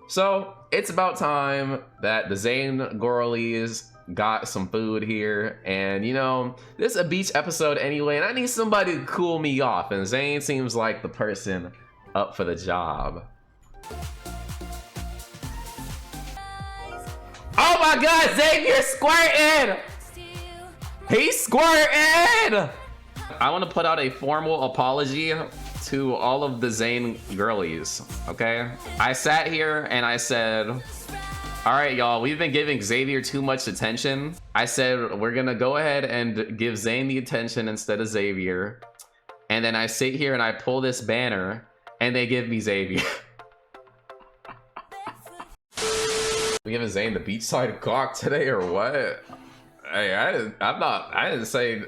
So it's about time that the Zayne girlies got some food here, and you know, this is a beach episode anyway, and I need somebody to cool me off, and Zayne seems like the person up for the job. Oh my god, Xavier squirting! He's squirting! I want to put out a formal apology to all of the Zayne girlies, okay? I sat here and I said, all right, y'all, we've been giving Xavier too much attention. I said, we're gonna go ahead and give Zayne the attention instead of Xavier. And then I sit here and I pull this banner and they give me Xavier. We giving Zayne the beachside cock today or what? Hey, I didn't say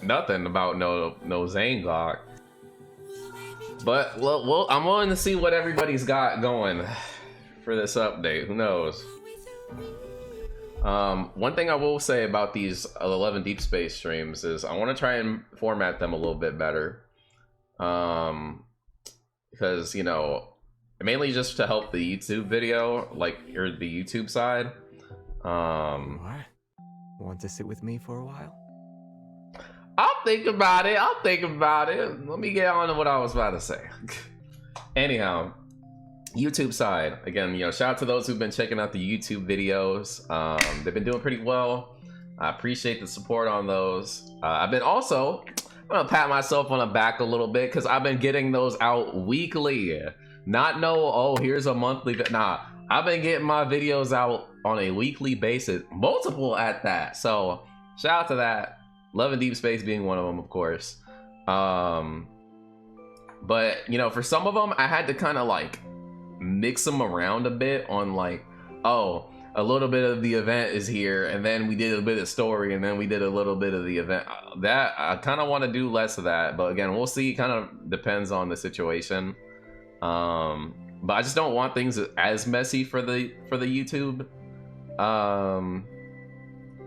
nothing about no Zayne cock. But well, I'm willing to see what everybody's got going for this update. Who knows? One thing I will say about these Love and Deepspace streams is I want to try and format them a little bit better. Because, you know, mainly just to help the YouTube video, like, or the YouTube side. What? Want to sit with me for a while? I'll think about it. I'll think about it. Let me get on to what I was about to say. Anyhow, YouTube side. Again, you know, shout out to those who've been checking out the YouTube videos. They've been doing pretty well. I appreciate the support on those. I'm gonna pat myself on the back a little bit because I've been getting those out weekly. Not oh, here's a monthly. Nah, I've been getting my videos out on a weekly basis, multiple at that. So shout out to that. Love and Deepspace being one of them, of course. But you know, for some of them, I had to kind of like mix them around a bit on like, oh, a little bit of the event is here, and then we did a bit of story, and then we did a little bit of the event. That I kind of want to do less of that, but again, we'll see. Kind of depends on the situation. But I just don't want things as messy for the YouTube.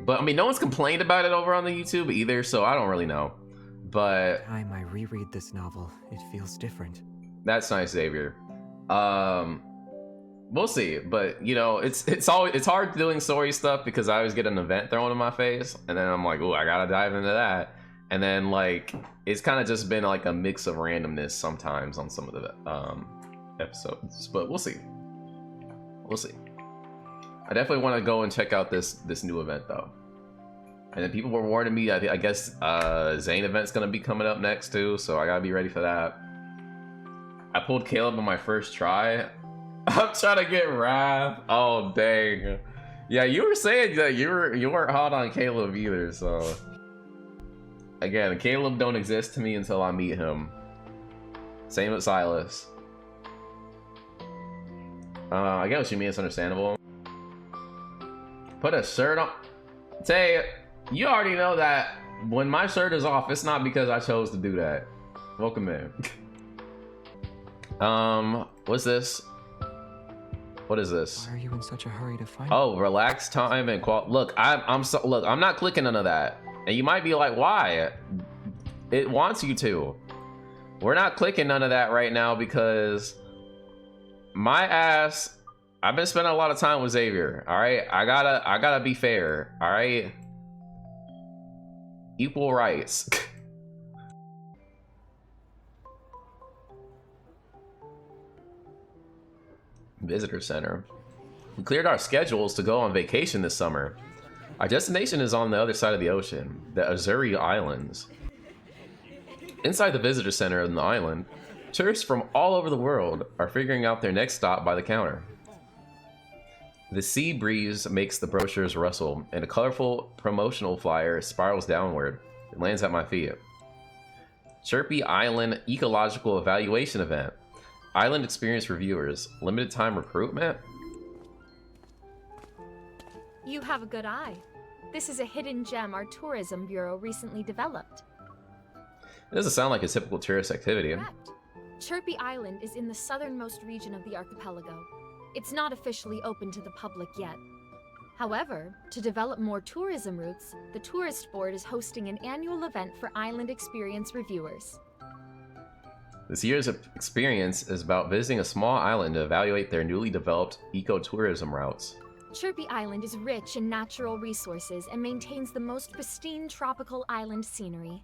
But I mean, no one's complained about it over on the YouTube either, so I don't really know. But every time I reread this novel, it feels different. That's nice, Xavier. We'll see. But you know, it's hard doing story stuff because I always get an event thrown in my face, and then I'm like, oh, I gotta dive into that. And then like it's kind of just been like a mix of randomness sometimes on some of the episodes. But we'll see. We'll see. I definitely want to go and check out this new event though. And then people were warning me, I guess Zayne event's gonna be coming up next too, so I gotta be ready for that. I pulled Caleb on my first try. I'm trying to get Raph. Oh dang. Yeah, you were saying that you weren't hot on Caleb either, so again, Caleb don't exist to me until I meet him. Same with Silas. I get what you mean, it's understandable. Put a shirt on. Tay, you already know that when my shirt is off, it's not because I chose to do that. Welcome in. What's this? What is this? Why are you in such a hurry to find? Oh, relax time and look, I'm not clicking none of that. And you might be like, why? It wants you to. We're not clicking none of that right now because my ass, I've been spending a lot of time with Xavier. All right, I gotta be fair. All right, equal rights. Visitor Center. We cleared our schedules to go on vacation this summer. Our destination is on the other side of the ocean, the Azuri Islands. Inside the visitor center on the island, tourists from all over the world are figuring out their next stop by the counter. The sea breeze makes the brochures rustle, and a colorful promotional flyer spirals downward. It lands at my feet. Chirpy Island Ecological Evaluation Event. Island Experience Reviewers. Limited time recruitment? You have a good eye. This is a hidden gem our tourism bureau recently developed. It doesn't sound like a typical tourist activity. Correct. Chirpy Island is in the southernmost region of the archipelago. It's not officially open to the public yet. However, to develop more tourism routes, the Tourist Board is hosting an annual event for island experience reviewers. This year's experience is about visiting a small island to evaluate their newly developed ecotourism routes. Chirpy Island is rich in natural resources and maintains the most pristine tropical island scenery.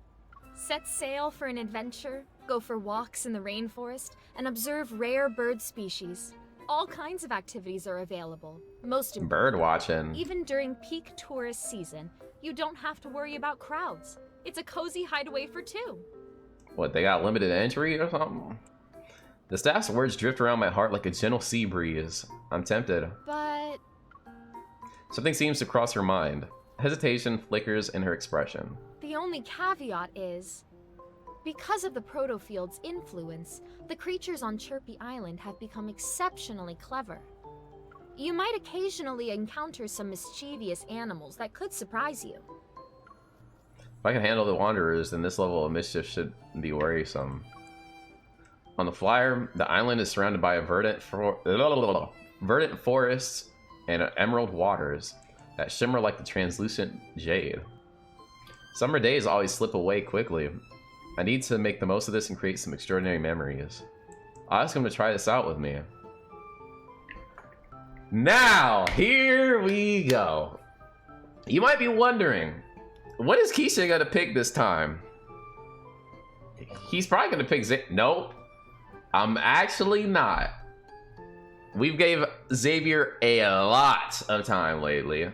Set sail for an adventure, go for walks in the rainforest, and observe rare bird species. All kinds of activities are available. Most important, Bird watching. even during peak tourist season, you don't have to worry about crowds. It's a cozy hideaway for two. What, they got limited entry or something? The staff's words drift around my heart like a gentle sea breeze. I'm tempted. But Something seems to cross her mind. Hesitation flickers in her expression. the only caveat is, because of the protofield's influence, the creatures on Chirpy Island have become exceptionally clever. You might occasionally encounter some mischievous animals that could surprise you. If I can handle the wanderers, then this level of mischief should be worrisome. On the flyer, the island is surrounded by a verdant forests and emerald waters that shimmer like the translucent jade. Summer days always slip away quickly. I need to make the most of this and create some extraordinary memories. I'll ask him to try this out with me. Now, here we go. You might be wondering, what is Kishin gonna pick this time? He's probably gonna pick Zayne. Nope. I'm actually not. We've gave Xavier a lot of time lately.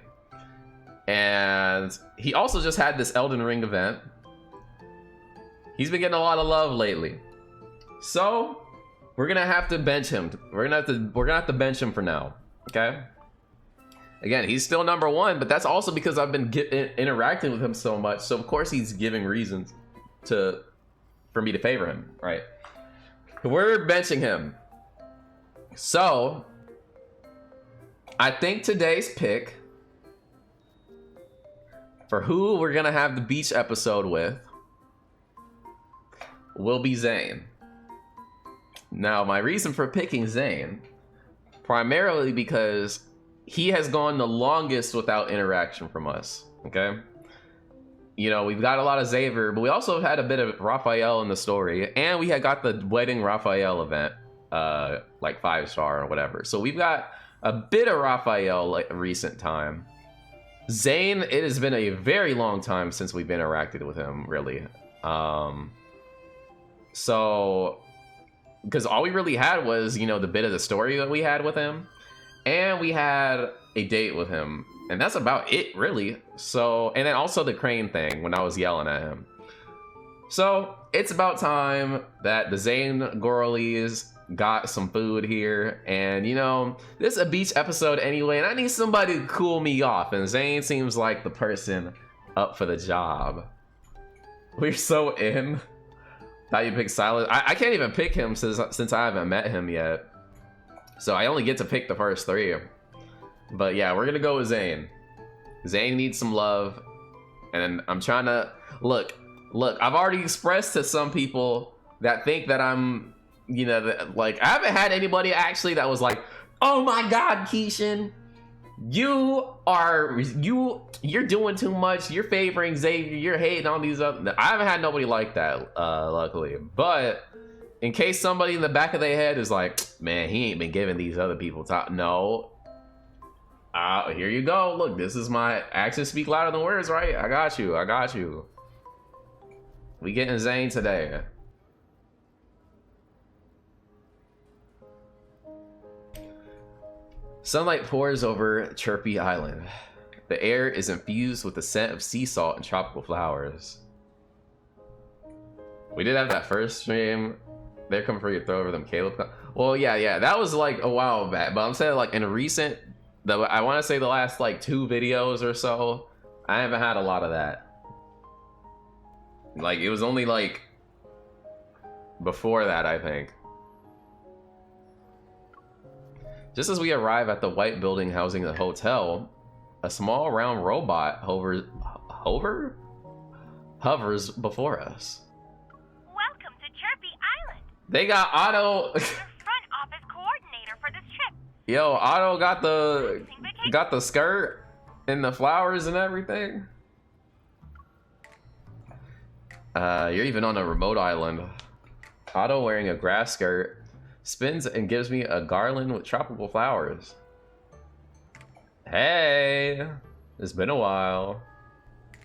And he also just had this Elden Ring event. He's been getting a lot of love lately. So, we're gonna have to bench him. We're gonna have to bench him for now. Okay? Again, he's still number one, but that's also because I've been interacting with him so much. So of course he's giving reasons for me to favor him, right? We're benching him. So I think today's pick for who we're gonna have the beach episode with will be Zayne. Now, my reason for picking Zayne, primarily because he has gone the longest without interaction from us, okay? You know, we've got a lot of Xavier, but we also had a bit of Raphael in the story, and we had got the Wedding Raphael event, like 5-star or whatever. So we've got a bit of Raphael like recent time. Zayne, it has been a very long time since we've interacted with him, really. So, because all we really had was, you know, the bit of the story that we had with him, and we had a date with him, and that's about it, really. So, and then also the crane thing when I was yelling at him. So, it's about time that the Zayne girlies got some food here, and you know, this is a beach episode anyway, and I need somebody to cool me off, and Zayne seems like the person up for the job. We're so in. Thought you picked Silas. I can't even pick him since I haven't met him yet. So I only get to pick the first three. But yeah, we're gonna go with Zayne. Zayne needs some love. And I'm trying to... Look, I've already expressed to some people that think that I'm... You know, like, I haven't had anybody actually that was like, oh my god, Kishin, you're doing too much, you're favoring Xavier, you're hating on these other... I haven't had nobody like that, luckily. But in case somebody in the back of their head is like, man, he ain't been giving these other people time. No. Here you go. Look, this is my actions speak louder than words, right? I got you. We getting Zayne today. Sunlight pours over Chirpy Island. The air is infused with the scent of sea salt and tropical flowers. We did have that first stream. They're coming for you to throw over them Caleb. Well, yeah, that was like a while back. But I'm saying like in a recent, I want to say the last like 2 videos or so, I haven't had a lot of that. Like it was only like before that, I think. Just as we arrive at the white building housing the hotel, a small round robot hovers before us. Welcome to Chirpy Island. They got Otto. Your front office coordinator for this trip. Yo, Otto got the skirt and the flowers and everything. You're even on a remote island. Otto wearing a grass skirt spins and gives me a garland with tropical flowers. Hey, it's been a while.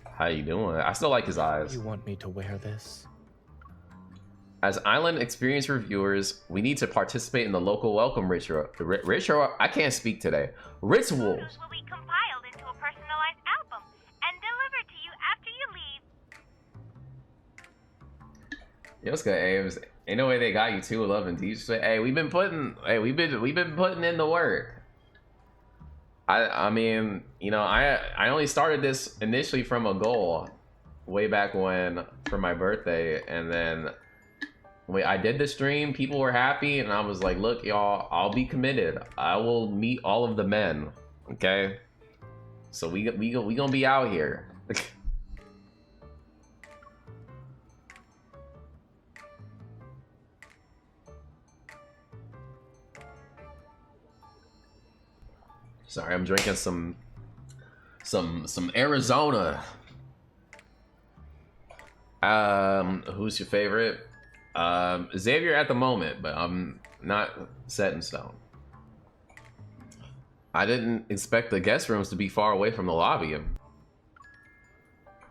How you doing? I still like his eyes. You want me to wear this? As island experience reviewers, we need to participate in the local welcome ritual. Ritual? I can't speak today. Rituals. Photos will be compiled into a personalized album and delivered to you after you leave. Yo, what's good, Ames? Ain't no way they got you too. Love and Deepspace. Hey, we've been putting in the work. I mean, you know, I only started this initially from a goal way back when for my birthday, and then I did the stream, people were happy, and I was like, look, y'all, I'll be committed. I will meet all of the men, okay? So we gonna be out here. Sorry, I'm drinking some Arizona. Who's your favorite? Xavier at the moment, but I'm not set in stone. I didn't expect the guest rooms to be far away from the lobby.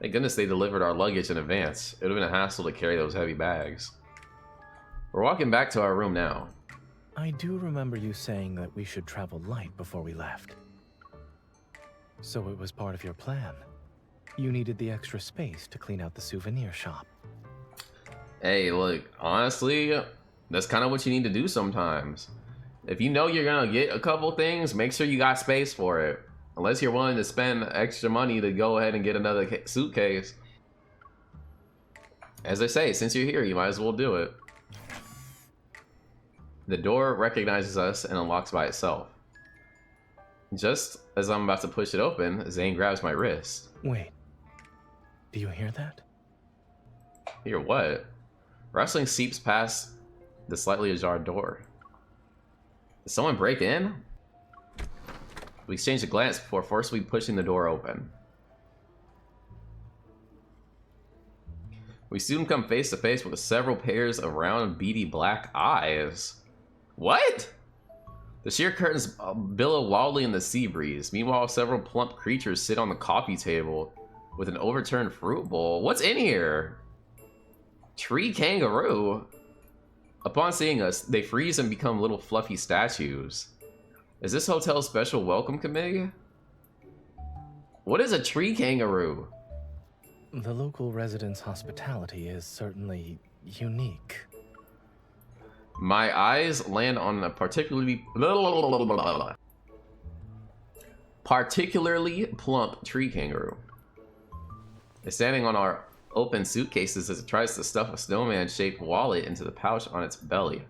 Thank goodness they delivered our luggage in advance. It would have been a hassle to carry those heavy bags. We're walking back to our room now. I do remember you saying that we should travel light before we left. So it was part of your plan. You needed the extra space to clean out the souvenir shop. Hey, look, honestly, that's kind of what you need to do sometimes. If you know you're gonna get a couple things, make sure you got space for it. Unless you're willing to spend extra money to go ahead and get another suitcase. As I say, since you're here, you might as well do it. The door recognizes us and unlocks by itself. Just as I'm about to push it open, Zayne grabs my wrist. Wait. Do you hear that? Hear what? Rustling seeps past the slightly ajar door. Did someone break in? We exchange a glance before forcibly pushing the door open. We soon come face to face with several pairs of round, beady black eyes. What? The sheer curtains billow wildly in the sea breeze. Meanwhile, several plump creatures sit on the coffee table with an overturned fruit bowl. What's in here? Tree kangaroo? Upon seeing us, they freeze and become little fluffy statues. Is this hotel's special welcome committee? What is a tree kangaroo? The local residents' hospitality is certainly unique. My eyes land on a particularly plump tree kangaroo. It's standing on our open suitcases as it tries to stuff a snowman-shaped wallet into the pouch on its belly.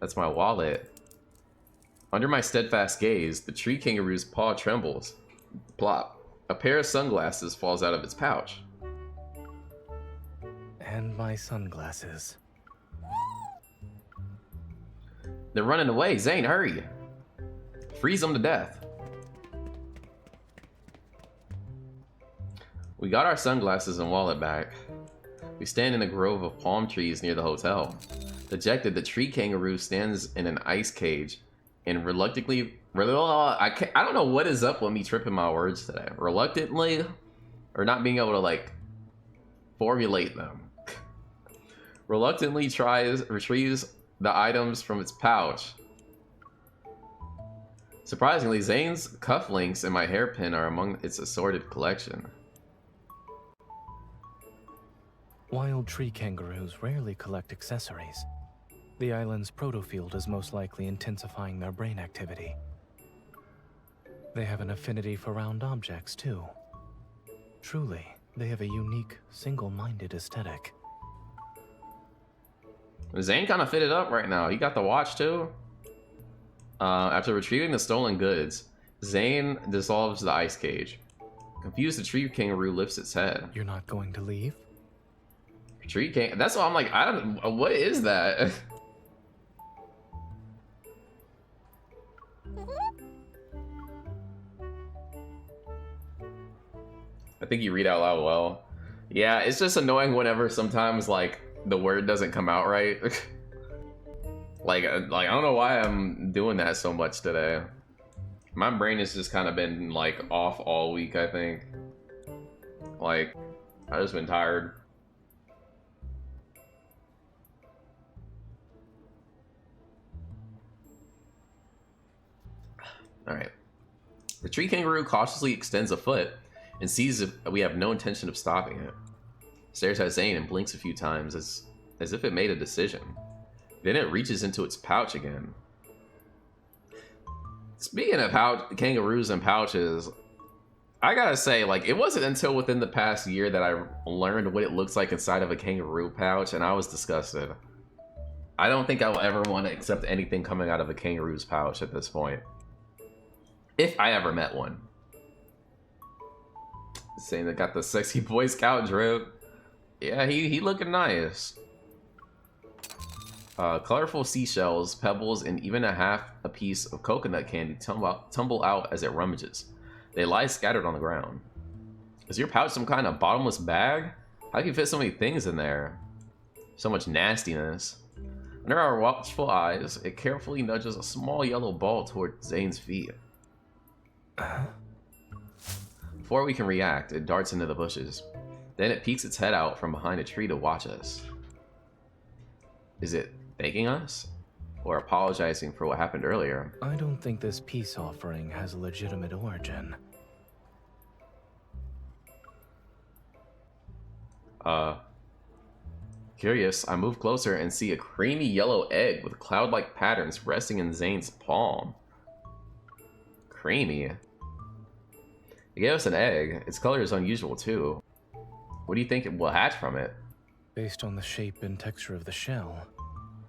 That's my wallet. Under my steadfast gaze, the tree kangaroo's paw trembles. Plop. A pair of sunglasses falls out of its pouch. And my sunglasses. They're running away. Zayne, hurry. Freeze them to death. We got our sunglasses and wallet back. We stand in a grove of palm trees near the hotel. Dejected, the tree kangaroo stands in an ice cage and reluctantly... I don't know what is up with me tripping my words today. Reluctantly, or not being able to, like, formulate them. Reluctantly retrieves the items from its pouch. Surprisingly, Zayne's cufflinks and my hairpin are among its assorted collection. Wild tree kangaroos rarely collect accessories. The island's protofield is most likely intensifying their brain activity. They have an affinity for round objects, too. Truly, they have a unique, single-minded aesthetic. Zayne kind of fitted up right now. He got the watch, too. After retrieving the stolen goods, Zayne dissolves the ice cage. Confused, the tree kangaroo lifts its head. You're not going to leave? Tree kangaroo? That's why I'm like, I don't... What is that? I think you read out loud well. Yeah, it's just annoying whenever sometimes, like, the word doesn't come out right. like I don't know why I'm doing that so much today. My brain has just kind of been like off all week, I think. Like, I've just been tired. Alright. The tree kangaroo cautiously extends a foot and sees if we have no intention of stopping it. Stares at Zayne and blinks a few times as if it made a decision. Then it reaches into its pouch again. Speaking of kangaroos and pouches, I gotta say, like, it wasn't until within the past year that I learned what it looks like inside of a kangaroo pouch, and I was disgusted. I don't think I will ever want to accept anything coming out of a kangaroo's pouch at this point. If I ever met one. Saying that got the sexy Boy Scout drip. Yeah, he looking nice. Colorful seashells, pebbles, and even a piece of coconut candy tumble out as it rummages. They lie scattered on the ground. Is your pouch some kind of bottomless bag? How can you fit so many things in there? So much nastiness. Under our watchful eyes, it carefully nudges a small yellow ball toward Zayne's feet. Before we can react, it darts into the bushes. Then it peeks its head out from behind a tree to watch us. Is it thanking us? Or apologizing for what happened earlier? I don't think this peace offering has a legitimate origin. Curious, I move closer and see a creamy yellow egg with cloud-like patterns resting in Zayne's palm. Creamy? It gave us an egg. Its color is unusual too. What do you think it will hatch from it? Based on the shape and texture of the shell,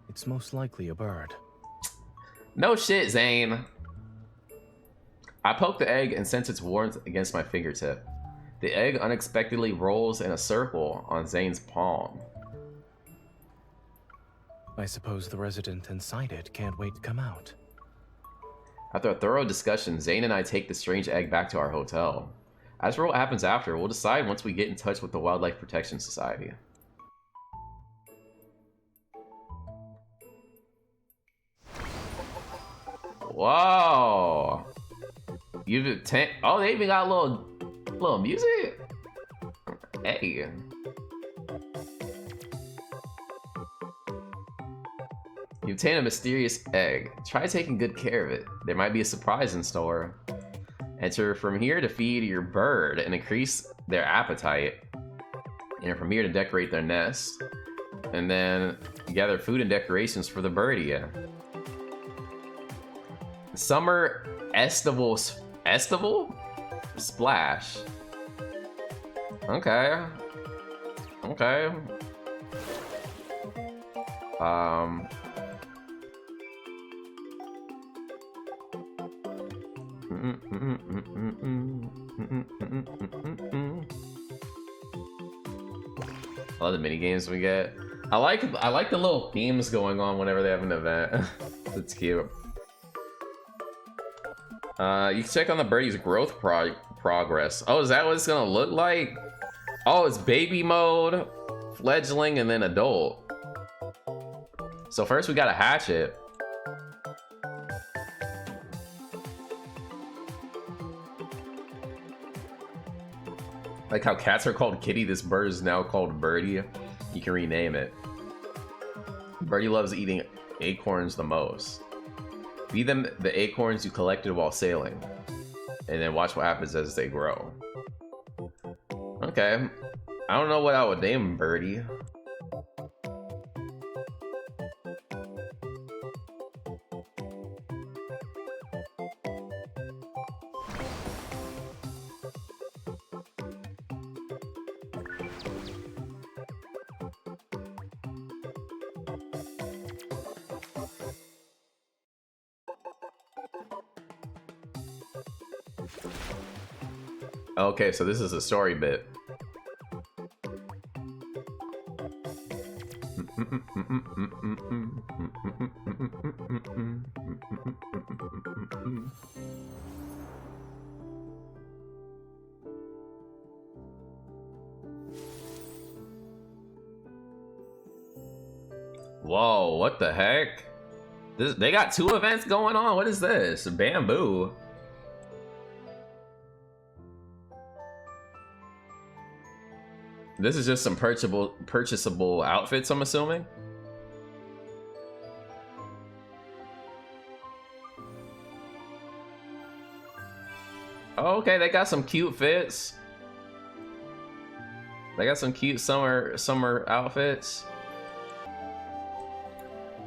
it's most likely a bird. No shit, Zayne. I poke the egg and sense its warmth against my fingertip. The egg unexpectedly rolls in a circle on Zayne's palm. I suppose the resident inside it can't wait to come out. After a thorough discussion, Zayne and I take the strange egg back to our hotel. As for what happens after, we'll decide once we get in touch with the Wildlife Protection Society. Whoa! Oh, they even got a little music? Hey. You obtain a mysterious egg. Try taking good care of it. There might be a surprise in store. Enter from here to feed your bird and increase their appetite. Enter from here to decorate their nest. And then gather food and decorations for the birdie. Summer Estival Splash. Okay. Okay. I love the mini games we get. I like the little themes going on whenever they have an event. It's cute. You can check on the birdie's growth progress. Oh, is that what it's gonna look like? Oh, it's baby mode, fledgling, and then adult. So first we gotta hatch it. Like how cats are called Kitty, this bird is now called Birdie. You can rename it. Birdie loves eating acorns the most. Feed them the acorns you collected while sailing, and then watch what happens as they grow. Okay, I don't know what I would name Birdie. Okay, so this is a story bit. Whoa, what the heck? They got 2 events going on. What is this? Bamboo. This is just some purchasable outfits, I'm assuming. Oh, okay, they got some cute fits. They got some cute summer outfits.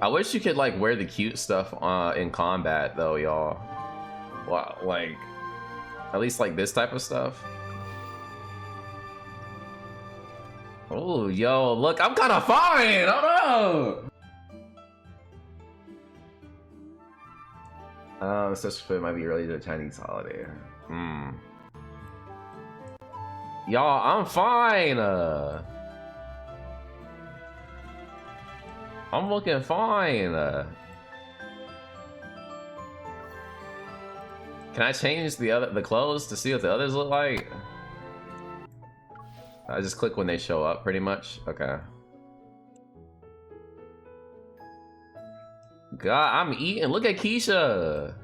I wish you could like wear the cute stuff in combat though, y'all. Wow, like at least like this type of stuff. Oh, yo, look, I'm kind of fine. Oh no. Such food might be related to the Chinese holiday. Y'all, I'm fine. I'm looking fine. Can I change the clothes to see what the others look like? I just click when they show up, pretty much. Okay. God, I'm eating. Look at Keisha.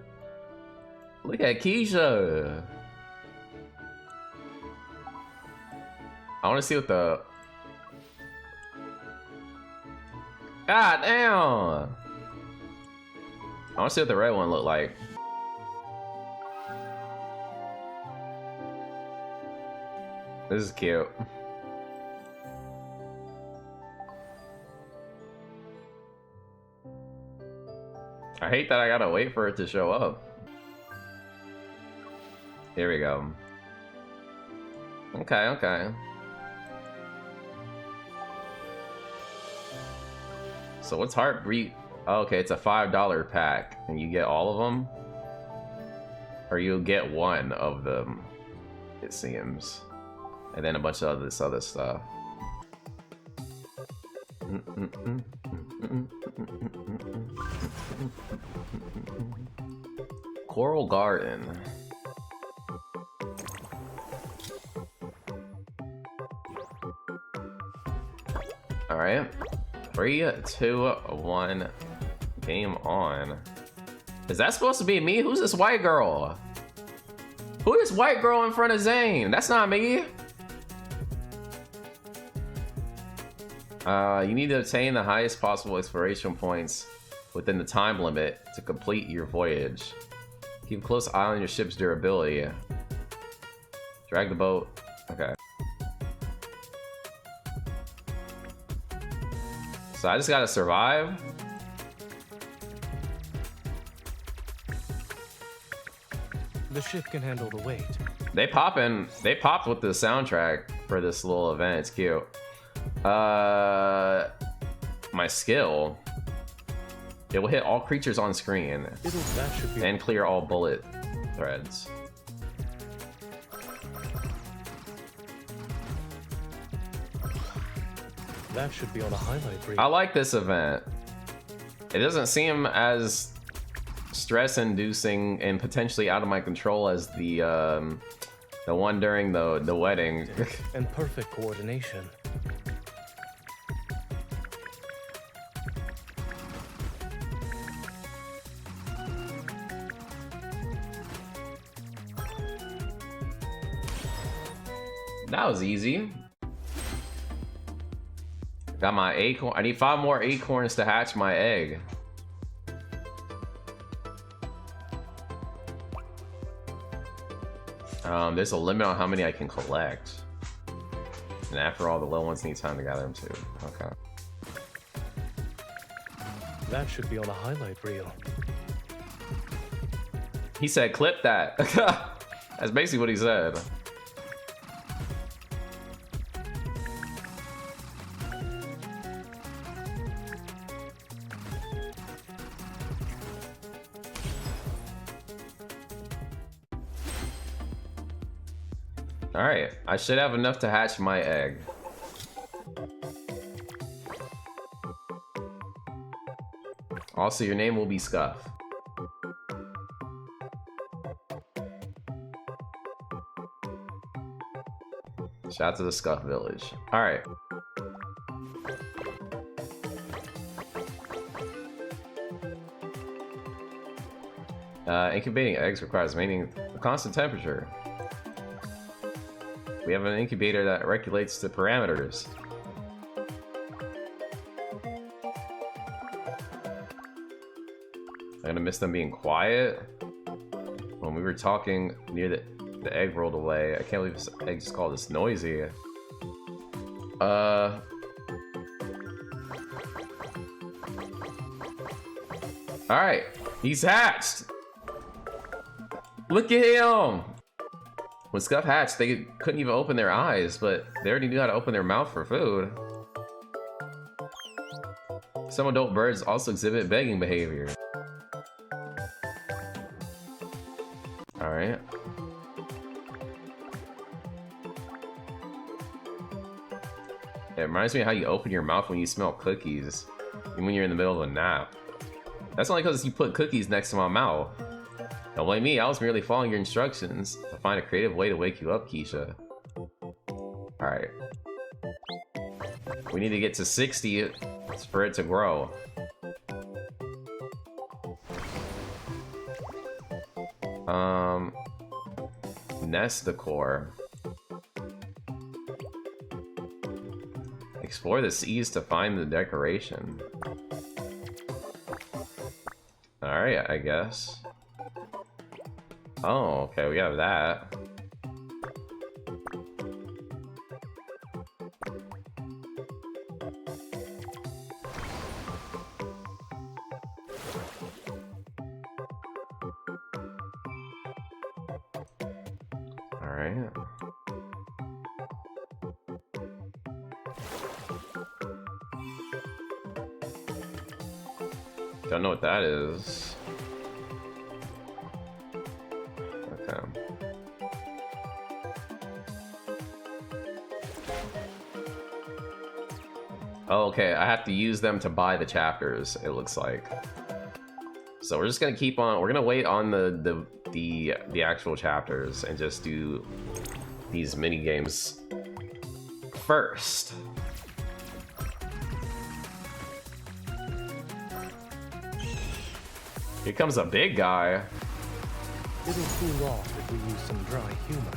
Look at Keisha. I want to see what the... God damn. I want to see what the red one look like. This is cute. I hate that I gotta wait for it to show up. Here we go. Okay, okay. So what's Heartbeat? Oh, okay, it's a $5 pack, and you get all of them? Or you get one of them, it seems. And then a bunch of this other stuff. Coral Garden. All right, 3, 2, 1, game on. Is that supposed to be me? Who's this white girl? Who is this white girl in front of Zayne? That's not me. You need to obtain the highest possible exploration points within the time limit to complete your voyage. Keep a close eye on your ship's durability. Drag the boat. Okay. So I just gotta survive? The ship can handle the weight. They popped with the soundtrack for this little event. It's cute. My skill. It will hit all creatures on screen and clear all bullet threads. That should be on a highlight reel. I like this event. It doesn't seem as stress-inducing and potentially out of my control as the one during the wedding. And perfect coordination. That was easy. Got my acorn. I need 5 more acorns to hatch my egg. There's a limit on how many I can collect. And after all, the little ones need time to gather them too. Okay. That should be on a highlight reel. He said, clip that. That's basically what he said. Alright, I should have enough to hatch my egg. Also, your name will be Scuff. Shout out to the Scuff Village. Alright. Incubating eggs requires maintaining a constant temperature. We have an incubator that regulates the parameters. I'm gonna miss them being quiet. When we were talking near the egg rolled away. I can't believe this egg just called this noisy. Alright, he's hatched! Look at him! When Scuff hatched, they couldn't even open their eyes, but they already knew how to open their mouth for food. Some adult birds also exhibit begging behavior. Alright. It reminds me of how you open your mouth when you smell cookies, even when you're in the middle of a nap. That's only because you put cookies next to my mouth. Don't blame me, I was merely following your instructions to find a creative way to wake you up, Keisha. Alright. We need to get to 60 for it to grow. Nest decor. Explore the seas to find the decoration. Alright, I guess. Oh, okay, we have that. Alright. Don't know what that is. Okay. Oh, okay, I have to use them to buy the chapters, it looks like. So we're just gonna keep on, we're gonna wait on the actual chapters and just do these mini games first. Here comes a big guy. It'll cool off if we use some dry humor.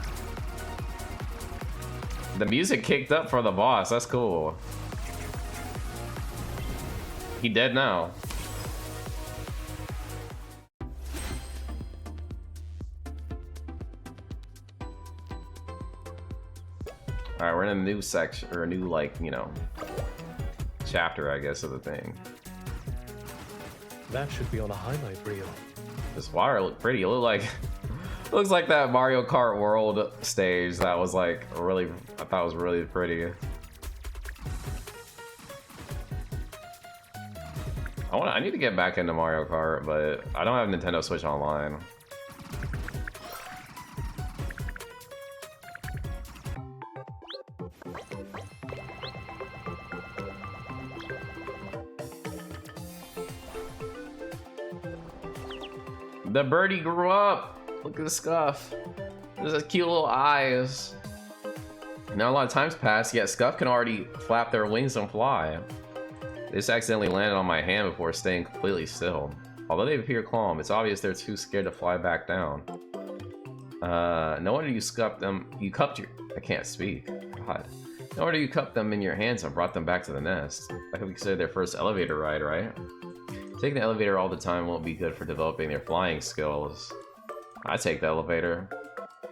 The music kicked up for the boss, that's cool. He dead now. Alright, we're in a new section, or a new, like, you know, chapter, I guess, of the thing. That should be on a highlight reel. This water look pretty. It look like looks like that Mario Kart World stage that was like really, I thought was really pretty. I need to get back into Mario Kart, but I don't have Nintendo Switch Online. The birdie grew up. Look at the Scuff. There's a cute little eyes. Now a lot of times passed, yet Scuff can already flap their wings and fly. This accidentally landed on my hand before staying completely still. Although they appear calm, it's obvious they're too scared to fly back down. No wonder you cupped them. I can't speak. God. No wonder you cupped them in your hands and brought them back to the nest. That could be considered their first elevator ride, right? Taking the elevator all the time won't be good for developing their flying skills. I take the elevator.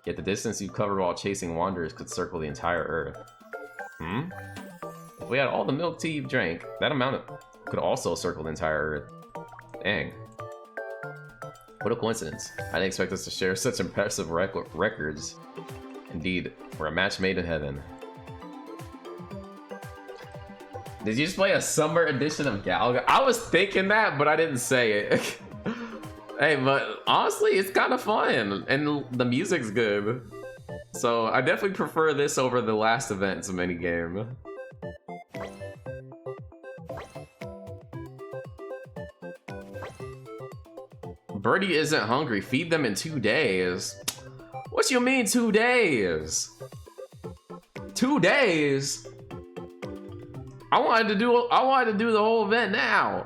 Yet the distance you've covered while chasing wanderers could circle the entire Earth. If we had all the milk tea you've drank, that amount could also circle the entire Earth. Dang. What a coincidence. I didn't expect us to share such impressive records. Indeed, we're a match made in heaven. Did you just play a summer edition of Galaga? I was thinking that, but I didn't say it. Hey, but honestly, it's kind of fun, and the music's good. So I definitely prefer this over the last event's minigame. Birdie isn't hungry. Feed them in 2 days. What you mean 2 days? 2 days? I wanted to do the whole event now.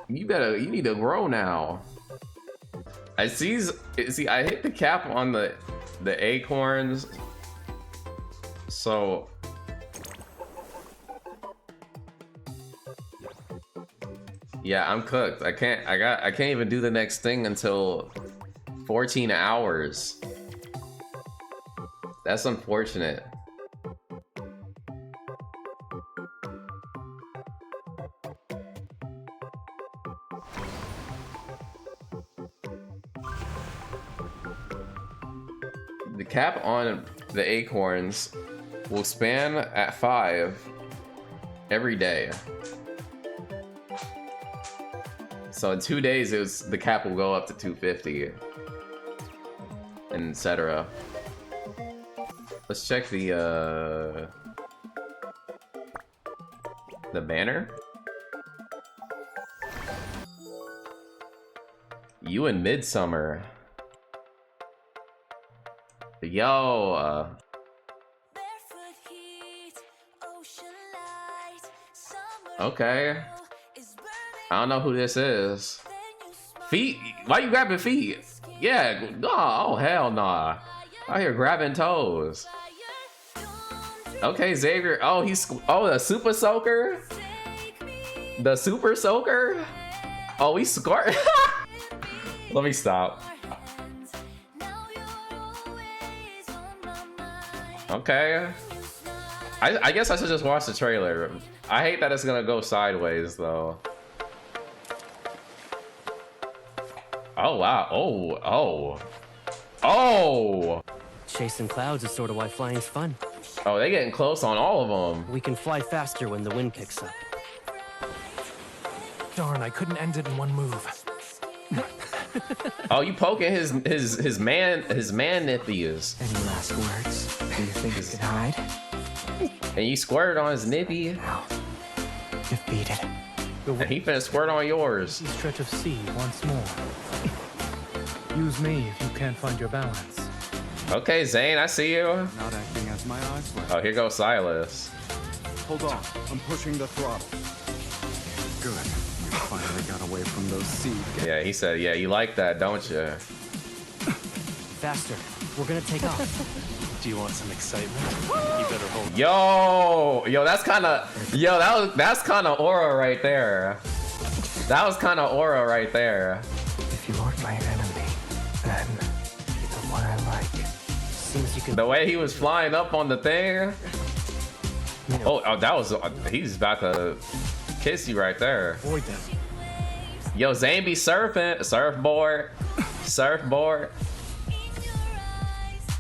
You need to grow now. I see, I hit the cap on the acorns. So yeah, I'm cooked. I can't even do the next thing until 14 hours. That's unfortunate. The cap on the acorns will span at 5 every day. So in 2 days, the cap will go up to 250, and etc. Let's check the banner. You and Midsummer. Yo, okay. I don't know who this is. Feet? Why you grabbing feet? Yeah, oh hell nah. Out here grabbing toes. Okay, Xavier. Oh, the super soaker? The super soaker? Oh, we squirt. Let me stop. Okay. I guess I should just watch the trailer. I hate that it's gonna go sideways though. Oh wow. Oh! Chasing clouds is sort of why flying's fun. Oh, they getting close on all of them. We can fly faster when the wind picks up. Darn, I couldn't end it in one move. Oh, you poking his man nippies. Any last words? Do you think you could hide? And you squirted on his nippy. Now, defeated. And he finna squirt on yours. Stretch of sea once more. Use me if you can't find your balance. Okay, Zayne, I see you. Not acting as my eyes were. Oh, here goes Silas. Hold on, I'm pushing the throttle. Good. You finally got away from those seed. Yeah, he said, yeah, you like that, don't you? Faster. We're gonna take off. Do you want some excitement? You better hold on. Yo, that's kind of aura right there. That was kind of aura right there. If you aren't my enemy, then you're the one I like. Seems you can. The way he was flying up on the thing. Oh, that was. He's about to kiss you right there. Avoid them. Yo, Zayne be surfing. Surfboard.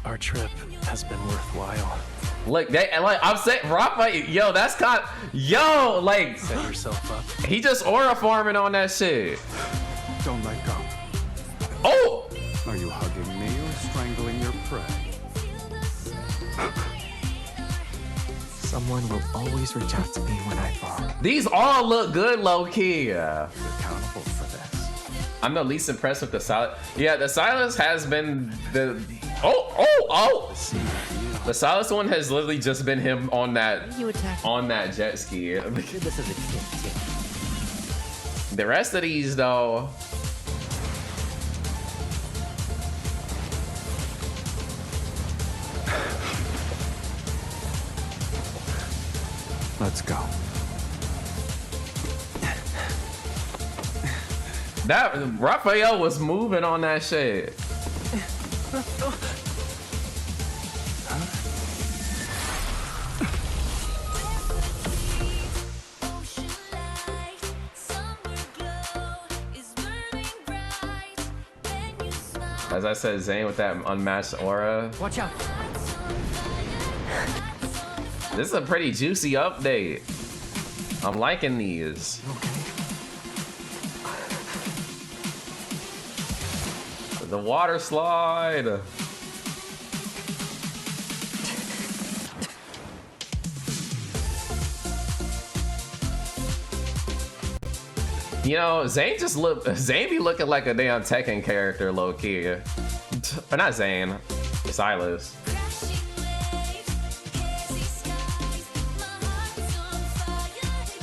Our trip has been worthwhile. Look, I'm saying, Rafa, yo, that's kind of, yo, like, Set yourself up. he just aura farming on that shit. Don't let go. Oh! Are you hugging me or strangling your prey? Someone will always reach out to me when I fall. These all look good, low-key. You're accountable for this. I'm the least impressed with the silence. Yeah, the silence has been the, oh! The silence one has literally just been him on that jet ski. This is a kid too. The rest of these, though. Let's go. That Raphael was moving on that shit. As I said, Zayne with that unmatched aura. Watch out. This is a pretty juicy update. I'm liking these. The water slide. You know, Zayne be looking like a damn Tekken character, low key. Or not Zayne, Silas.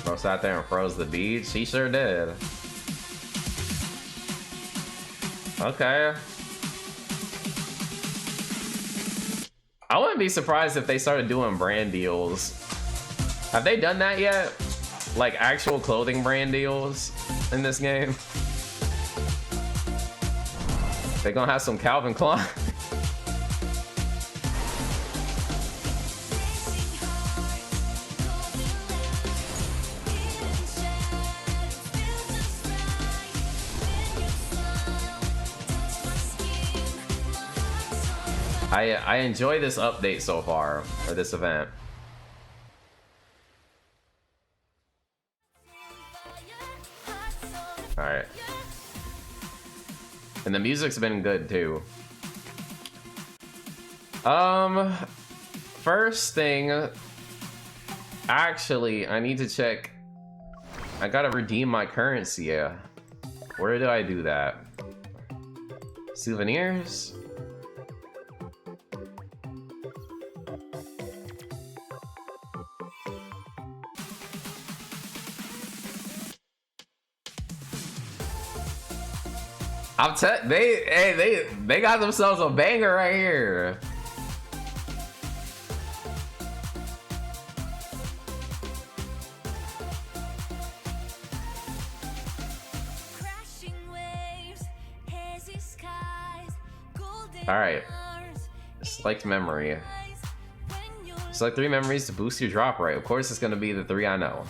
Bro sat there and froze the beach. He sure did. Okay. I wouldn't be surprised if they started doing brand deals. Have they done that yet? Like actual clothing brand deals in this game? They're gonna have some Calvin Klein. I enjoy this update so far, or this event. Alright. And the music's been good too. First thing, actually, I need to check. I gotta redeem my currency. Yeah. Where do I do that? Souvenirs? They got themselves a banger right here. All right, select memory. Select 3 memories to boost your drop rate. Of course, it's gonna be the 3 I know.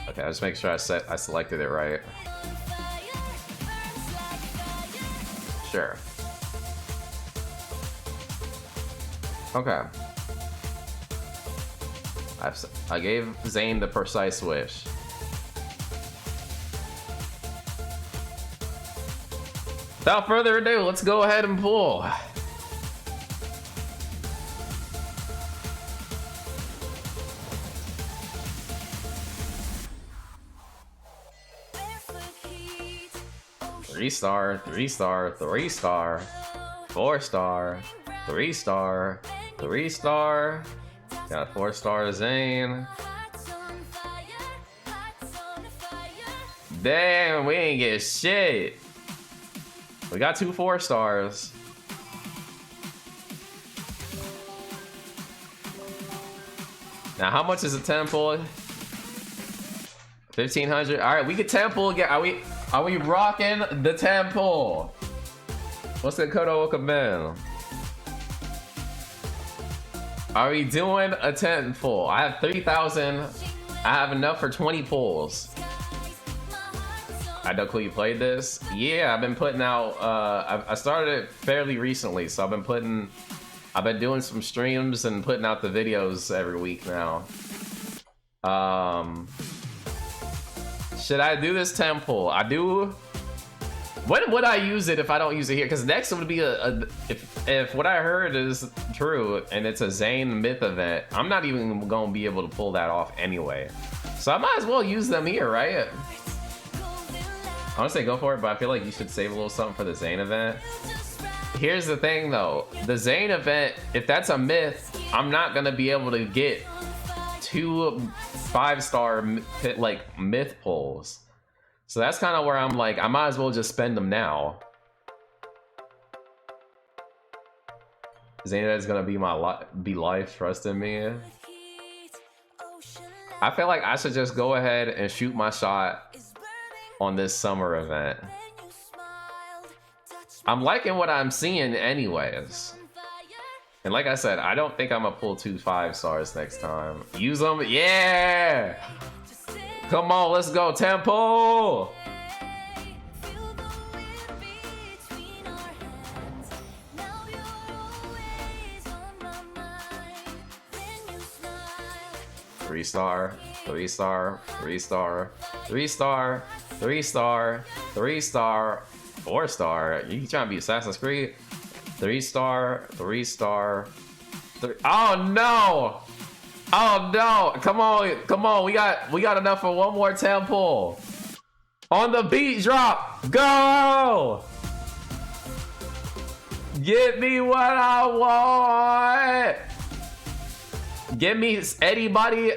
Okay, I'll just make sure I selected it right. Sure. Okay. I gave Zayne the precise wish. Without further ado, let's go ahead and pull. Three star, 3 star, 3 star, 4 star, 3 star, 3 star. Got 4 star Zayne. Damn, we ain't get shit. We got 2 4 stars. Now, how much is a 10 pull? 1,500. All right, we could 10 pull again. Are we rocking the 10 pull? What's the Kodo Okaben? Are we doing a 10 pull? I have 3,000. I have enough for 20 pulls. I know cool you played this. Yeah, I've been putting out. I started it fairly recently, so I've been doing some streams and putting out the videos every week now. Should I do this 10 pull? I do. When would I use it if I don't use it here? Because next would be if what I heard is true and it's a Zayne myth event, I'm not even gonna be able to pull that off anyway. So I might as well use them here, right? I want to say go for it, but I feel like you should save a little something for the Zayne event. Here's the thing though, the Zayne event, if that's a myth, I'm not gonna be able to get 2 5-star like myth pulls. So that's kind of where I'm like, I might as well just spend them now. Zayne is gonna be my life, trust in me. I feel like I should just go ahead and shoot my shot on this summer event. I'm liking what I'm seeing anyways. And like I said, I don't think I'm gonna pull 2 5-stars next time. Use them, yeah! Come on, let's go, Temple! Three star, 3 star, 3 star, 3 star, 3 star, 3 star, 4 star. You trying to be Assassin's Creed? 3 star, 3 star, 3. Oh no! Oh no! Come on! We got enough for one more 10 pull. On the beat drop, go! Get me what I want. Give me anybody,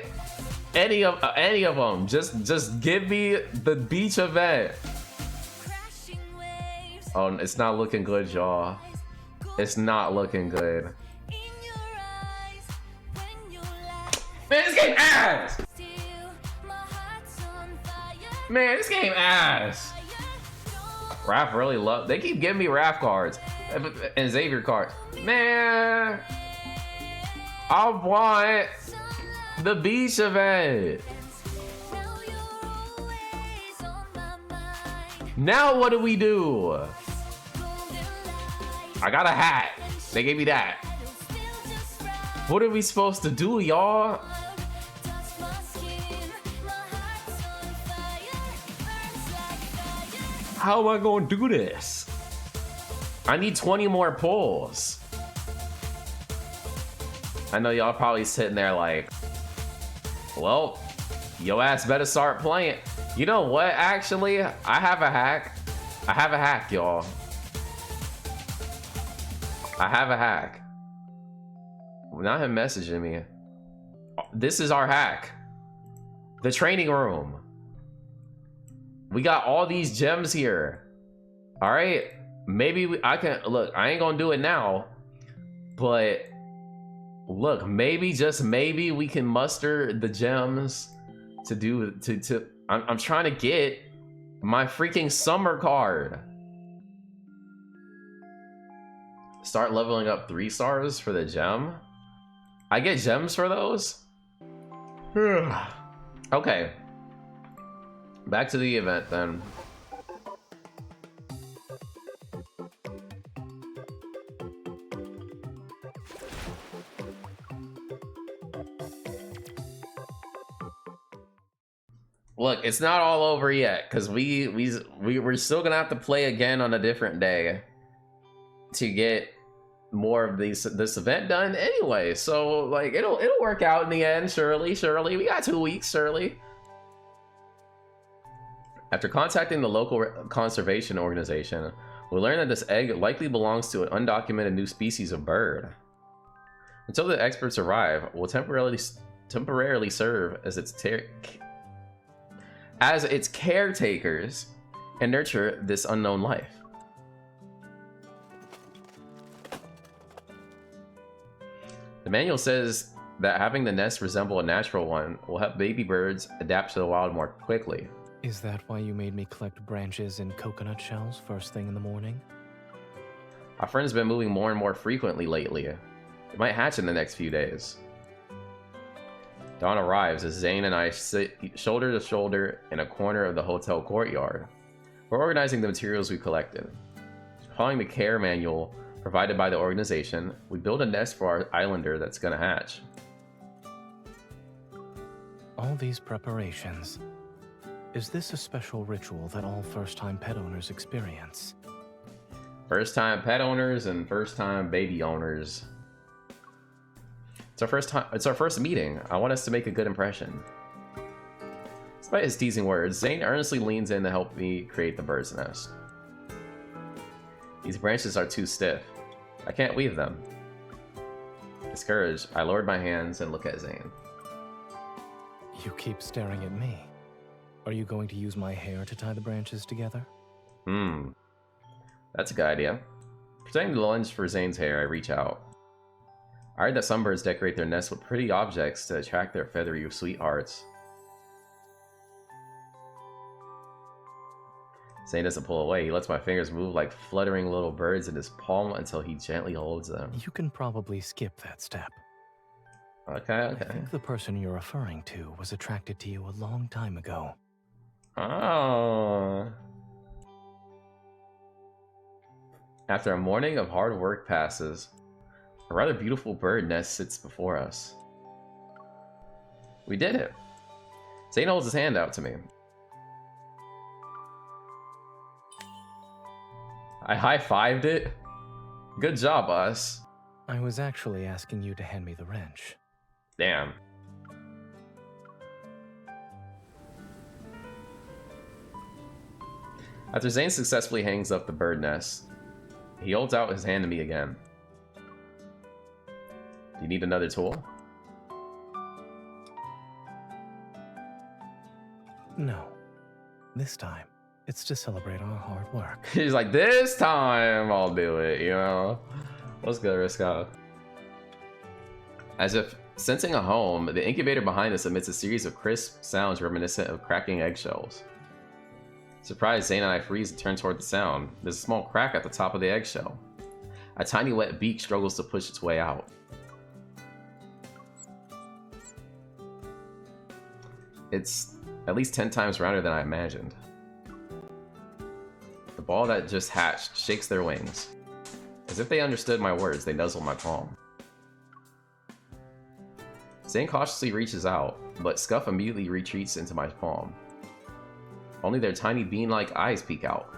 any of them. Just give me the beach event. Oh, it's not looking good, y'all. It's not looking good. Man, this game ass. Man, this game ass. Raph really love. They keep giving me Raph cards and Xavier cards. Man, I want the beach event. Now what do we do? I got a hat. They gave me that. What are we supposed to do, y'all? How am I gonna do this? I need 20 more pulls. I know y'all probably sitting there like, well, yo ass better start playing. You know what, actually? I have a hack. I have a hack, y'all. I have a hack. Not him messaging me. This is our hack. The training room. We got all these gems here. All right, maybe I can look. I ain't gonna do it now, but look, maybe just maybe we can muster the gems to do to. I'm trying to get my freaking summer card. Start leveling up 3 stars for the gem. I get gems for those. Okay. Back to the event then. Look, it's not all over yet because we're still gonna have to play again on a different day to get more of this event done anyway. So like it'll work out in the end. Surely we got 2 weeks. Surely. After contacting the local conservation organization, we learned that this egg likely belongs to an undocumented new species of bird. Until the experts arrive, we'll temporarily serve as its caretakers and nurture this unknown life. The manual says that having the nest resemble a natural one will help baby birds adapt to the wild more quickly. Is that why you made me collect branches and coconut shells first thing in the morning? Our friend's been moving more and more frequently lately. It might hatch in the next few days. Dawn arrives as Zayne and I sit shoulder to shoulder in a corner of the hotel courtyard. We're organizing the materials we collected. Following the care manual provided by the organization, we build a nest for our islander that's gonna hatch. All these preparations. Is this a special ritual that all first-time pet owners experience? First-time pet owners and first-time baby owners. It's our first meeting. I want us to make a good impression. Despite his teasing words, Zayne earnestly leans in to help me create the bird's nest. These branches are too stiff. I can't weave them. Discouraged, I lowered my hands and look at Zayne. You keep staring at me. Are you going to use my hair to tie the branches together? That's a good idea. Pretending to lunge for Zayne's hair, I reach out. I heard that some birds decorate their nests with pretty objects to attract their feathery sweethearts. Zayne doesn't pull away. He lets my fingers move like fluttering little birds in his palm until he gently holds them. You can probably skip that step. Okay. I think the person you're referring to was attracted to you a long time ago. Oh. After a morning of hard work passes, a rather beautiful bird nest sits before us. We did it. Zayne holds his hand out to me. I high-fived it. Good job, us. I was actually asking you to hand me the wrench. Damn. After Zayne successfully hangs up the bird nest, he holds out his hand to me again. Do you need another tool? No. This time, it's to celebrate our hard work. He's like, this time I'll do it, you know? What's good, Risco? As if sensing a home, the incubator behind us emits a series of crisp sounds reminiscent of cracking eggshells. Surprised, Zayne and I freeze and turn toward the sound. There's a small crack at the top of the eggshell. A tiny wet beak struggles to push its way out. It's at least 10 times rounder than I imagined. The ball that just hatched shakes their wings. As if they understood my words, they nuzzle my palm. Zayne cautiously reaches out, but Scuff immediately retreats into my palm. Only their tiny bean-like eyes peek out.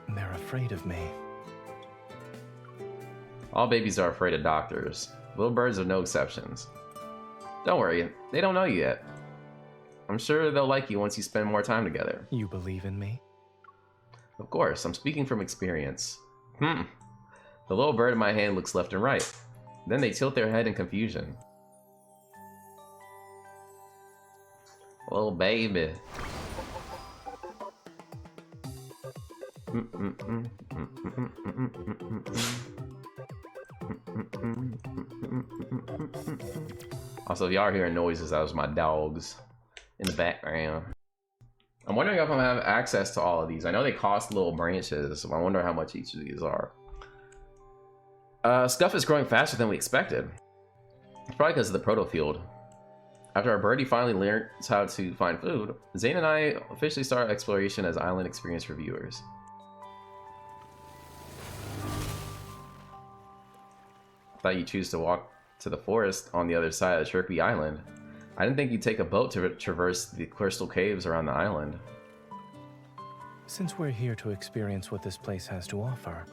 They're afraid of me. All babies are afraid of doctors. Little birds are no exceptions. Don't worry, they don't know you yet. I'm sure they'll like you once you spend more time together. You believe in me? Of course, I'm speaking from experience. The little bird in my hand looks left and right. Then they tilt their head in confusion. Little baby. Also, if y'all are hearing noises, that was my dogs in the background. I'm wondering if I'm gonna have access to all of these. I know they cost little branches, so I wonder how much each of these are. Scuff is growing faster than we expected. It's probably because of the proto field. After our birdie finally learns how to find food, Zayne and I officially start exploration as island experience reviewers. I thought you'd choose to walk to the forest on the other side of Chirpy Island. I didn't think you'd take a boat to traverse the crystal caves around the island. Since we're here to experience what this place has to offer,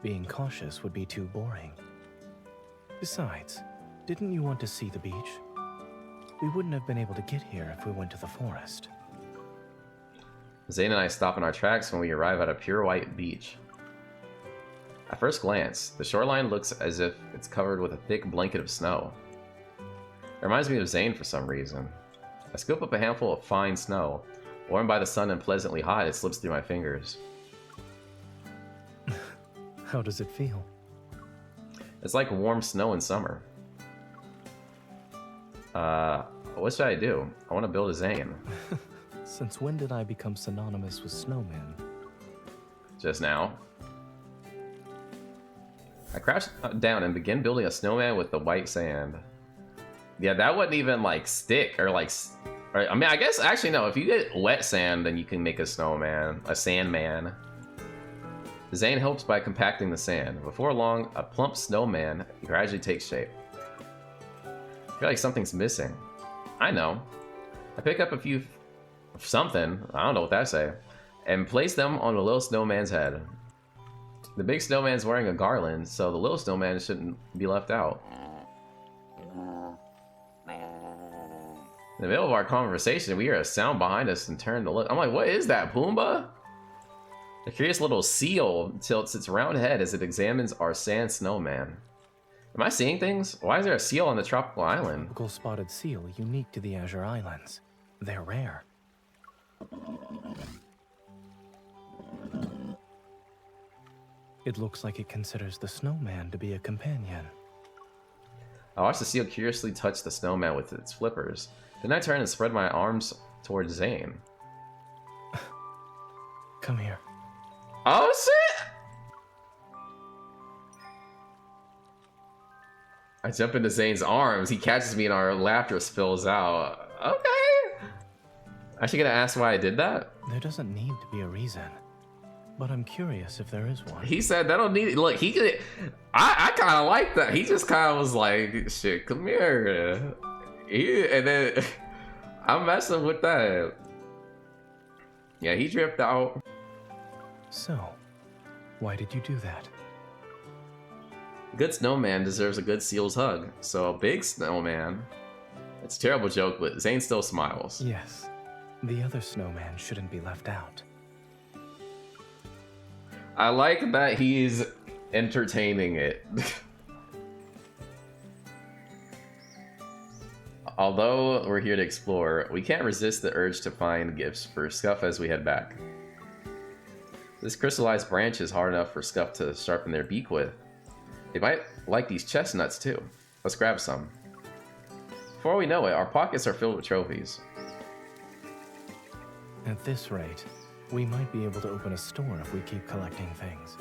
being cautious would be too boring. Besides, didn't you want to see the beach? We wouldn't have been able to get here if we went to the forest. Zayne and I stop in our tracks when we arrive at a pure white beach. At first glance, the shoreline looks as if it's covered with a thick blanket of snow. It reminds me of Zayne for some reason. I scoop up a handful of fine snow. Warmed by the sun and pleasantly hot, it slips through my fingers. How does it feel? It's like warm snow in summer. What should I do? I want to build a Zayne. Since when did I become synonymous with snowmen? Just now. I crouch down and begin building a snowman with the white sand. Yeah, that wouldn't even like stick or like... I mean, I guess actually no, if you get wet sand, then you can make a snowman, a sandman. Zayne helps by compacting the sand. Before long, a plump snowman gradually takes shape. I feel like something's missing. I know. I pick up a few... something, I don't know what that say, and place them on the little snowman's head. The big snowman's wearing a garland, so the little snowman shouldn't be left out. In the middle of our conversation, we hear a sound behind us and turn to look. I'm like, what is that, Pumbaa? A curious little seal tilts its round head as it examines our sand snowman. Am I seeing things? Why is there a seal on the tropical island? Tropical spotted seal unique to the Azure Islands. They're rare. It looks like it considers the snowman to be a companion. I watch the seal curiously touch the snowman with its flippers. Then I turn and spread my arms towards Zayne. Come here. Oh shit! I jump into Zayne's arms. He catches me and our laughter spills out. Okay. I should get to ask why I did that. There doesn't need to be a reason, but I'm curious if there is one. He said that don't need. Look, he could. I kind of like that. He just kind of was like, "Shit, come here," and then I'm messing with that. Yeah, he dripped out. So, why did you do that? A good snowman deserves a good seal's hug. So a big snowman. It's a terrible joke, but Zayne still smiles. Yes, the other snowman shouldn't be left out. I like that he's entertaining it. Although we're here to explore, we can't resist the urge to find gifts for Scuff as we head back. This crystallized branch is hard enough for Scuff to sharpen their beak with. They might like these chestnuts too. Let's grab some. Before we know it, our pockets are filled with trophies. At this rate, we might be able to open a store if we keep collecting things.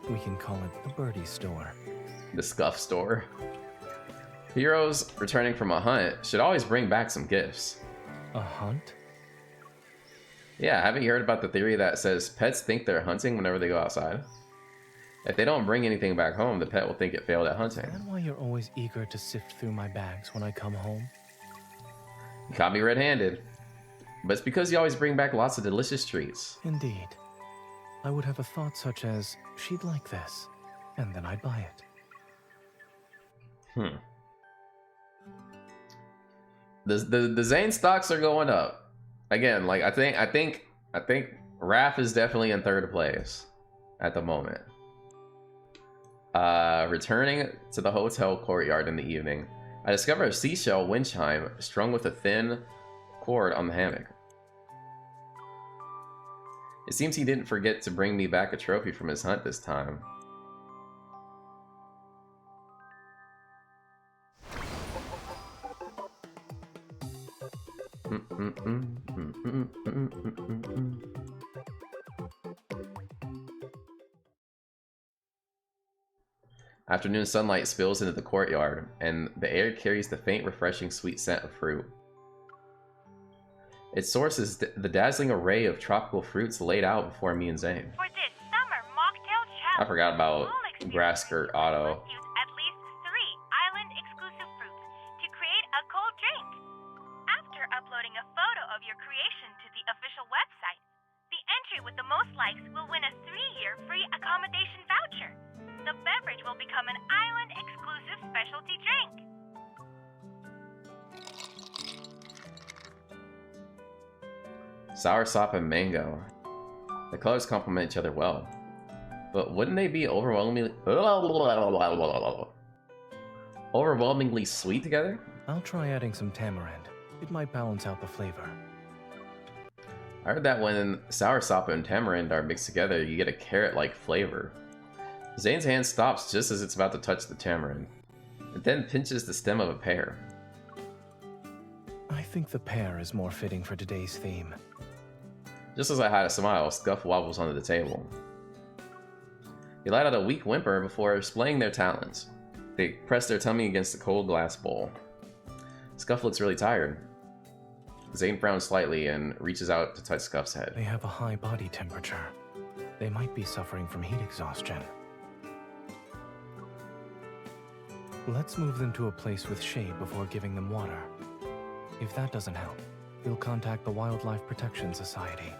We can call it the Birdie Store. The Scuff Store. Heroes returning from a hunt should always bring back some gifts. A hunt? Yeah, haven't you heard about the theory that says pets think they're hunting whenever they go outside? If they don't bring anything back home, the pet will think it failed at hunting. Is that why you're always eager to sift through my bags when I come home? You caught me red-handed. But it's because you always bring back lots of delicious treats. Indeed. I would have a thought such as, she'd like this, and then I'd buy it. The Zayne stocks are going up. Again, like I think Raph is definitely in third place at the moment. Returning to the hotel courtyard in the evening, I discover a seashell wind chime strung with a thin cord on the hammock. It seems he didn't forget to bring me back a trophy from his hunt this time. Afternoon sunlight spills into the courtyard, and the air carries the faint, refreshing, sweet scent of fruit. Its source is the dazzling array of tropical fruits laid out before me and Zayne. For this summer Mocktail challenge, I forgot about all experiences grass skirt Otto. must use at least 3 island-exclusive fruits to create a cold drink. After uploading a photo of your creation to the official website, the entry with the most likes will win a 3-year free accommodation voucher. The beverage will become an island-exclusive specialty drink. Soursop and mango. The colors complement each other well. But wouldn't they be overwhelmingly sweet together? I'll try adding some tamarind. It might balance out the flavor. I heard that when soursop and tamarind are mixed together, you get a carrot-like flavor. Zayne's hand stops just as it's about to touch the tamarind. It then pinches the stem of a pear. I think the pear is more fitting for today's theme. Just as I had a smile, Scuff wobbles onto the table. They let out a weak whimper before displaying their talons. They press their tummy against the cold glass bowl. Scuff looks really tired. Zayne frowns slightly and reaches out to touch Scuff's head. They have a high body temperature. They might be suffering from heat exhaustion. Let's move them to a place with shade before giving them water. If that doesn't help, we'll contact the Wildlife Protection Society.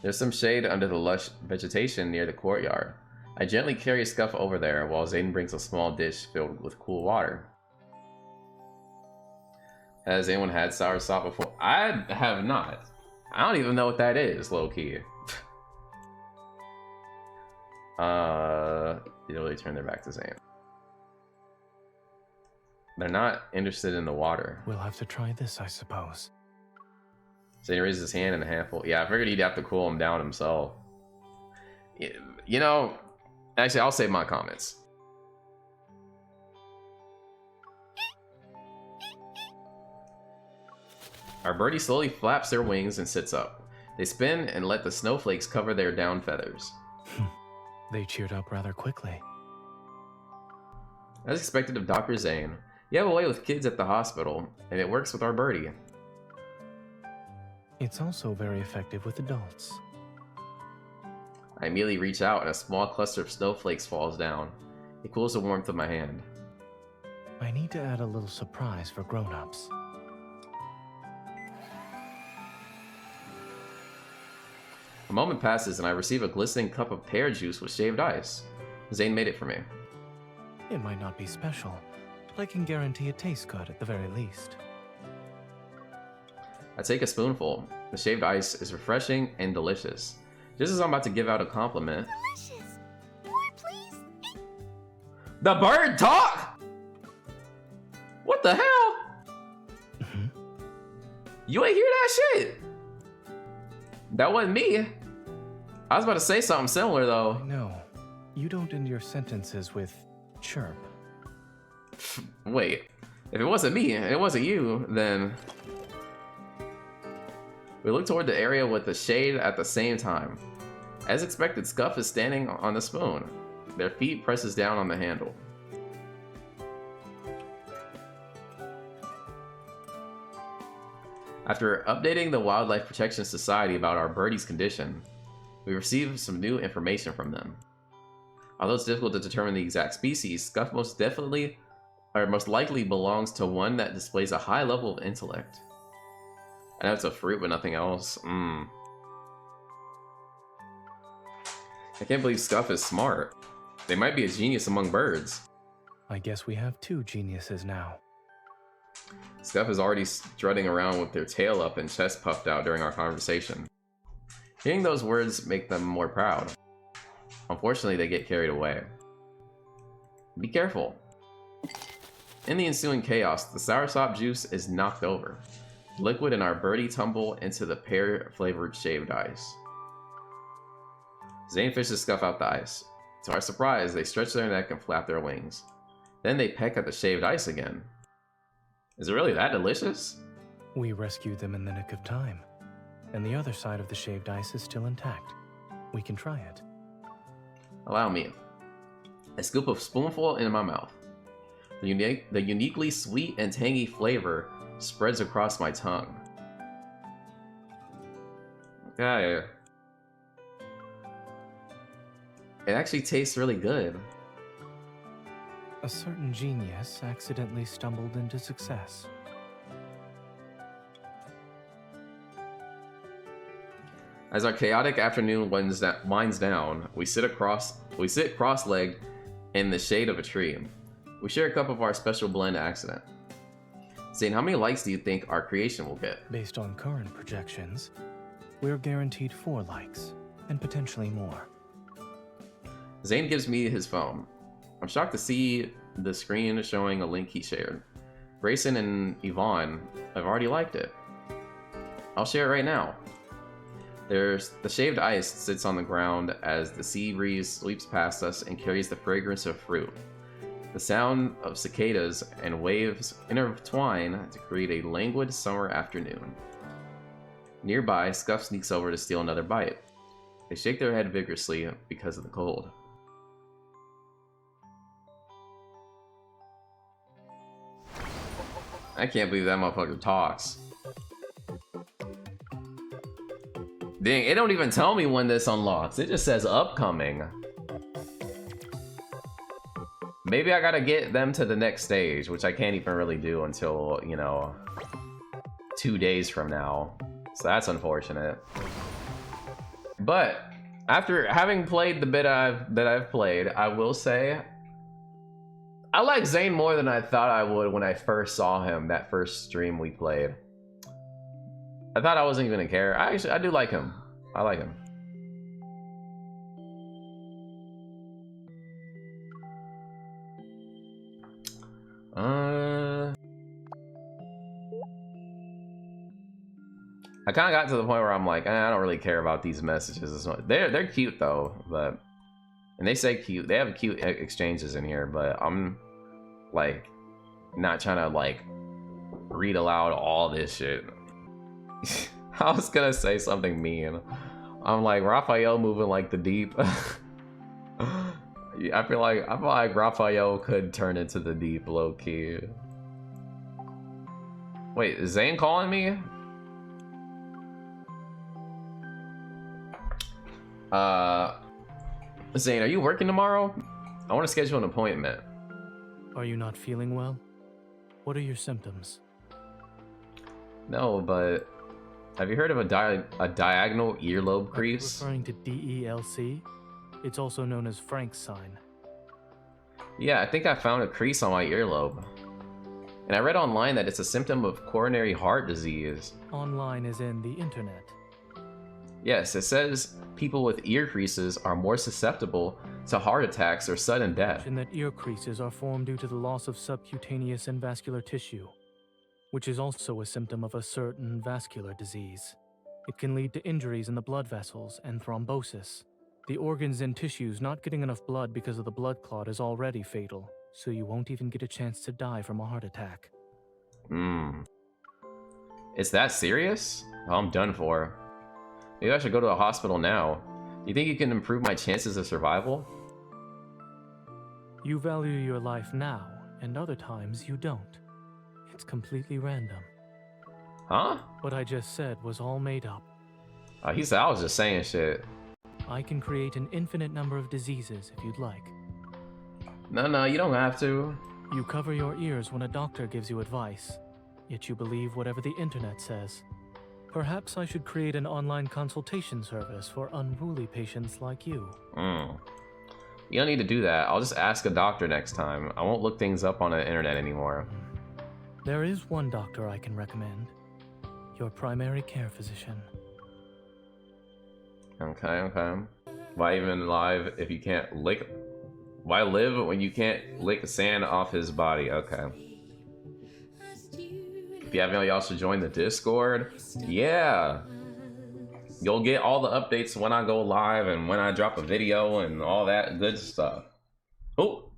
There's some shade under the lush vegetation near the courtyard. I gently carry Scuff over there while Zayne brings a small dish filled with cool water. Has anyone had soursop before? I have not. I don't even know what that is, low-key. They really turn their back to Zayne. They're not interested in the water. We'll have to try this, I suppose. Zayne raises his hand in a handful. Yeah, I figured he'd have to cool him down himself. You know, actually, I'll save my comments. Our birdie slowly flaps their wings and sits up. They spin and let the snowflakes cover their down feathers. They cheered up rather quickly. As expected of Dr. Zayne, you have a way with kids at the hospital, and it works with our birdie. It's also very effective with adults. I immediately reach out and a small cluster of snowflakes falls down. It cools the warmth of my hand. I need to add a little surprise for grown-ups. A moment passes and I receive a glistening cup of pear juice with shaved ice. Zayne made it for me. It might not be special, but I can guarantee it tastes good at the very least. I take a spoonful. The shaved ice is refreshing and delicious. Just as I'm about to give out a compliment, Delicious! More, please! The bird talk? What the hell? You ain't hear that shit? That wasn't me. I was about to say something similar though. No, you don't end your sentences with chirp. Wait, if it wasn't me and it wasn't you, then... We look toward the area with the shade at the same time. As expected, Scuff is standing on the spoon. Their feet presses down on the handle. After updating the Wildlife Protection Society about our birdie's condition, we received some new information from them. Although it's difficult to determine the exact species, Scuff most likely belongs to one that displays a high level of intellect. I know it's a fruit, but nothing else. I can't believe Scuff is smart. They might be a genius among birds. I guess we have 2 geniuses now. Scuff is already strutting around with their tail up and chest puffed out during our conversation. Hearing those words make them more proud. Unfortunately, they get carried away. Be careful. In the ensuing chaos, the soursop juice is knocked over. Liquid and our birdie tumble into the pear-flavored shaved ice. Zayne fishes Scuff out the ice. To our surprise, they stretch their neck and flap their wings. Then they peck at the shaved ice again. Is it really that delicious? We rescued them in the nick of time, and the other side of the shaved ice is still intact. We can try it. Allow me. I scoop a spoonful into my mouth. The uniquely sweet and tangy flavor spreads across my tongue. Okay. It actually tastes really good. A certain genius accidentally stumbled into success. As our chaotic afternoon winds down, we sit cross-legged in the shade of a tree. We share a cup of our special blend accident. Zayne, how many likes do you think our creation will get? Based on current projections, we're guaranteed 4 likes, and potentially more. Zayne gives me his phone. I'm shocked to see the screen showing a link he shared. Grayson and Yvonne have already liked it. I'll share it right now. The shaved ice sits on the ground as the sea breeze sweeps past us and carries the fragrance of fruit. The sound of cicadas and waves intertwine to create a languid summer afternoon. Nearby, Scuff sneaks over to steal another bite. They shake their head vigorously because of the cold. I can't believe that motherfucker talks. Dang, it don't even tell me when this unlocks. It just says upcoming. Maybe I gotta get them to the next stage, which I can't even really do until, you know, 2 days from now. So that's unfortunate. But after having played the bit that I've played, I will say I like Zayne more than I thought I would when I first saw him that first stream we played. I thought I wasn't even gonna care. I do like him. I like him. I kind of got to the point where I'm like, I don't really care about these messages as much. They're cute though, but and they say cute. They have cute exchanges in here, but I'm like not trying to like read aloud all this shit. I was gonna say something mean. I'm like Raphael moving like the deep. I feel like Raphael could turn into the deep low key. Wait, is Zayne calling me? Zayne, are you working tomorrow? I want to schedule an appointment. Are you not feeling well? What are your symptoms? No, but have you heard of a diagonal earlobe crease? Referring to DELC? It's also known as Frank's sign. Yeah, I think I found a crease on my earlobe. And I read online that it's a symptom of coronary heart disease. Online is in the internet. Yes, it says people with ear creases are more susceptible to heart attacks or sudden death. And that ear creases are formed due to the loss of subcutaneous and vascular tissue, which is also a symptom of a certain vascular disease. It can lead to injuries in the blood vessels and thrombosis. The organs and tissues not getting enough blood because of the blood clot is already fatal, so you won't even get a chance to die from a heart attack. It's that serious? Oh, I'm done for. Maybe I should go to a hospital now. You think you can improve my chances of survival? You value your life now, and other times you don't. It's completely random. Huh? What I just said was all made up. He said I was just saying shit. I can create an infinite number of diseases if you'd like. No, you don't have to. You cover your ears when a doctor gives you advice, yet you believe whatever the internet says. Perhaps I should create an online consultation service for unruly patients like you. You don't need to do that. I'll just ask a doctor next time. I won't look things up on the internet anymore. There is one doctor I can recommend. Your primary care physician. Okay. Why even live if you can't lick? Why live when you can't lick sand off his body? Okay. If you haven't, y'all should join the Discord. Yeah. You'll get all the updates when I go live and when I drop a video and all that good stuff. Oh.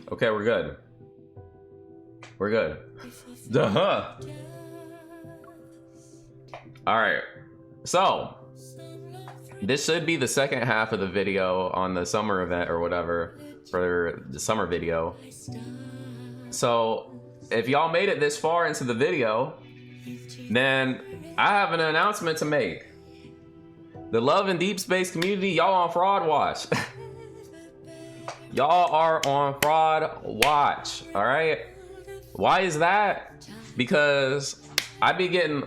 Okay, we're good. We're good. Duh. Alright. So, this should be the second half of the video on the summer event or whatever for the summer video. So, if y'all made it this far into the video, then I have an announcement to make. The Love and Deepspace community, y'all on fraud watch. Y'all are on fraud watch, all right? Why is that? Because I be getting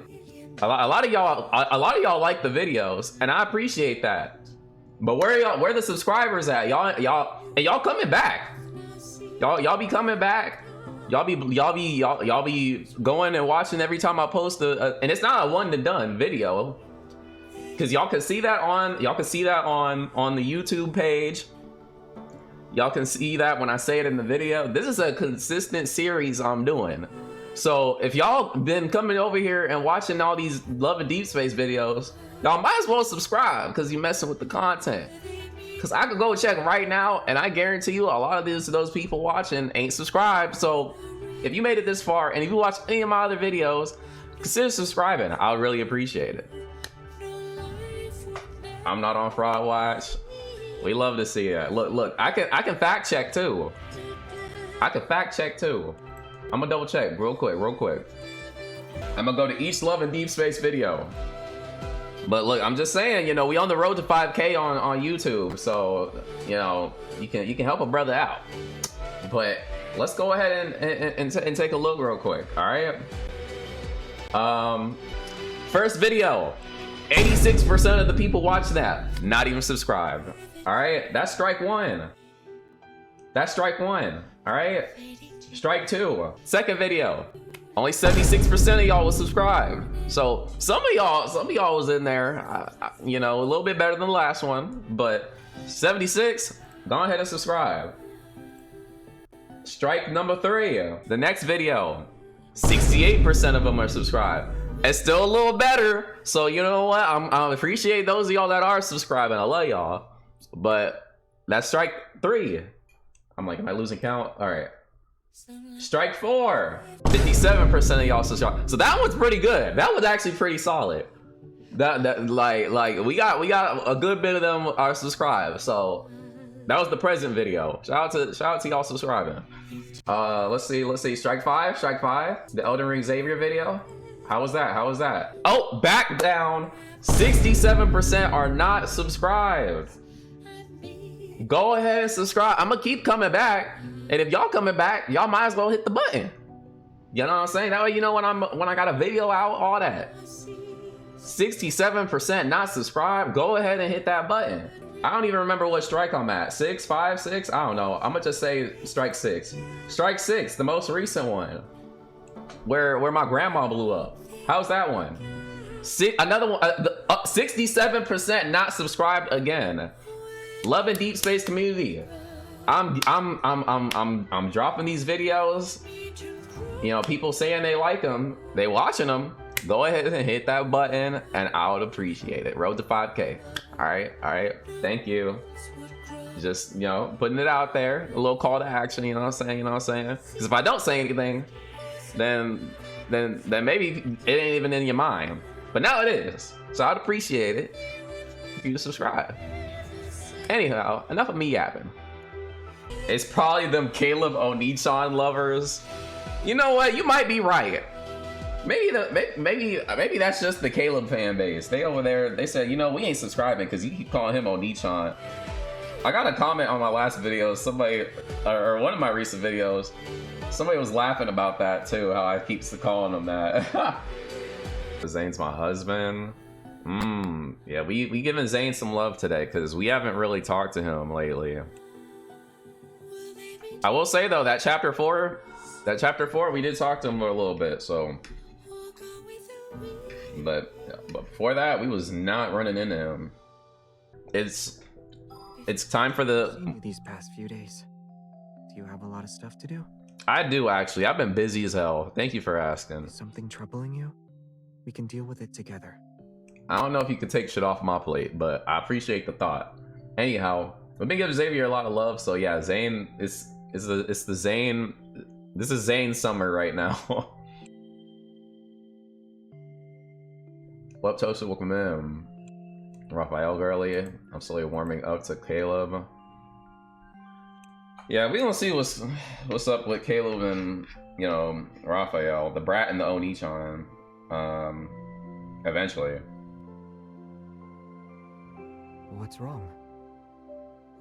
a lot of y'all like the videos, and I appreciate that. But where the subscribers at? Y'all coming back? Y'all be coming back? Y'all be going and watching every time I post and it's not a one and done video. Cause y'all can see that on the YouTube page. Y'all can see that when I say it in the video. This is a consistent series I'm doing. So if y'all been coming over here and watching all these Love and Deepspace videos, y'all might as well subscribe because you messing with the content. Cause I could go check right now and I guarantee you a lot of those people watching ain't subscribed. So if you made it this far and if you watch any of my other videos, consider subscribing. I would really appreciate it. I'm not on fraud watch. We love to see that. Look, I can fact check too. I'm gonna double check real quick. I'm gonna go to each Love and Deepspace video. But look, I'm just saying, you know, we on the road to 5K on YouTube, so you know, you can help a brother out. But let's go ahead and take a look real quick. All right. First video. 86% of the people watch that, not even subscribed. All right, that's strike one. All right, strike two. Second video, only 76% of y'all was subscribed. So some of y'all was in there, you know, a little bit better than the last one, but 76, go ahead and subscribe. Strike number three, the next video, 68% of them are subscribed. It's still a little better, so you know what? I appreciate those of y'all that are subscribing. I love y'all, but that's strike three. I'm like, am I losing count? All right. Strike four. 57% of y'all subscribe. So that one's pretty good. That was actually pretty solid. That like we got a good bit of them are subscribed. So that was the present video. Shout out to y'all subscribing. Let's see. Strike five. The Elden Xavier video. How was that? Oh, back down. 67% are not subscribed. Go ahead and subscribe. I'm gonna keep coming back, and if y'all coming back, y'all might as well hit the button. You know what I'm saying? That way you know when I got a video out, all that. 67% not subscribed. Go ahead and hit that button. I don't even remember what strike I'm at. 6, 5, 6? I don't know. I'm gonna just say strike 6. Strike 6, the most recent one. Where my grandma blew up. How's that one? Another one. 67% not subscribed again. Love and Deepspace community. I'm dropping these videos. You know, people saying they like them, they watching them. Go ahead and hit that button, and I would appreciate it. Road to 5K. All right. Thank you. Just, you know, putting it out there. A little call to action. You know what I'm saying? Because if I don't say anything, then maybe it ain't even in your mind. But now it is. So I'd appreciate it if you subscribe. Anyhow, enough of me yapping. It's probably them Caleb Onichan lovers. You know what? You might be right. Maybe that's just the Caleb fan base. They over there, they said, you know, we ain't subscribing because you keep calling him Onichan. I got a comment on my last video, somebody, or one of my recent videos, somebody was laughing about that too, how I keep calling him that. Zayne's my husband. Yeah, we giving Zayne some love today because we haven't really talked to him lately. I will say though, that chapter 4, we did talk to him for a little bit, so. But before that, we was not running into him. It's time for the. These past few days, do you have a lot of stuff to do? I do actually. I've been busy as hell. Thank you for asking. Is something troubling you? We can deal with it together. I don't know if you could take shit off my plate, but I appreciate the thought. Anyhow, we've been giving Xavier a lot of love, so yeah, Zayne it's the Zayne. This is Zayne's summer right now. What up, Toasted? Welcome in. Raphael girly. I'm slowly warming up to Caleb. Yeah, we gonna see what's up with Caleb and, you know, Raphael, the brat and the Onichan. Eventually. What's wrong?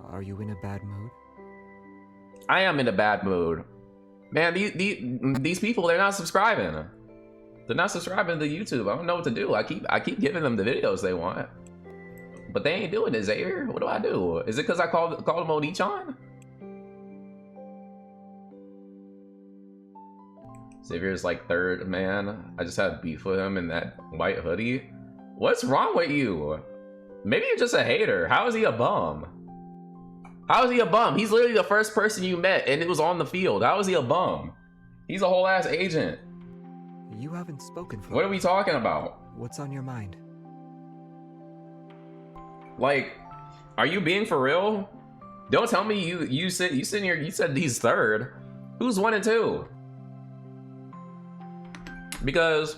Are you in a bad mood? I am in a bad mood. Man, these people, they're not subscribing. They're not subscribing to YouTube. I don't know what to do. I keep giving them the videos they want. But they ain't doing it, Xavier. What do I do? Is it because I called them Onichan? Xavier's like third man. I just had beef with him in that white hoodie. What's wrong with you? Maybe you're just a hater. How is he a bum? How is he a bum? He's literally the first person you met and it was on the field. How is he a bum? He's a whole ass agent. You haven't spoken for. What are we talking about? What's on your mind? Like, are you being for real? Don't tell me you sitting here. You said he's third. Who's 1 and 2? Because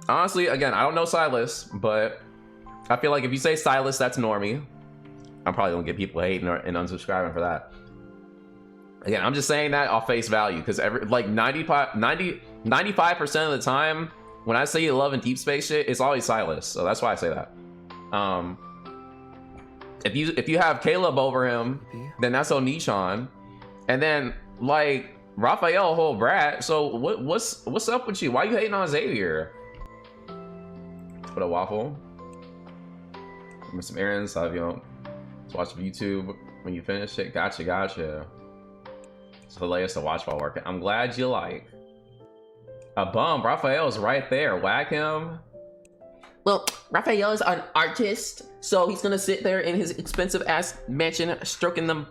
honestly, again, I don't know Silas, but I feel like if you say Silas, that's normie. I'm probably gonna get people hating and unsubscribing for that. Again, I'm just saying that off face value because like 95% of the time when I say Love and Deepspace shit, it's always Silas. So that's why I say that. If you have Caleb over him, then that's Onichan, and then like Raphael, whole brat. So what's up with you? Why you hating on Xavier? Put a waffle. Give some errands. I'll have you on. Watch YouTube when you finish it. Gotcha. It's hilarious to watch while working. I'm glad you like. A bum. Raphael's right there. Whack him. Well, Raphael is an artist, so he's gonna sit there in his expensive ass mansion, stroking them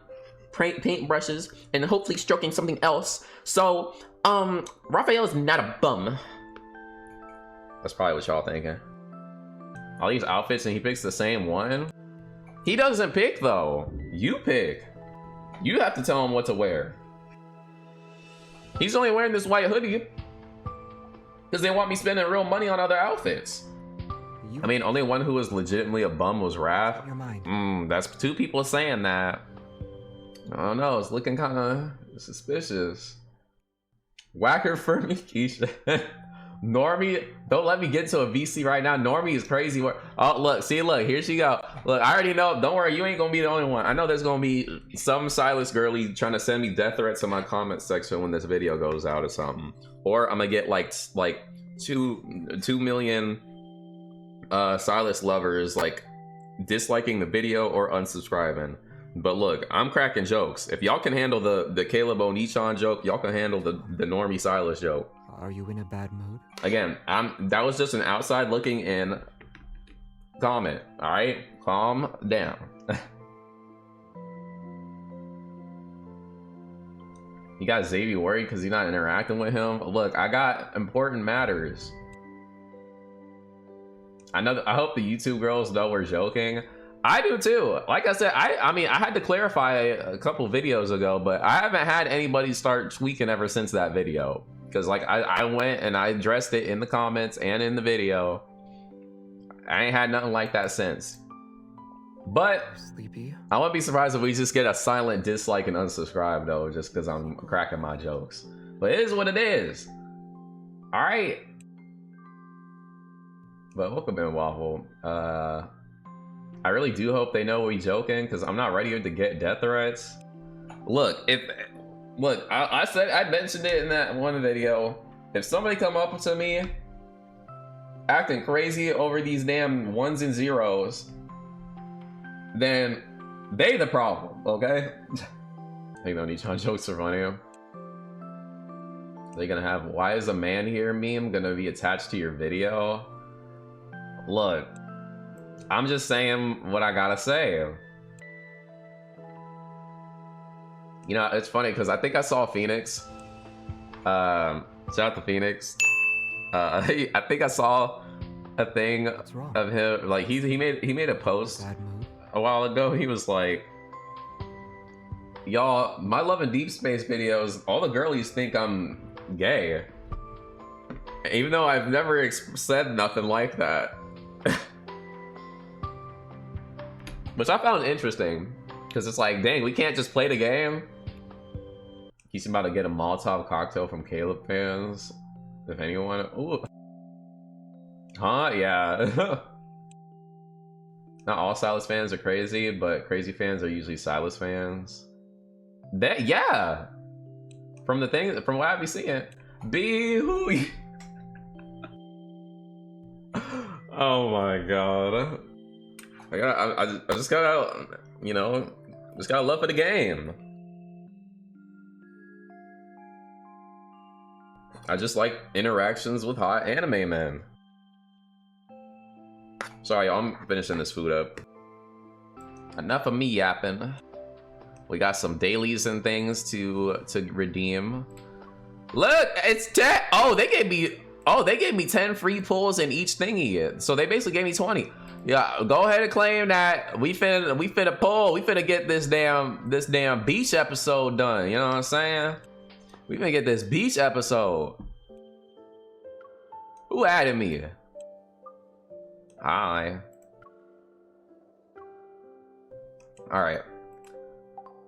paint brushes and hopefully stroking something else. So, Raphael is not a bum. That's probably what y'all thinking. All these outfits and he picks the same one. He doesn't pick though. You pick. You have to tell him what to wear. He's only wearing this white hoodie because they want me spending real money on other outfits. I mean, only one who was legitimately a bum was Raph. That's 2 people saying that. I don't know. It's looking kind of suspicious. Whacker for me, Keisha. Normie, don't let me get to a VC right now. Normie is crazy. Oh, look, see, look, here she go. Look, I already know. Don't worry, you ain't gonna be the only one. I know there's gonna be some Silas girly trying to send me death threats in my comment section when this video goes out or something. Or I'm gonna get like 2 million Silas lovers like disliking the video or unsubscribing. But look, I'm cracking jokes. If y'all can handle the Caleb Onichan joke, y'all can handle the normie Silas joke. Are you in a bad mood? Again, that was just an outside looking in comment. All right, calm down. You got Xavier worried because you're not interacting with him. Look, I got important matters. I hope the YouTube girls know we're joking. I do too. Like I said, I mean, I had to clarify a couple videos ago, but I haven't had anybody start tweaking ever since that video. Because like I went and I addressed it in the comments and in the video. I ain't had nothing like that since. But Sleepy? I wouldn't be surprised if we just get a silent dislike and unsubscribe though, just because I'm cracking my jokes. But it is what it is. All right. But welcome in, Waffle. I really do hope they know we joking, because I'm not ready to get death threats. Look, I said, I mentioned it in that one video. If somebody come up to me acting crazy over these damn ones and zeros, then they the problem, okay? They don't need John jokes are funny. They're gonna have "why is a man here" meme gonna be attached to your video. Look, I'm just saying what I gotta say. You know, it's funny because I think I saw Phoenix. Shout out to Phoenix. I think I saw a thing of him, like he made a post a while ago. He was like, y'all, my Love and Deepspace videos, all the girlies think I'm gay, even though I've never said nothing like that. Which I found interesting, because it's like, dang, we can't just play the game. He's about to get a Molotov cocktail from Caleb fans, if anyone. Ooh. Huh? Yeah. Not all Silas fans are crazy, but crazy fans are usually Silas fans. That, yeah. From what I've been seeing. Bee-hoo. Oh my god. I just gotta, you know, just gotta love for the game. I just like interactions with hot anime men. Sorry, I'm finishing this food up. Enough of me yapping. We got some dailies and things to redeem. Look, it's 10. Oh, they gave me 10 free pulls in each thingy. So they basically gave me 20. Yeah, go ahead and claim that we finna pull. We finna get this damn beach episode done. You know what I'm saying? We finna get this beach episode. Who added me? Hi. All right.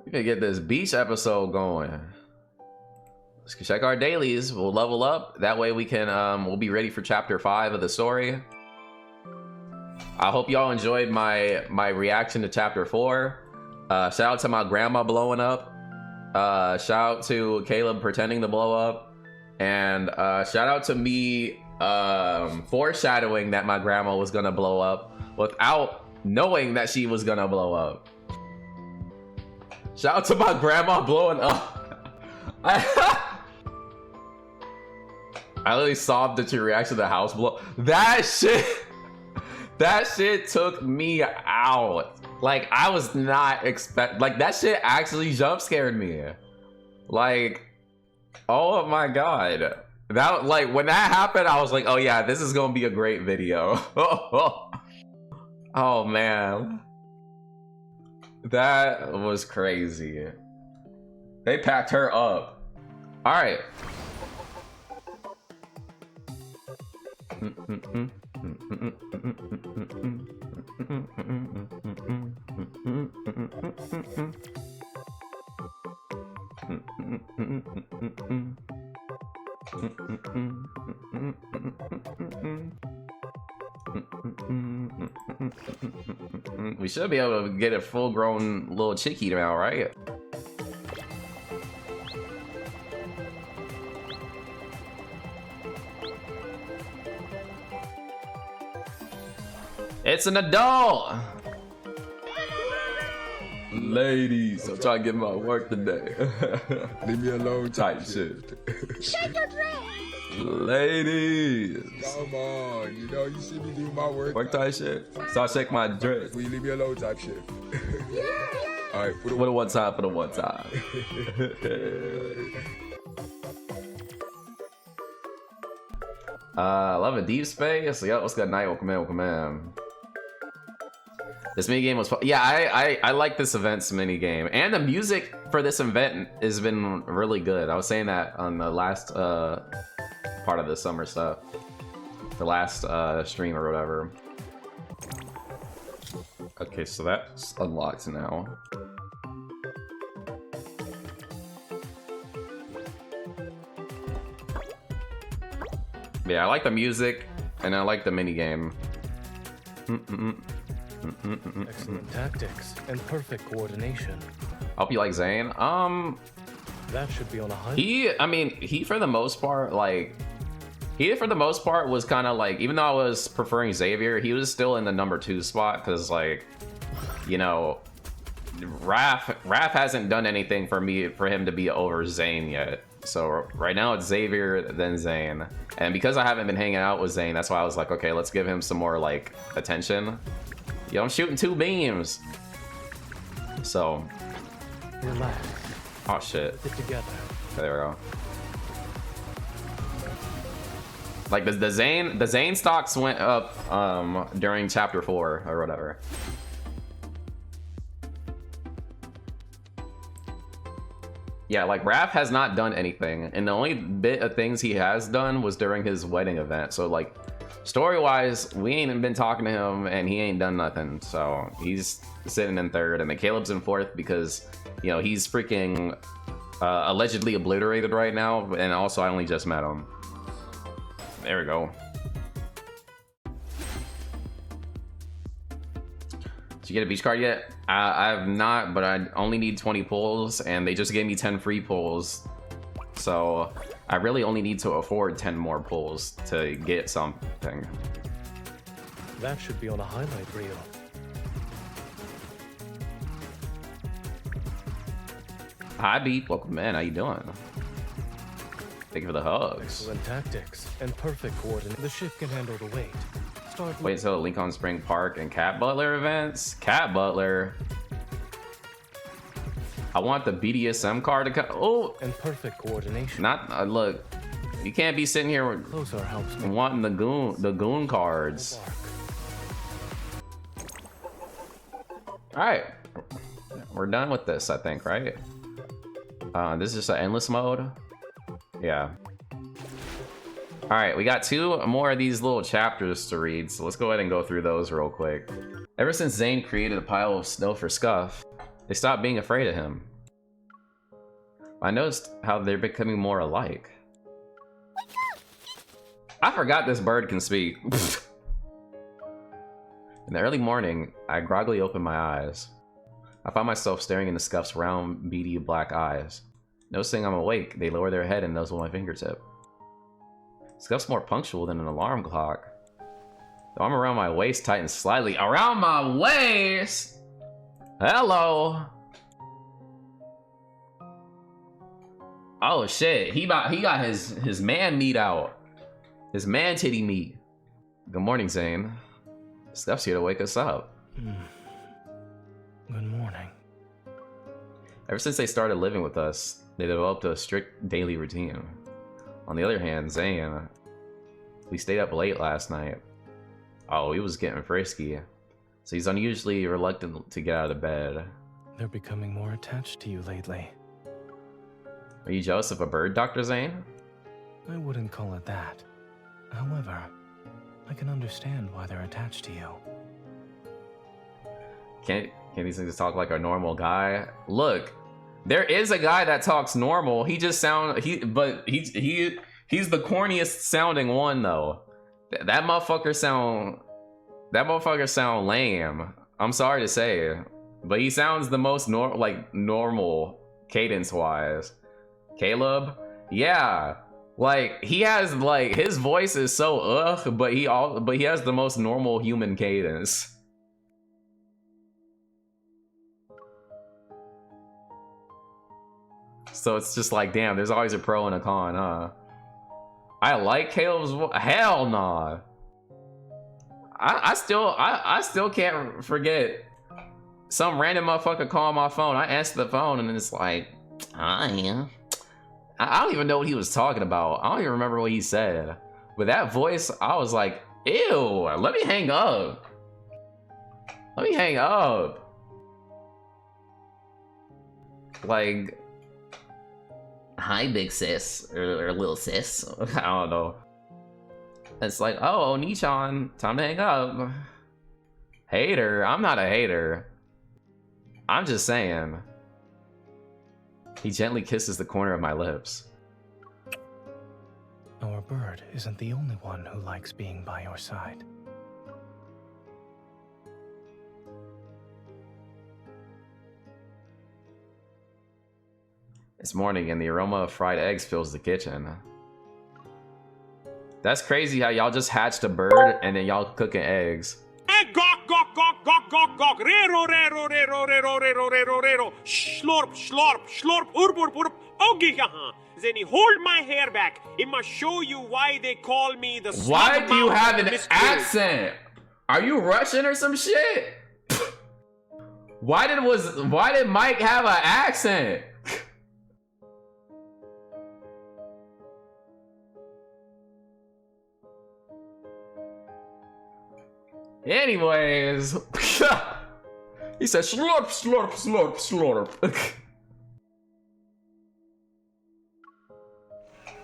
We finna get this beach episode going. Let's check our dailies. We'll level up. That way we can we'll be ready for chapter 5 of the story. I hope y'all enjoyed my reaction to chapter 4. Shout out to my grandma blowing up. Shout out to Caleb pretending to blow up. And shout out to me foreshadowing that my grandma was gonna blow up without knowing that she was gonna blow up. Shout out to my grandma blowing up. I literally sobbed at your reaction to the house blow. That shit took me out. Like, I was not like, that shit actually jump scared me. Like, oh my god. That, like, when that happened, I was like, oh yeah, this is gonna be a great video. Oh man. That was crazy. They packed her up. All right. We should be able to get a full-grown little chickie now, right? It's an adult. Ladies, I'm trying to get my work today. Leave me alone Type shit. Shake your dress! Ladies. Come on, you know, you see me do my work. Work type shit. Start shaking my dress. Will you leave me alone type shit? Alright, For the one time, for the one time. Love and Deepspace. Yo, what's good night? Welcome in, welcome in. This mini game was fun. Yeah, I like this event's mini game, and the music for this event has been really good. I was saying that on the last part of the summer stuff, the last stream or whatever. Okay, so that's unlocked now. Yeah, I like the music and I like the mini game. Excellent tactics and perfect coordination. Hope you like Zayne. That should be on a high. He for the most part, like, for the most part was kind of like, even though I was preferring Xavier, he was still in the number 2 spot because, like, you know, Raph hasn't done anything for him to be over Zayne yet. So right now it's Xavier, then Zayne. And because I haven't been hanging out with Zayne, that's why I was like, okay, let's give him some more, like, attention. Yo, I'm shooting 2 beams. So. Relax. Oh, shit. Get together. There we go. Like, the Zayne stocks went up during chapter 4 or whatever. Yeah, like, Raph has not done anything, and the only bit of things he has done was during his wedding event. So, like, story-wise, we ain't been talking to him, and he ain't done nothing. So he's sitting in 3rd, and then Caleb's in 4th because, you know, he's freaking allegedly obliterated right now, and also I only just met him. There we go. Did you get a beach card yet? I have not, but I only need 20 pulls, and they just gave me 10 free pulls. So I really only need to afford 10 more pulls to get something. That should be on a highlight reel. Hi, Beep. Welcome, man. How you doing? Thank you for the hugs. Excellent tactics and perfect coordination. The ship can handle the weight. Wait until the Lincoln Spring Park and Cat Butler events. Cat Butler. I want the BDSM card to come. Oh, and perfect coordination. Not look. You can't be sitting here Closer helps me. wanting the goon cards. All right, we're done with this, I think, right? This is just an endless mode. Yeah. All right, we got 2 more of these little chapters to read, so let's go ahead and go through those real quick. Ever since Zayne created a pile of snow for Scuff, they stopped being afraid of him. I noticed how they're becoming more alike. I forgot this bird can speak. In the early morning, I groggily opened my eyes. I found myself staring into Scuff's round, beady black eyes. Noticing I'm awake, they lower their head and nuzzle my fingertip. Scuff's more punctual than an alarm clock. The arm around my waist tightens slightly. Around my waist? Hello. Oh shit, he got his man meat out. His man titty meat. Good morning, Zayne. Scuff's here to wake us up. Good morning. Ever since they started living with us, they developed a strict daily routine. On the other hand, Zayne, we stayed up late last night. Oh, he was getting frisky. So he's unusually reluctant to get out of bed. They're becoming more attached to you lately. Are you jealous of a bird, Dr. Zayne? I wouldn't call it that. However, I can understand why they're attached to you. Can't these things talk like a normal guy? Look, there is a guy that talks normal. He just he's the corniest sounding one though. That motherfucker sound lame. I'm sorry to say, but he sounds the most normal cadence wise. Caleb, yeah, Like, he has, like, his voice is so but he has the most normal human cadence. So it's just like, damn, there's always a pro and a con, huh? I like Caleb's voice. Hell nah. I still can't forget some random motherfucker call my phone. I answer the phone and it's like, hi. I don't even know what he was talking about. I don't even remember what he said. With that voice, I was like, ew, let me hang up. Let me hang up. Like, hi, big sis, or little sis. I don't know. It's like, oh, Nichan, time to hang up. Hater? I'm not a hater. I'm just saying. He gently kisses the corner of my lips. Our bird isn't the only one who likes being by your side. It's morning and the aroma of fried eggs fills the kitchen. That's crazy how y'all just hatched a bird and then y'all cooking eggs. Gawk, gawk, gawk, gawk, gawk, gawk. Rero, rero, rero, rero, rero, rero, rero. Slurp, slurp, slurp, urp, urp, urp. Okay, Zayne, hold my hair back. It must show you why they call me the Why do you have an accent? Are you Russian or some shit? Why did Mike have an accent? Anyways, he said slurp, slurp, slurp, slurp.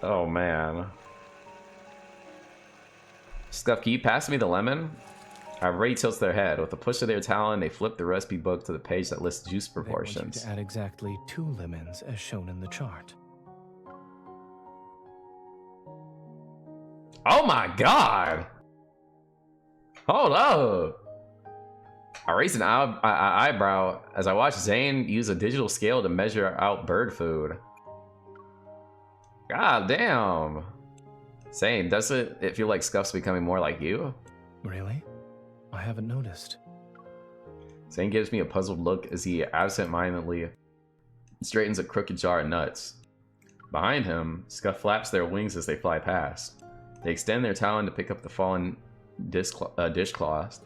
Oh man. Scuff, can you pass me the lemon? Everybody tilts their head. With a push of their talon, they flip the recipe book to the page that lists juice proportions. They want you to add exactly 2 lemons as shown in the chart. Oh my god! Hold up! I raised an eyebrow as I watched Zayne use a digital scale to measure out bird food. God damn! Zayne, doesn't it feel like Scuff's becoming more like you? Really? I haven't noticed. Zayne gives me a puzzled look as he absent-mindedly straightens a crooked jar of nuts. Behind him, Scuff flaps their wings as they fly past. They extend their talon to pick up the fallen dishcloth.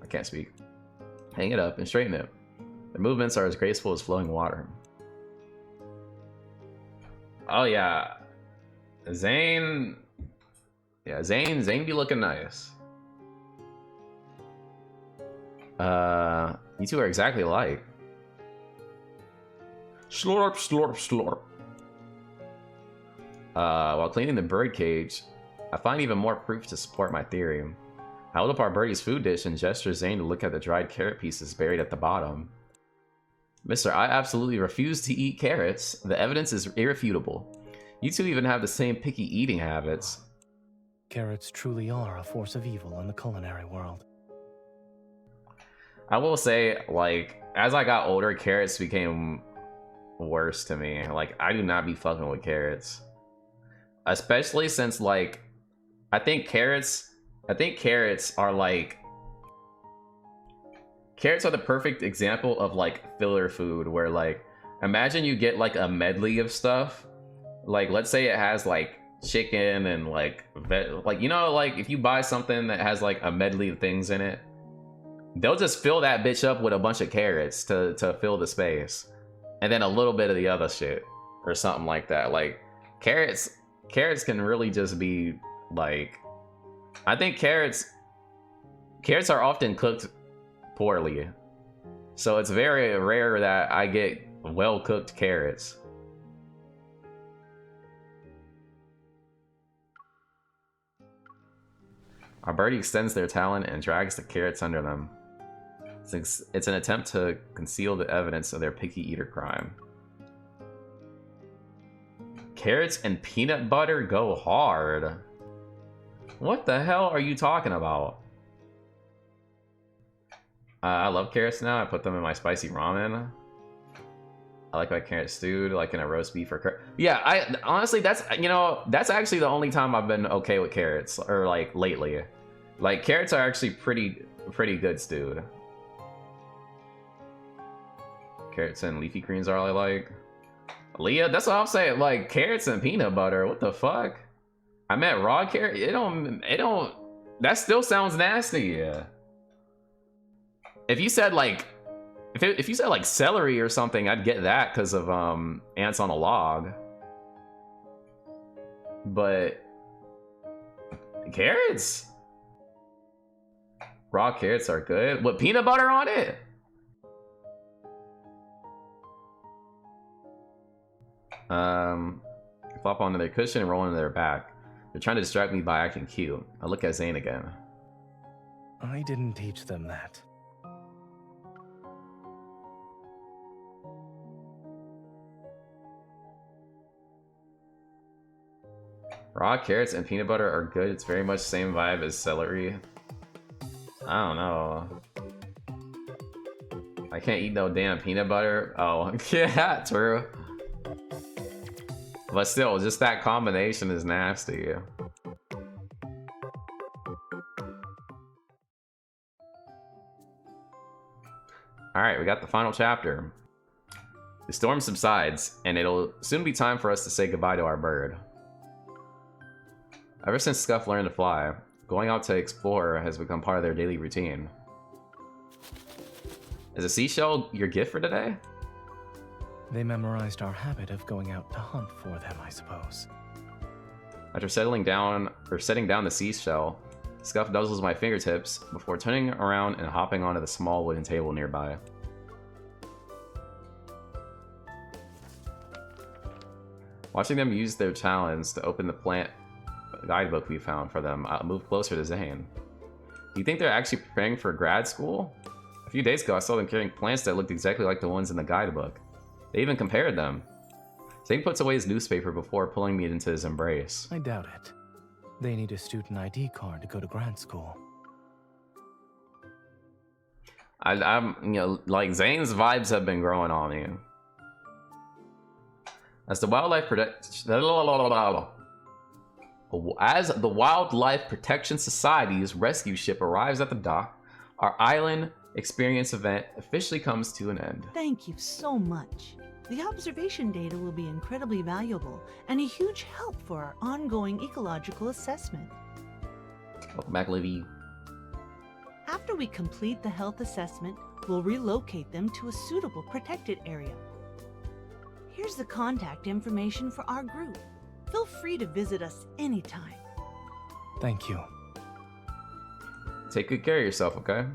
I can't speak. Hang it up and straighten it. Their movements are as graceful as flowing water. Oh yeah, Zayne. Yeah, Zayne be looking nice. You two are exactly alike. Slurp, slurp, slurp. While cleaning the bird cage, I find even more proof to support my theory. I hold up our birdie's food dish and gesture Zayne to look at the dried carrot pieces buried at the bottom. Mister, I absolutely refuse to eat carrots. The evidence is irrefutable. You two even have the same picky eating habits. Carrots truly are a force of evil in the culinary world. I will say, like, as I got older, carrots became worse to me. Like, I do not be fucking with carrots. Especially since, like, I think carrots are, like... Carrots are the perfect example of, like, filler food, where, like, imagine you get, like, a medley of stuff. Like, let's say it has, like, chicken and, like, you know, like, if you buy something that has, like, a medley of things in it, they'll just fill that bitch up with a bunch of carrots to fill the space. And then a little bit of the other shit. Or something like that. Like, carrots can really just be, like... I think carrots are often cooked poorly. So it's very rare that I get well-cooked carrots. Our birdie extends their talon and drags the carrots under them. It's an attempt to conceal the evidence of their picky eater crime. Carrots and peanut butter go hard. What the hell are you talking about? I love carrots now. I put them in my spicy ramen. I like my carrot stewed, like in a roast beef or yeah. I honestly, that's that's actually the only time I've been okay with carrots, or like lately. Like carrots are actually pretty good stewed. Carrots and leafy greens are all I like. Leah, that's what I'm saying. Like carrots and peanut butter. What the fuck? I meant raw carrot. It don't. That still sounds nasty. Yeah. If you said like, if you said like celery or something, I'd get that because of ants on a log. But carrots, raw carrots are good with peanut butter on it. Flop onto their cushion and roll into their back. They're trying to distract me by acting cute. I look at Zayne again. I didn't teach them that. Raw carrots and peanut butter are good. It's very much the same vibe as celery. I don't know. I can't eat no damn peanut butter. Oh, yeah, true. But still, just that combination is nasty. Alright, we got the final chapter. The storm subsides, and it'll soon be time for us to say goodbye to our bird. Ever since Scuff learned to fly, going out to explore has become part of their daily routine. Is a seashell your gift for today? They memorized our habit of going out to hunt for them, I suppose. After setting down the seashell, Scuff nuzzles my fingertips before turning around and hopping onto the small wooden table nearby. Watching them use their talons to open the plant guidebook we found for them, I'll move closer to Zayne. Do you think they're actually preparing for grad school? A few days ago, I saw them carrying plants that looked exactly like the ones in the guidebook. They even compared them. Zayne puts away his newspaper before pulling me into his embrace. I doubt it. They need a student ID card to go to grad school. I'm, like Zayne's vibes have been growing on me. As the Wildlife Protection Society's rescue ship arrives at the dock, our island experience event officially comes to an end. Thank you so much. The observation data will be incredibly valuable and a huge help for our ongoing ecological assessment. Welcome back, Livy. After we complete the health assessment, we'll relocate them to a suitable protected area. Here's the contact information for our group. Feel free to visit us anytime. Thank you. Take good care of yourself, okay?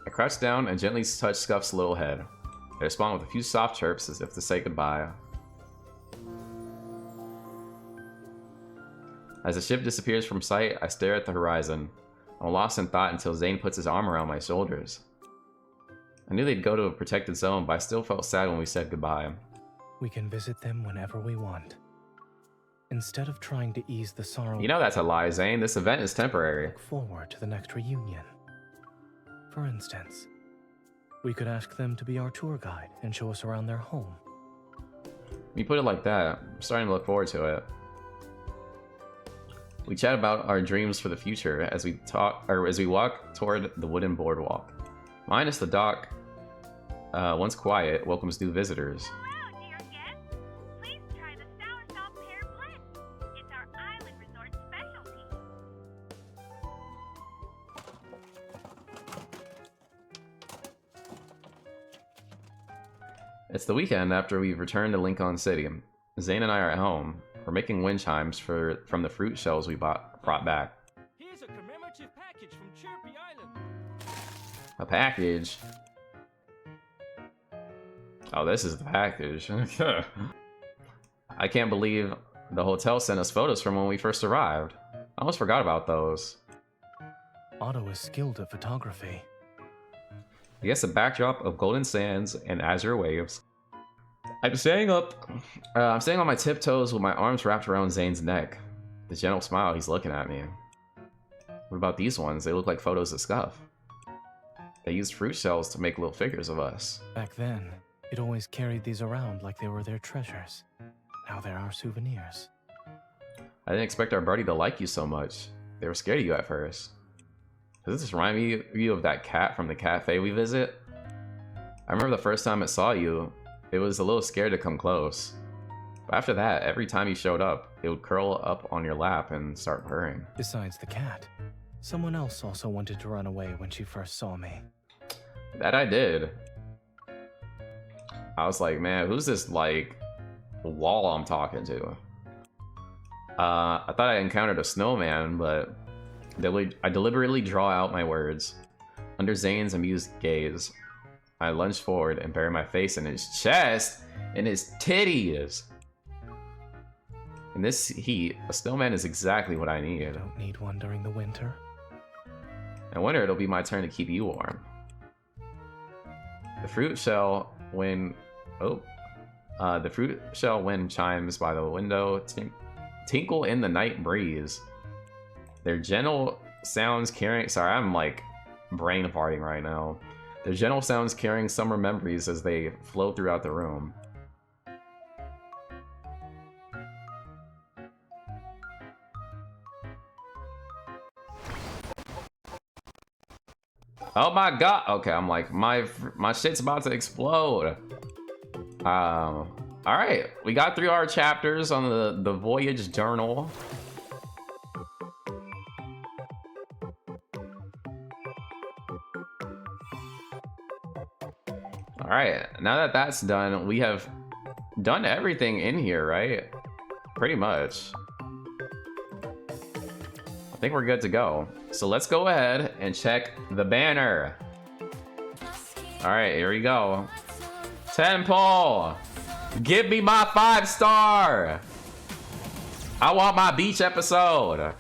I crouch down and gently touch Scuff's little head. They respond with a few soft chirps as if to say goodbye. As the ship disappears from sight, I stare at the horizon. I'm lost in thought until Zayne puts his arm around my shoulders. I knew they'd go to a protected zone, but I still felt sad when we said goodbye. We can visit them whenever we want. Instead of trying to ease the sorrow... You know that's a lie, Zayne. This event is temporary. Look forward to the next reunion. For instance, we could ask them to be our tour guide and show us around their home. When you put it like that, I'm starting to look forward to it. We chat about our dreams for the future as we walk toward the wooden boardwalk. Minus the dock, once quiet, welcomes new visitors. Hello, dear guests. Please try the soursop pear blend. It's our island resort specialty. It's the weekend after we've returned to Lincoln City. Zayne and I are at home. We're making wind chimes from the fruit shells we brought back. Here's a commemorative package from Chirpy Island. A package? Oh, this is the package. I can't believe the hotel sent us photos from when we first arrived. I almost forgot about those. Otto is skilled at photography. I guess a backdrop of golden sands and azure waves. I'm staying on my tiptoes with my arms wrapped around Zayne's neck. The gentle smile, he's looking at me. What about these ones? They look like photos of Scuff. They used fruit shells to make little figures of us. Back then, You'd always carried these around like they were their treasures. Now they're our souvenirs. I didn't expect our birdie to like you so much. They were scared of you at first. Does this remind you of that cat from the cafe we visit? I remember the first time it saw you, it was a little scared to come close. But after that, every time you showed up, it would curl up on your lap and start purring. Besides the cat, someone else also wanted to run away when she first saw me. That I did. I was like, man, who's this, like, wall I'm talking to? I thought I encountered a snowman, but I deliberately draw out my words. Under Zayne's amused gaze, I lunged forward and buried my face in his chest and his titties. In this heat, a snowman is exactly what I need. Don't need one during the winter. In winter, it'll be my turn to keep you warm. The fruit shell when chimes by the window tinkle in the night breeze. Their gentle sounds carrying. Sorry, I'm like brain farting right now. Their gentle sounds carrying summer memories as they flow throughout the room. Oh my god! Okay, I'm like my shit's about to explode. All right, we got through our chapters on the Voyage Journal. All right, now that that's done, we have done everything in here, right? Pretty much. I think we're good to go. So let's go ahead and check the banner. All right, here we go. 10 pull. Give me my 5-star. I want my beach episode.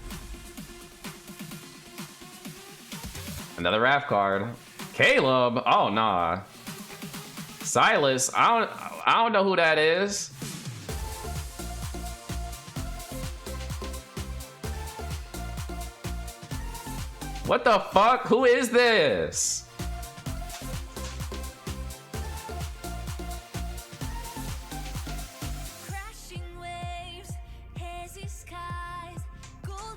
Another raft card. Caleb. Oh nah. Silas. I don't know who that is. What the fuck? Who is this?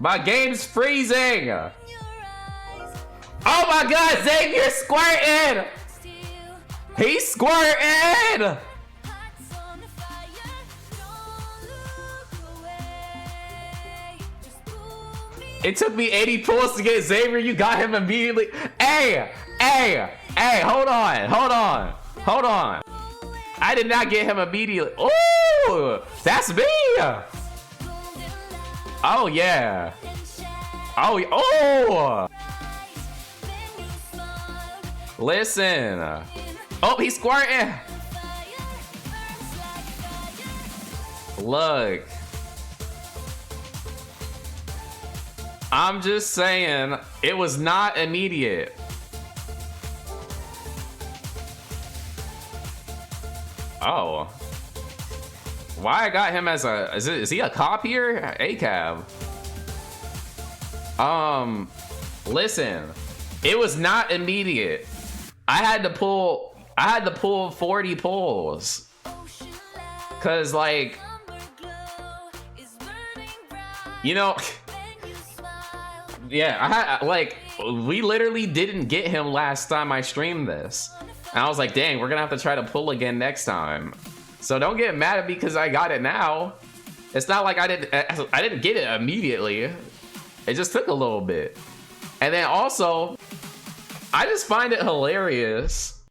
My game's freezing! Oh my god, Xavier squirting! He's squirting! It took me 80 pulls to get Xavier. You got him immediately. Hey, hold on. I did not get him immediately. Ooh, that's me. Oh yeah. Oh. Listen. Oh, he's squirting. Look. I'm just saying, it was not immediate. Oh. Why I got him as a, is he a cop here? A-cab. Listen, it was not immediate. I had to pull 40 pulls. Cause like, you know, yeah, I had, like, we literally didn't get him last time I streamed this. And I was like, dang, we're gonna have to try to pull again next time. So don't get mad at me because I got it now. It's not like I didn't get it immediately. It just took a little bit. And then also, I just find it hilarious.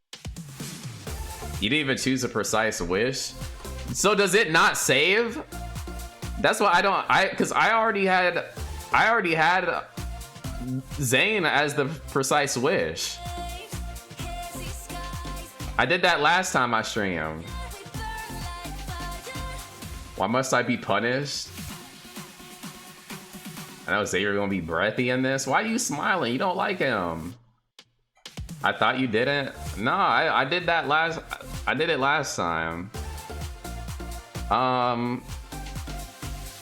You didn't even choose a precise wish. So does it not save? That's what because I already had Zayne as the precise wish. I did that last time I streamed. Why must I be punished? I know Xavier gonna be breathy in this. Why are you smiling? You don't like him. I thought you didn't. No, I did that last. I did it last time.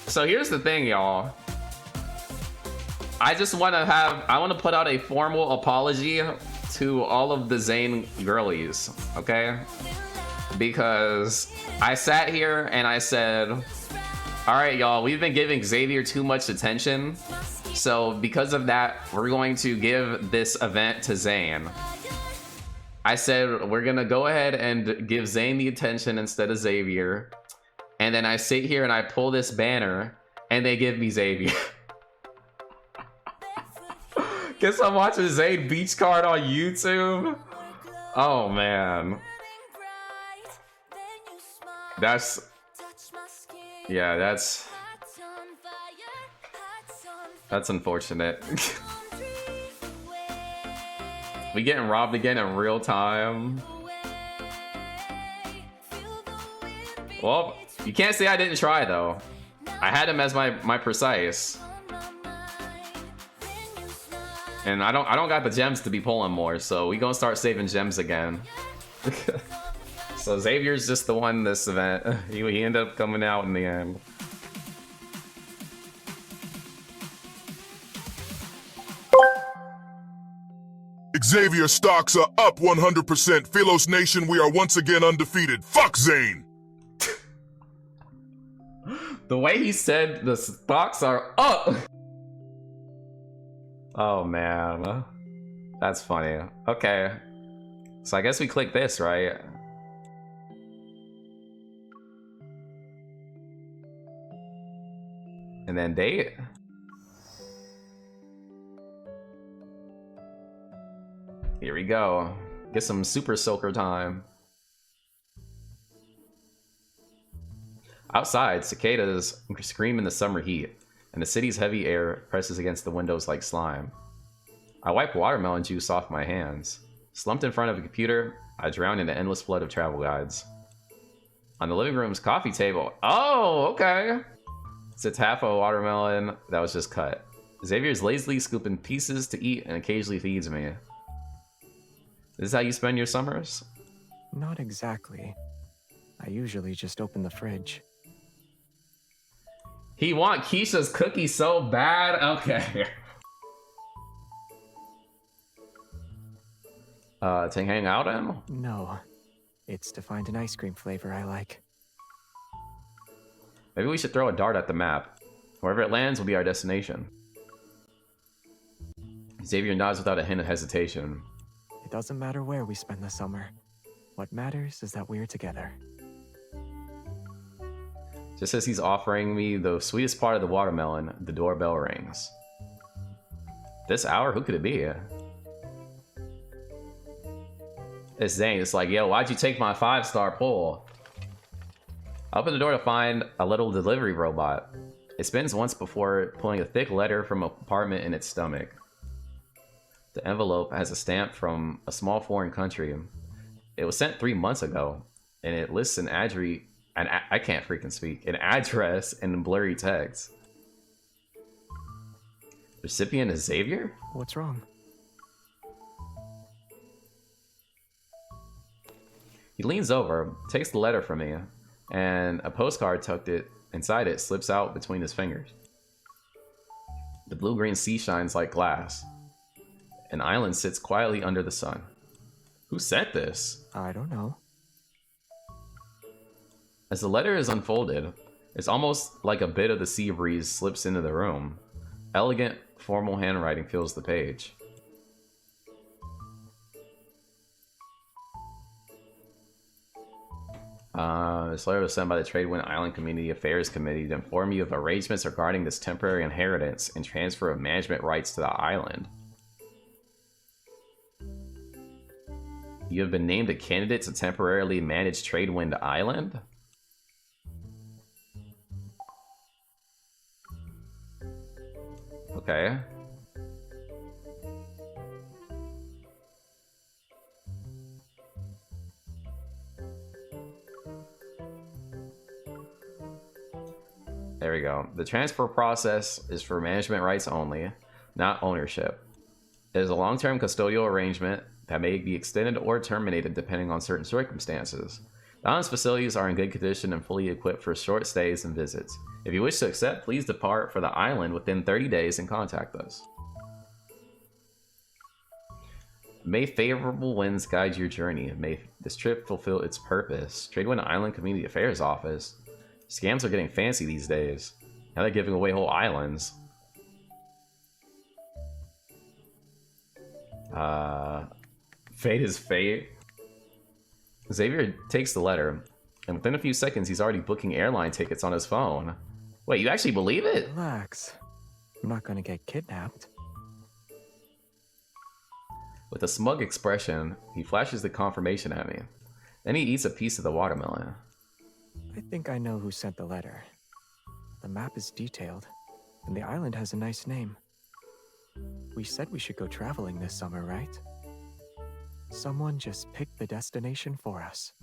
So here's the thing, y'all. I want to put out a formal apology to all of the Zayne girlies, okay? because I sat here and I said, all right, y'all, we've been giving Xavier too much attention. So because of that, we're going to give this event to Zayne. I said, we're gonna go ahead and give Zayne the attention instead of Xavier. And then I sit here and I pull this banner and they give me Xavier. Guess I'm watching Zayne beach card on YouTube. Oh man. Yeah, that's unfortunate. We getting robbed again in real time. Well, you can't say I didn't try though. I had him as my precise. And I don't got the gems to be pulling more, so we gonna start saving gems again. So Xavier's just the one this event. He ended up coming out in the end. Xavier stocks are up 100%. Philos Nation, we are once again undefeated. Fuck Zayne! The way he said the stocks are up! Oh man. That's funny. Okay. So I guess we click this, right? And then date? Here we go. Get some super soaker time. Outside, cicadas scream in the summer heat, and the city's heavy air presses against the windows like slime. I wipe watermelon juice off my hands. Slumped in front of a computer, I drown in an endless flood of travel guides. On the living room's coffee table. Oh, okay. Sits half a watermelon that was just cut. Xavier's lazily scooping pieces to eat and occasionally feeds me. This is how you spend your summers? Not exactly. I usually just open the fridge. He want Keisha's cookie so bad? Okay. To hang out in? No. It's to find an ice cream flavor I like. Maybe we should throw a dart at the map. Wherever it lands will be our destination. Xavier nods without a hint of hesitation. It doesn't matter where we spend the summer. What matters is that we're together. Just as he's offering me the sweetest part of the watermelon, the doorbell rings. This hour? Who could it be? It's Zayne. It's like, yo, why'd you take my 5-star pull? I open the door to find a little delivery robot. It spins once before pulling a thick letter from a compartment in its stomach. The envelope has a stamp from a small foreign country. It was sent 3 months ago, and it lists an address. I can't freaking speak. An address in blurry text. Recipient is Xavier? What's wrong? He leans over, takes the letter from me, and a postcard tucked inside it slips out between his fingers. The blue-green sea shines like glass. An island sits quietly under the sun. Who sent this? I don't know. As the letter is unfolded, it's almost like a bit of the sea breeze slips into the room. Elegant, formal handwriting fills the page. This letter was sent by the Tradewind Island Community Affairs Committee to inform you of arrangements regarding this temporary inheritance and transfer of management rights to the island. You have been named a candidate to temporarily manage Tradewind Island? Okay. There we go. The transfer process is for management rights only, not ownership. It is a long-term custodial arrangement that may be extended or terminated depending on certain circumstances. The island's facilities are in good condition and fully equipped for short stays and visits. If you wish to accept, please depart for the island within 30 days and contact us. May favorable winds guide your journey. May this trip fulfill its purpose. Tradewind Island Community Affairs Office. Scams are getting fancy these days. Now they're giving away whole islands. Fate is fate. Xavier takes the letter, and within a few seconds he's already booking airline tickets on his phone. Wait, you actually believe it? Relax. I'm not gonna get kidnapped. With a smug expression, he flashes the confirmation at me. Then he eats a piece of the watermelon. I think I know who sent the letter. The map is detailed, and the island has a nice name. We said we should go traveling this summer, right? Someone just picked the destination for us.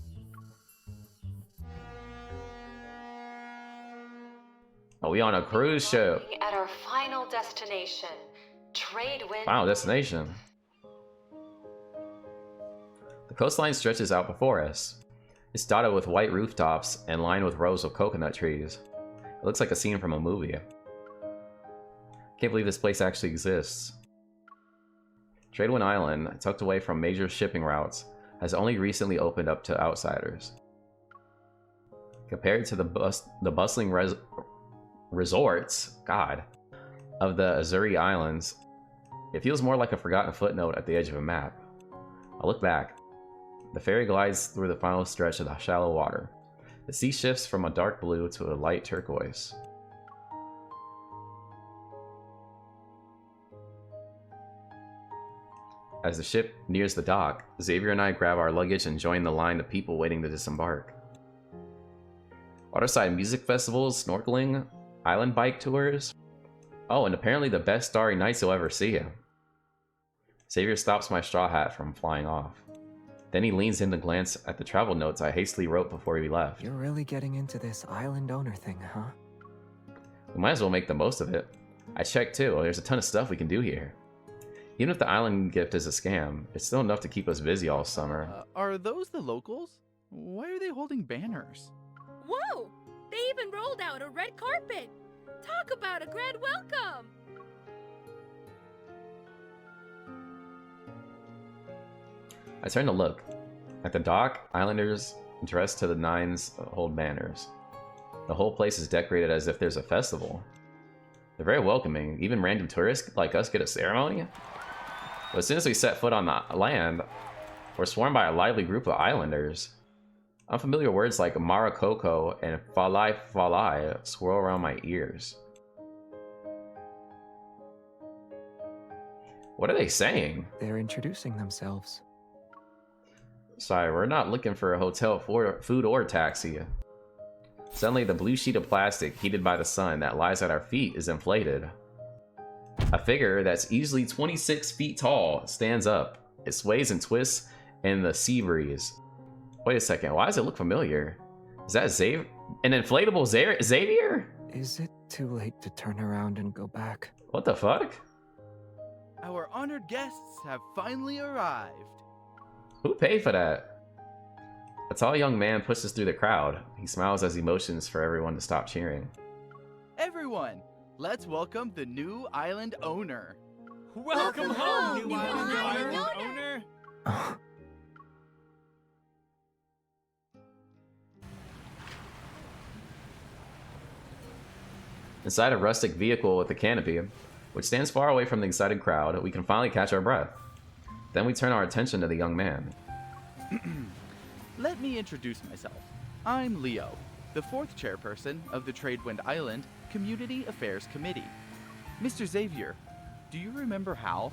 Are we on a cruise ship? At our final destination, Tradewind. Final destination. The coastline stretches out before us. It's dotted with white rooftops and lined with rows of coconut trees. It looks like a scene from a movie. Can't believe this place actually exists. Tradewind Island, tucked away from major shipping routes, has only recently opened up to outsiders. Compared to the bustling resorts, of the Azuri Islands, it feels more like a forgotten footnote at the edge of a map. I look back. The ferry glides through the final stretch of the shallow water. The sea shifts from a dark blue to a light turquoise. As the ship nears the dock, Xavier and I grab our luggage and join the line of people waiting to disembark. Waterside music festivals, snorkeling, island bike tours. Oh, and apparently the best starry nights you'll ever see. Xavier stops my straw hat from flying off. Then he leans in to glance at the travel notes I hastily wrote before we left. You're really getting into this island owner thing, huh? We might as well make the most of it. I checked too, there's a ton of stuff we can do here. Even if the island gift is a scam, it's still enough to keep us busy all summer. Are those the locals? Why are they holding banners? Whoa! They even rolled out a red carpet! Talk about a grand welcome! I turn to look. At the dock, islanders dressed to the nines hold banners. The whole place is decorated as if there's a festival. They're very welcoming. Even random tourists like us get a ceremony. But as soon as we set foot on the land, we're swarmed by a lively group of islanders. Unfamiliar words like Marakoko and Falai Falai swirl around my ears. What are they saying? They're introducing themselves. Sorry, we're not looking for a hotel, food, or taxi. Suddenly, the blue sheet of plastic heated by the sun that lies at our feet is inflated. A figure that's easily 26 feet tall stands up. It sways and twists in the sea breeze. Wait a second, why does it look familiar? Is that Xavier? An inflatable Xavier? Is it too late to turn around and go back? What the fuck? Our honored guests have finally arrived. Who paid for that? A tall young man pushes through the crowd. He smiles as he motions for everyone to stop cheering. Everyone, let's welcome the new island owner. Welcome home, new island owner. Inside a rustic vehicle with a canopy, which stands far away from the excited crowd, we can finally catch our breath. Then we turn our attention to the young man. Let me introduce myself. I'm Leo, the 4th chairperson of the Tradewind Island Community Affairs Committee. Mr. Xavier, do you remember Hal?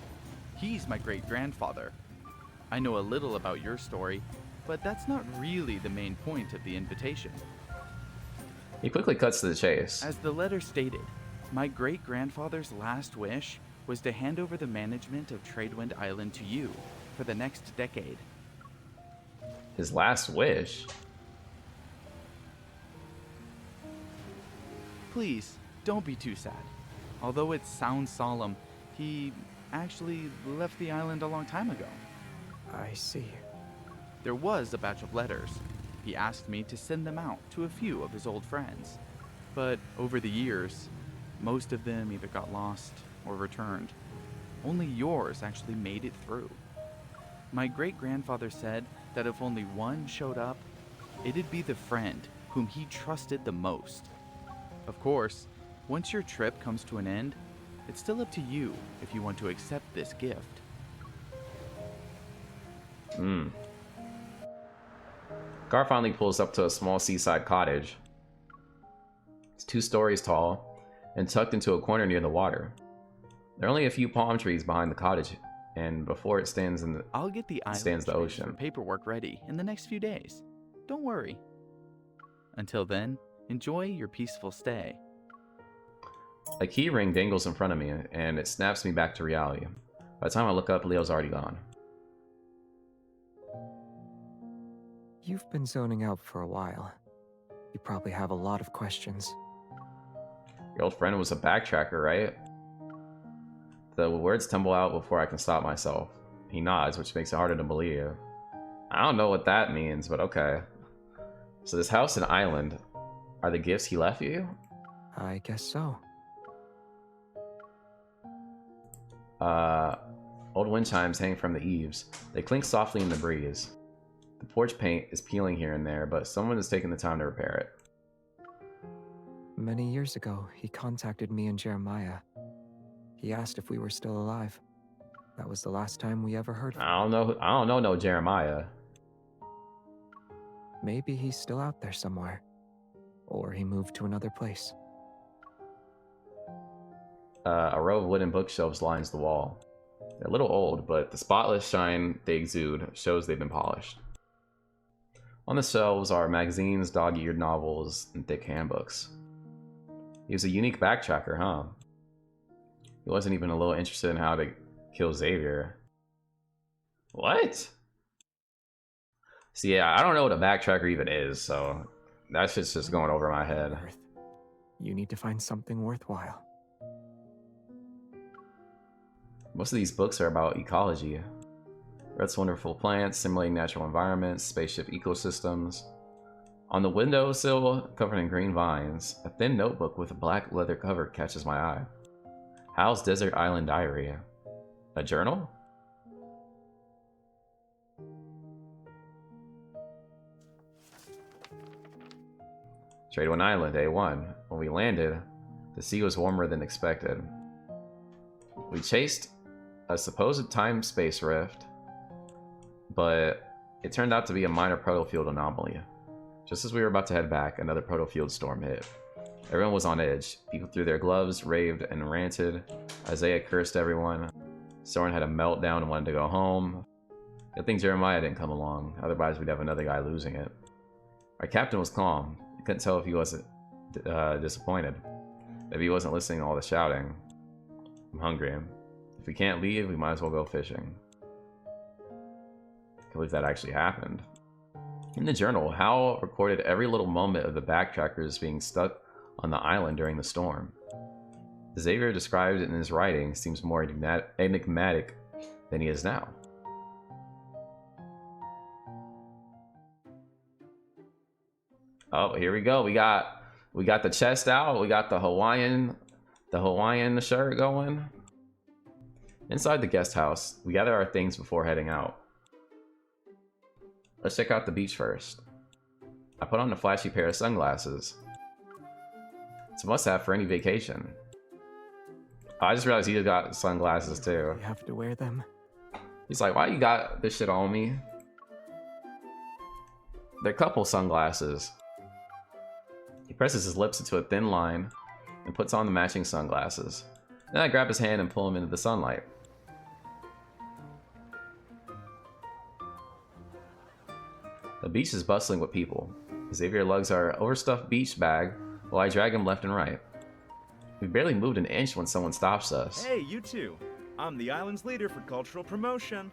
He's my great-grandfather. I know a little about your story, but that's not really the main point of the invitation. He quickly cuts to the chase. As the letter stated, my great-grandfather's last wish was to hand over the management of Tradewind Island to you for the next decade. His last wish? Please, don't be too sad. Although it sounds solemn, he actually left the island a long time ago. I see. There was a batch of letters. He asked me to send them out to a few of his old friends. But over the years, most of them either got lost or returned. Only yours actually made it through. My great-grandfather said that if only one showed up, it'd be the friend whom he trusted the most. Of course, once your trip comes to an end, it's still up to you if you want to accept this gift. Car finally pulls up to a small seaside cottage. It's 2 stories tall and tucked into a corner near the water. There are only a few palm trees behind the cottage, and before it stands in the I'll get the stands the ocean. Paperwork ready in the next few days. Don't worry. Until then, enjoy your peaceful stay. A key ring dangles in front of me, and it snaps me back to reality. By the time I look up, Leo's already gone. You've been zoning out for a while. You probably have a lot of questions. Your old friend was a backtracker, right? The words tumble out before I can stop myself. He nods, which makes it harder to believe. I don't know what that means, but okay. So this house and island are the gifts he left you? I guess so. Old wind chimes hang from the eaves. They clink softly in the breeze. The porch paint is peeling here and there, but someone has taken the time to repair it. Many years ago, he contacted me and Jeremiah. He asked if we were still alive. That was the last time we ever heard from him. I don't know no Jeremiah. Maybe he's still out there somewhere. Or he moved to another place. A row of wooden bookshelves lines the wall. They're a little old, but the spotless shine they exude shows they've been polished. On the shelves are magazines, dog-eared novels, and thick handbooks. He was a unique backtracker, huh? He wasn't even a little interested in how to kill Xavier. What? See, yeah, I don't know what a backtracker even is, so that shit's just going over my head. You need to find something worthwhile. Most of these books are about ecology. Earth's wonderful plants, simulating natural environments, spaceship ecosystems. On the windowsill, covered in green vines, a thin notebook with a black leather cover catches my eye. Hal's Desert Island Diary. A journal? Trade Wind Island, A1. When we landed, the sea was warmer than expected. We chased a supposed time-space rift, but it turned out to be a minor protofield anomaly. Just as we were about to head back, another protofield storm hit. Everyone was on edge. People threw their gloves, raved, and ranted. Isaiah cursed everyone. Soren had a meltdown and wanted to go home. Good thing Jeremiah didn't come along, otherwise we'd have another guy losing it. Our captain was calm. I couldn't tell if he wasn't disappointed. Maybe he wasn't listening to all the shouting. I'm hungry. If we can't leave, we might as well go fishing. I can't believe that actually happened. In the journal, Hal recorded every little moment of the backtrackers being stuck on the island during the storm. Xavier described it in his writing seems more enigmatic than he is now. Oh, here we go. We got the chest out. We got the Hawaiian shirt going. Inside the guest house, we gather our things before heading out. Let's check out the beach first. I put on a flashy pair of sunglasses. It's a must-have for any vacation. I just realized he got sunglasses too. You have to wear them. He's like, why you got this shit on me? They're couple sunglasses. He presses his lips into a thin line and puts on the matching sunglasses. Then I grab his hand and pull him into the sunlight. The beach is bustling with people. Xavier lugs our overstuffed beach bag while I drag him left and right. We barely moved an inch when someone stops us. Hey, you two. I'm the island's leader for cultural promotion.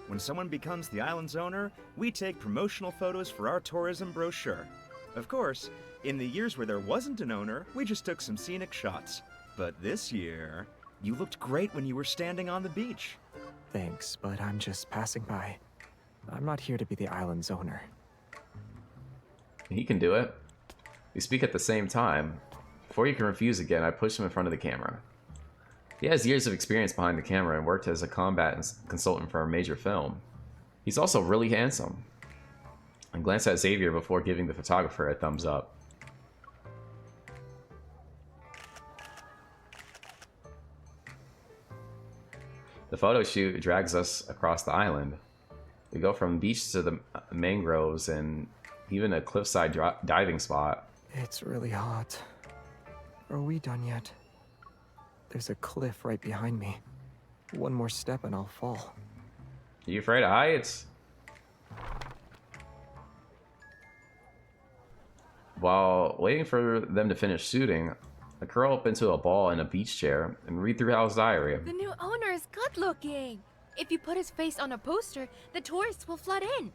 When someone becomes the island's owner, we take promotional photos for our tourism brochure. Of course, in the years where there wasn't an owner, we just took some scenic shots. But this year, you looked great when you were standing on the beach. Thanks, but I'm just passing by. I'm not here to be the island's owner. He can do it. We speak at the same time. Before he can refuse again, I push him in front of the camera. He has years of experience behind the camera and worked as a combat consultant for a major film. He's also really handsome. I glanced at Xavier before giving the photographer a thumbs up. The photo shoot drags us across the island. We go from beach to the mangroves and even a cliffside diving spot. It's really hot. Are we done yet? There's a cliff right behind me. One more step and I'll fall. Are you afraid of heights? While waiting for them to finish shooting, I curl up into a ball in a beach chair and read through Hal's diary. The new owner is good looking. If you put his face on a poster, the tourists will flood in.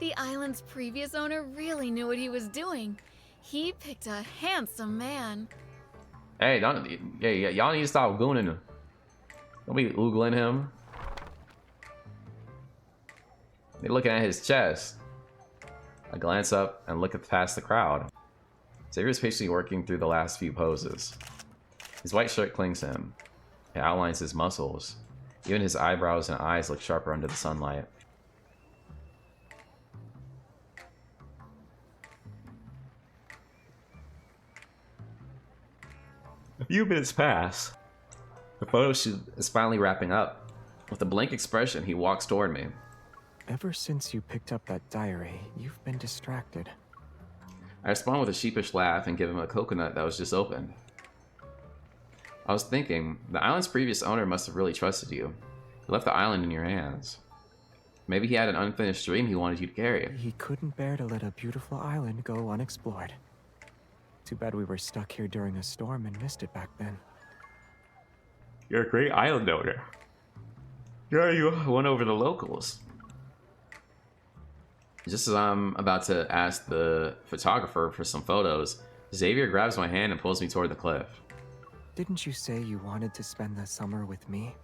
The island's previous owner really knew what he was doing. He picked a handsome man. Hey, y'all need to stop gooning him. Don't be oogling him. They're looking at his chest. I glance up and look past the crowd. Xavier's patiently working through the last few poses. His white shirt clings to him. It outlines his muscles. Even his eyebrows and eyes look sharper under the sunlight. A few minutes pass. The photo shoot is finally wrapping up. With a blank expression, he walks toward me. Ever since you picked up that diary, you've been distracted. I respond with a sheepish laugh and give him a coconut that was just opened. I was thinking, the island's previous owner must have really trusted you. He left the island in your hands. Maybe he had an unfinished dream he wanted you to carry. He couldn't bear to let a beautiful island go unexplored. Too bad we were stuck here during a storm and missed it back then. You're a great island owner. You won over the locals. Just as I'm about to ask the photographer for some photos, Xavier grabs my hand and pulls me toward the cliff. Didn't you say you wanted to spend the summer with me?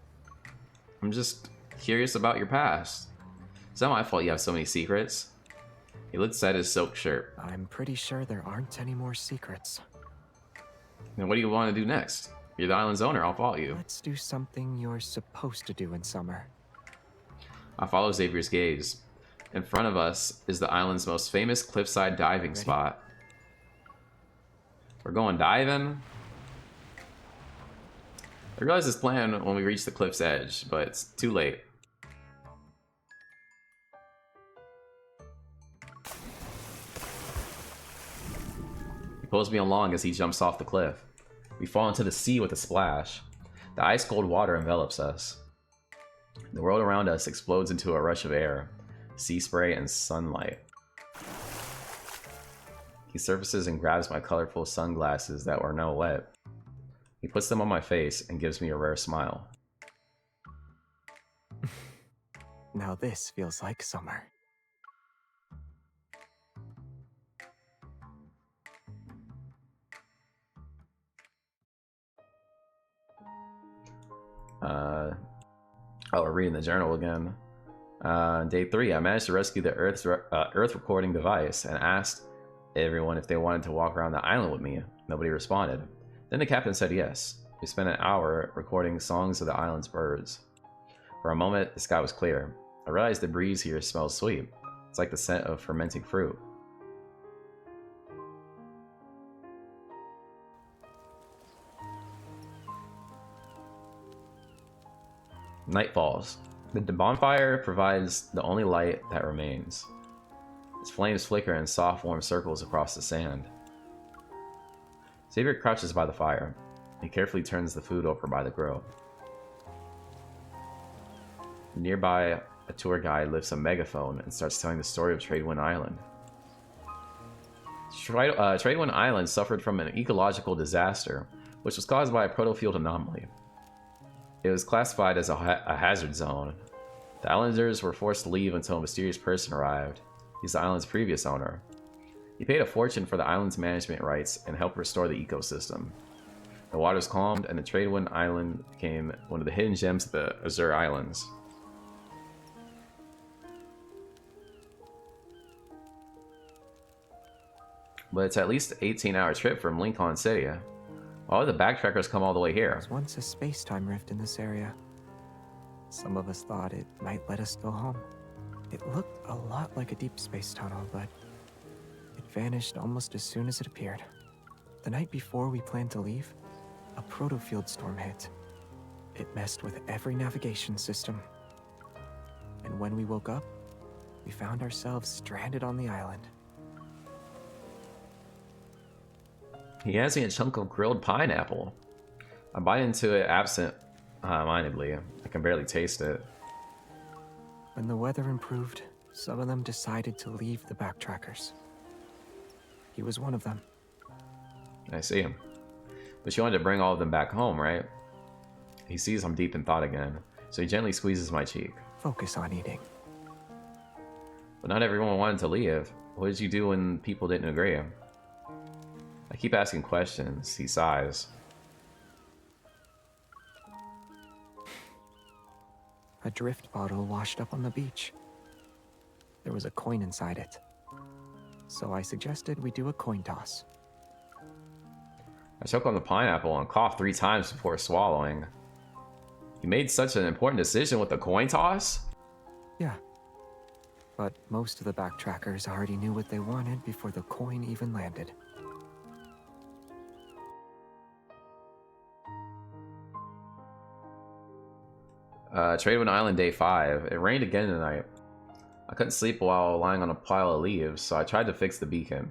I'm just curious about your past. It's not my fault you have so many secrets. He looks at his silk shirt. I'm pretty sure there aren't any more secrets. Then what do you want to do next? You're the island's owner, I'll follow you. Let's do something you're supposed to do in summer. I follow Xavier's gaze. In front of us is the island's most famous cliffside diving spot. We're going diving? I realized this plan when we reached the cliff's edge, but it's too late. He pulls me along as he jumps off the cliff. We fall into the sea with a splash. The ice-cold water envelops us. The world around us explodes into a rush of air, sea spray, and sunlight. He surfaces and grabs my colorful sunglasses that were now wet. He puts them on my face and gives me a rare smile. Now this feels like summer. We're reading the journal again. Day 3, I managed to rescue the Earth recording device and asked everyone if they wanted to walk around the island with me. Nobody responded. Then the captain said yes. We spent an hour recording songs of the island's birds. For a moment, the sky was clear. I realized the breeze here smells sweet. It's like the scent of fermenting fruit. Night falls. The bonfire provides the only light that remains. Its flames flicker in soft, warm circles across the sand. Xavier crouches by the fire. He carefully turns the food over by the grill. Nearby, a tour guide lifts a megaphone and starts telling the story of Tradewind Island. Tradewind Island suffered from an ecological disaster, which was caused by a protofield anomaly. It was classified as a hazard zone. The islanders were forced to leave until a mysterious person arrived. He's the island's previous owner. He paid a fortune for the island's management rights and helped restore the ecosystem. The waters calmed and the Tradewind Island became one of the hidden gems of the Azure Islands. But it's at least an 18-hour trip from Lincoln City. Why would the backtrackers come all the way here? There was once a space-time rift in this area. Some of us thought it might let us go home. It looked a lot like a deep space tunnel, but it vanished almost as soon as it appeared. The night before we planned to leave, a proto-field storm hit. It messed with every navigation system. And when we woke up, we found ourselves stranded on the island. He has me a chunk of grilled pineapple. I bite into it absent-mindedly. I can barely taste it. When the weather improved, some of them decided to leave the backtrackers. He was one of them. I see him. But you wanted to bring all of them back home, right? He sees I'm deep in thought again, so he gently squeezes my cheek. Focus on eating. But not everyone wanted to leave. What did you do when people didn't agree? I keep asking questions. He sighs. A drift bottle washed up on the beach. There was a coin inside it. So I suggested we do a coin toss. I choke on the pineapple and cough 3 times before swallowing. You made such an important decision with the coin toss? Yeah. But most of the backtrackers already knew what they wanted before the coin even landed. Tradewind Island Day 5. It rained again tonight. I couldn't sleep while lying on a pile of leaves, so I tried to fix the beacon.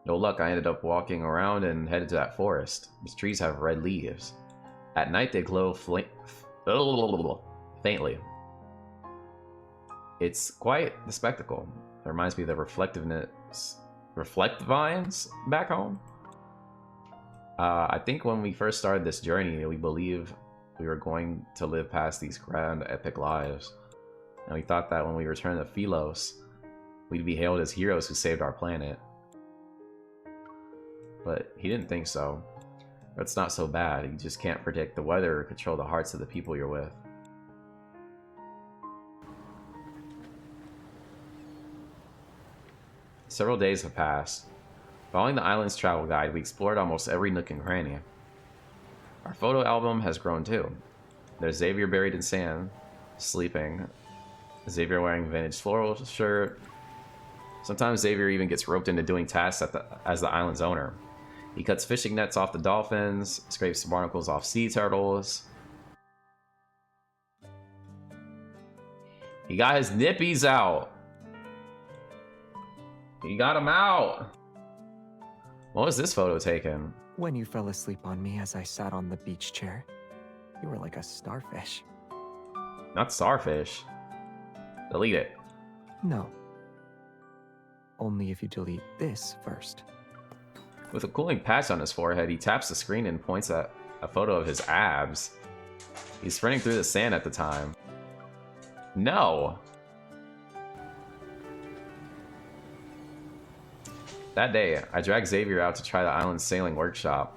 No luck, I ended up walking around and headed to that forest. These trees have red leaves. At night they glow faintly. It's quite the spectacle. It reminds me of the reflect vines back home. I think when we first started this journey, we believed we were going to live past these grand, epic lives. And we thought that when we returned to Philos, we'd be hailed as heroes who saved our planet. But he didn't think so. It's not so bad. You just can't predict the weather or control the hearts of the people you're with. Several days have passed. Following the island's travel guide, we explored almost every nook and cranny. Our photo album has grown too. There's Xavier buried in sand, sleeping. Xavier wearing vintage floral shirt. Sometimes Xavier even gets roped into doing tasks as the island's owner. He cuts fishing nets off the dolphins, scrapes barnacles off sea turtles. He got his nippies out. He got them out. What was this photo taken? When you fell asleep on me as I sat on the beach chair, you were like a starfish. Not starfish. Delete it. No. Only if you delete this first. With a cooling patch on his forehead, he taps the screen and points at a photo of his abs. He's sprinting through the sand at the time. No! That day, I dragged Xavier out to try the island's sailing workshop.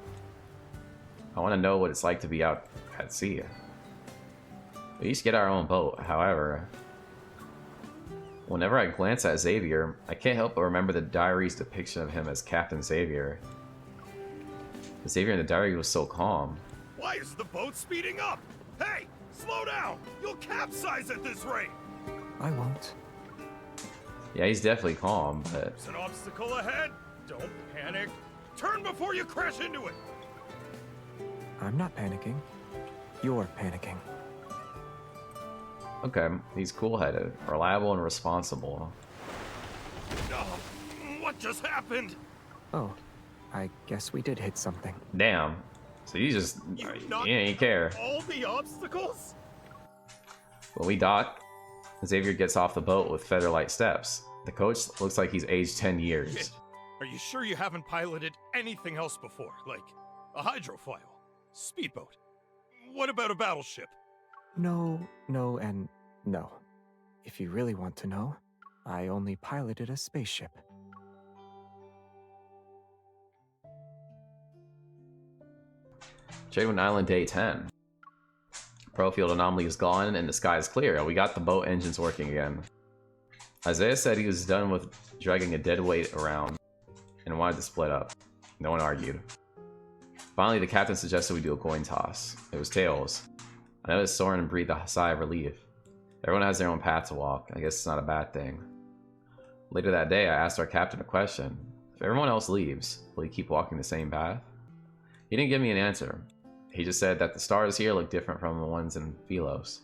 I want to know what it's like to be out at sea. We each get our own boat, however. Whenever I glance at Xavier, I can't help but remember the diary's depiction of him as Captain Xavier. Xavier in the diary was so calm. Why is the boat speeding up? Hey, slow down! You'll capsize at this rate! I won't. Yeah, he's definitely calm, but... There's an obstacle ahead! Don't panic! Turn before you crash into it! I'm not panicking. You're panicking. Okay, he's cool-headed, reliable, and responsible. Oh, what just happened? Oh, I guess we did hit something. Damn. So you just... You ain't care. All the obstacles? When we dock, Xavier gets off the boat with feather-light steps. The coach looks like he's aged 10 years. Shit. Are you sure you haven't piloted anything else before? Like a hydrofoil? Speedboat? What about a battleship? No, and no. If you really want to know, I only piloted a spaceship. Tradewind Island Day 10. Profield anomaly is gone and the sky is clear. We got the boat engines working again. Isaiah said he was done with dragging a dead weight around and wanted to split up. No one argued. Finally, the captain suggested we do a coin toss. It was tails. I noticed Soren breathed a sigh of relief. Everyone has their own path to walk. I guess it's not a bad thing. Later that day, I asked our captain a question. If everyone else leaves, will he keep walking the same path? He didn't give me an answer. He just said that the stars here look different from the ones in Philos.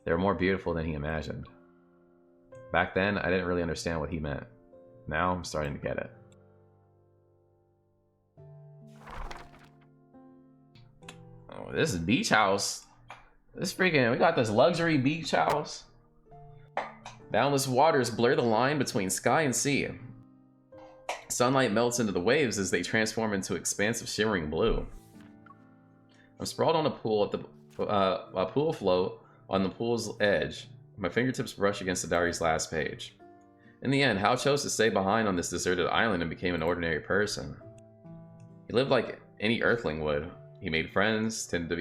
They were more beautiful than he imagined. Back then, I didn't really understand what he meant. Now, I'm starting to get it. Oh, this is beach house. This freaking, we got this luxury beach house. Boundless waters blur the line between sky and sea. Sunlight melts into the waves as they transform into expansive shimmering blue. I'm sprawled on a pool at a pool float on the pool's edge. My fingertips brush against the diary's last page. In the end, Hao chose to stay behind on this deserted island and became an ordinary person. He lived like any Earthling would. He made friends, tended to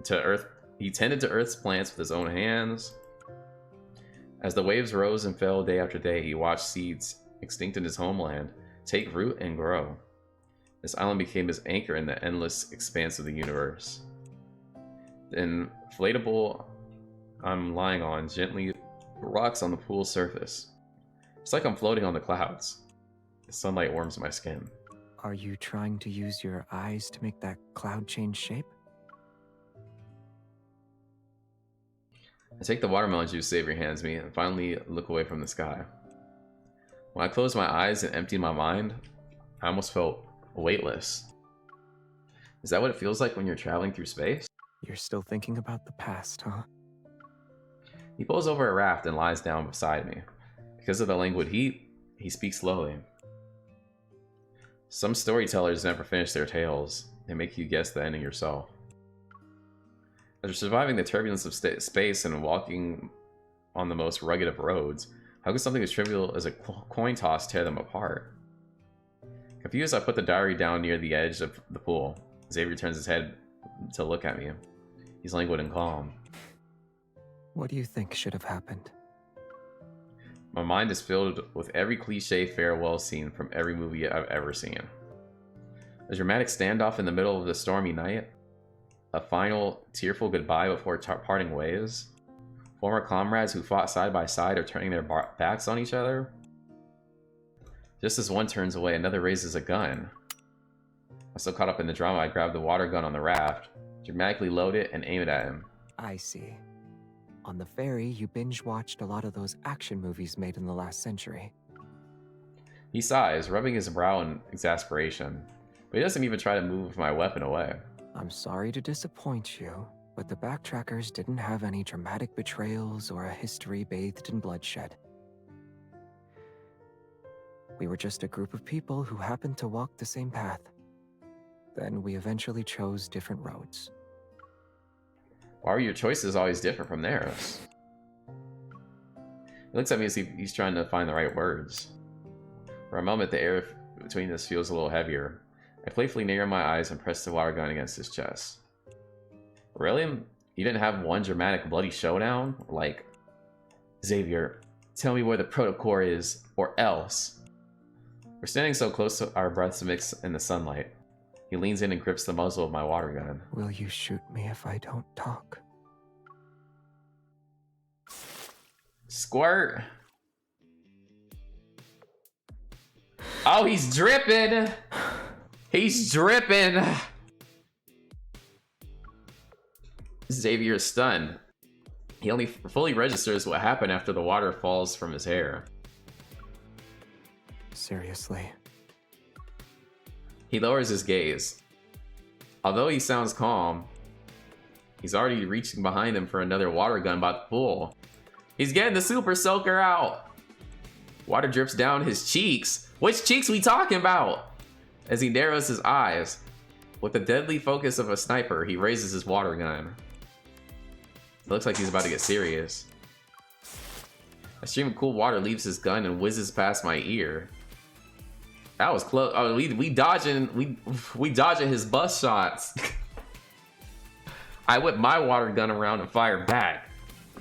Earth's plants with his own hands. As the waves rose and fell day after day, he watched seeds, extinct in his homeland, take root and grow. This island became his anchor in the endless expanse of the universe. The inflatable I'm lying on gently rocks on the pool's surface. It's like I'm floating on the clouds. The sunlight warms my skin. Are you trying to use your eyes to make that cloud change shape? I take the watermelon juice Xavier hands me and finally look away from the sky. When I closed my eyes and emptied my mind, I almost felt weightless. Is that what it feels like when you're traveling through space? You're still thinking about the past, huh? He pulls over a raft and lies down beside me. Because of the languid heat, he speaks slowly. Some storytellers never finish their tales. They make you guess the ending yourself. After surviving the turbulence of space and walking on the most rugged of roads, how could something as trivial as a coin toss tear them apart? Confused, I put the diary down near the edge of the pool. Xavier turns his head to look at me. He's languid and calm. What do you think should have happened? My mind is filled with every cliche farewell scene from every movie I've ever seen. A dramatic standoff in the middle of the stormy night, a final tearful goodbye before parting ways, former comrades who fought side by side are turning their backs on each other. Just as one turns away, another raises a gun. I'm so caught up in the drama, I grab the water gun on the raft, dramatically load it, and aim it at him. I see. On the ferry, you binge-watched a lot of those action movies made in the last century. He sighs, rubbing his brow in exasperation, but he doesn't even try to move my weapon away. I'm sorry to disappoint you, but the backtrackers didn't have any dramatic betrayals or a history bathed in bloodshed. We were just a group of people who happened to walk the same path. Then we eventually chose different roads. Why are your choices always different from theirs? He looks at me as if he's trying to find the right words. For a moment, the air between us feels a little heavier. I playfully narrow my eyes and press the water gun against his chest. Really? You didn't have one dramatic bloody showdown? Like, Xavier, tell me where the protocore is, or else. We're standing so close to our breaths mix in the sunlight. He leans in and grips the muzzle of my water gun. Will you shoot me if I don't talk? Squirt! Oh, he's dripping! He's dripping! Xavier is stunned. He only fully registers what happened after the water falls from his hair. Seriously. He lowers his gaze. Although he sounds calm, he's already reaching behind him for another water gun by the pool. He's getting the super soaker out. Water drips down his cheeks. Which cheeks we talking about? As he narrows his eyes, with the deadly focus of a sniper, he raises his water gun. It looks like he's about to get serious. A stream of cool water leaves his gun and whizzes past my ear. That was close. Oh, we dodging his bus shots. I whip my water gun around and fire back.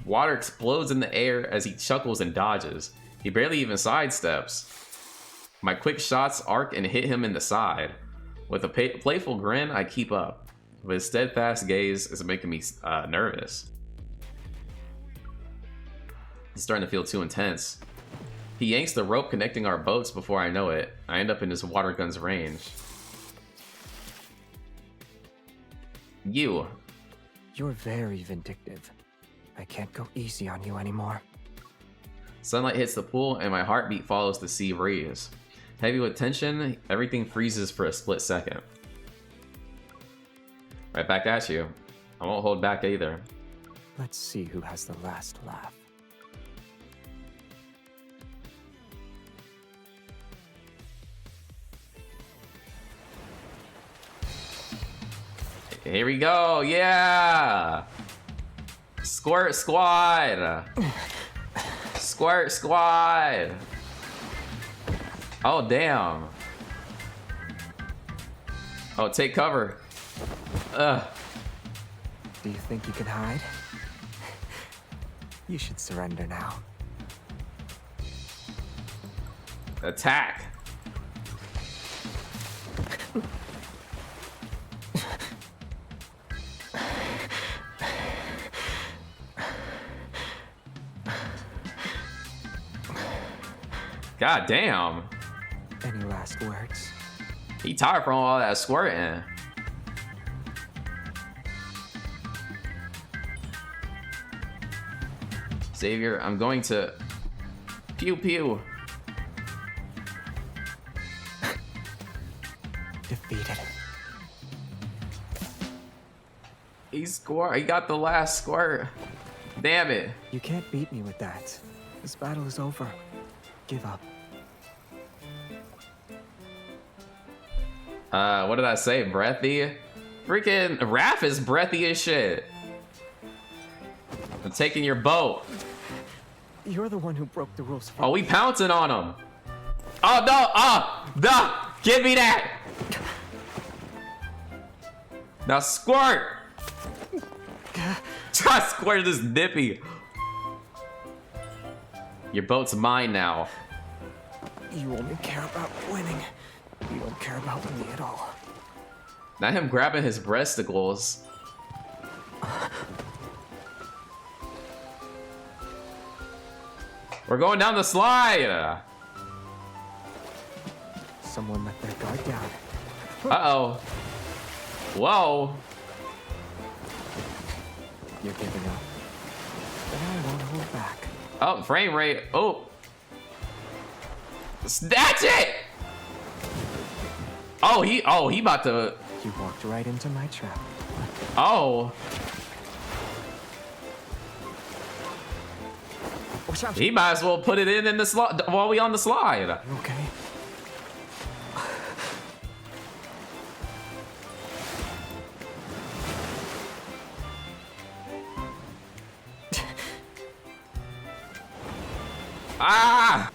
Water explodes in the air as he chuckles and dodges. He barely even sidesteps. My quick shots arc and hit him in the side. With a playful grin, I keep up. But his steadfast gaze is making me nervous. It's starting to feel too intense. He yanks the rope connecting our boats before I know it. I end up in his water gun's range. You. You're very vindictive. I can't go easy on you anymore. Sunlight hits the pool and my heartbeat follows the sea breeze. Heavy with tension, everything freezes for a split second. Right back at you. I won't hold back either. Let's see who has the last laugh. Here we go, yeah! Squirt squad! Squirt squad! Oh, damn. Oh, take cover. Ugh. Do you think you can hide? You should surrender now. Attack. God damn. Any last words? He tired from all that squirting. Xavier, I'm going to pew pew. Defeated. He got the last squirt. Damn it. You can't beat me with that. This battle is over. Give up. What did I say? Breathy? Freaking Raph is breathy as shit. I'm taking your boat. You're the one who broke the rules. Oh, we pouncing on him. Oh, no. Oh, no. Give me that. Now squirt. Just squirt this nippy. Your boat's mine now. You only care about winning. You don't care about me at all. Not him grabbing his breasticles. We're going down the slide. Someone let their guard down. Uh-oh. Whoa. You're giving up. But I won't hold back. Oh, frame rate. Oh. Snatch it! Oh, he about to... You walked right into my trap. Oh. He might as well put it in the slide while we on the slide. Okay. Ah!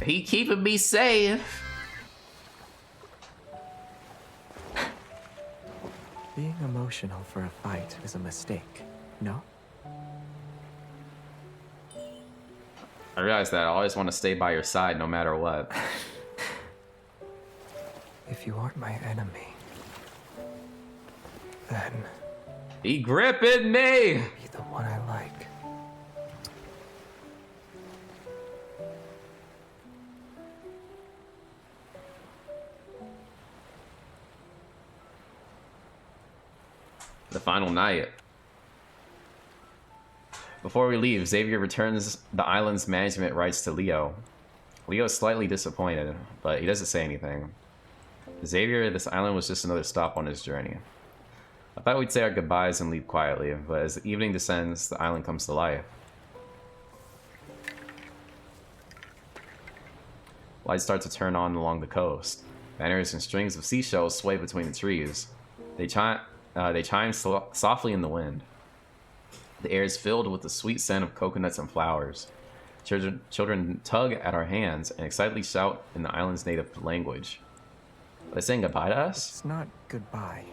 He keeping me safe. Being emotional for a fight is a mistake, no? I realize that I always want to stay by your side no matter what. If you aren't my enemy, then... He gripping me! Be the one I like. The final night. Before we leave, Xavier returns the island's management rights to Leo. Leo is slightly disappointed, but he doesn't say anything. Xavier, this island was just another stop on his journey. I thought we'd say our goodbyes and leave quietly, but as the evening descends, the island comes to life. Lights start to turn on along the coast. Banners and strings of seashells sway between the trees. They chime softly in the wind. The air is filled with the sweet scent of coconuts and flowers. Children tug at our hands and excitedly shout in the island's native language. Are they saying goodbye to us? It's not goodbye.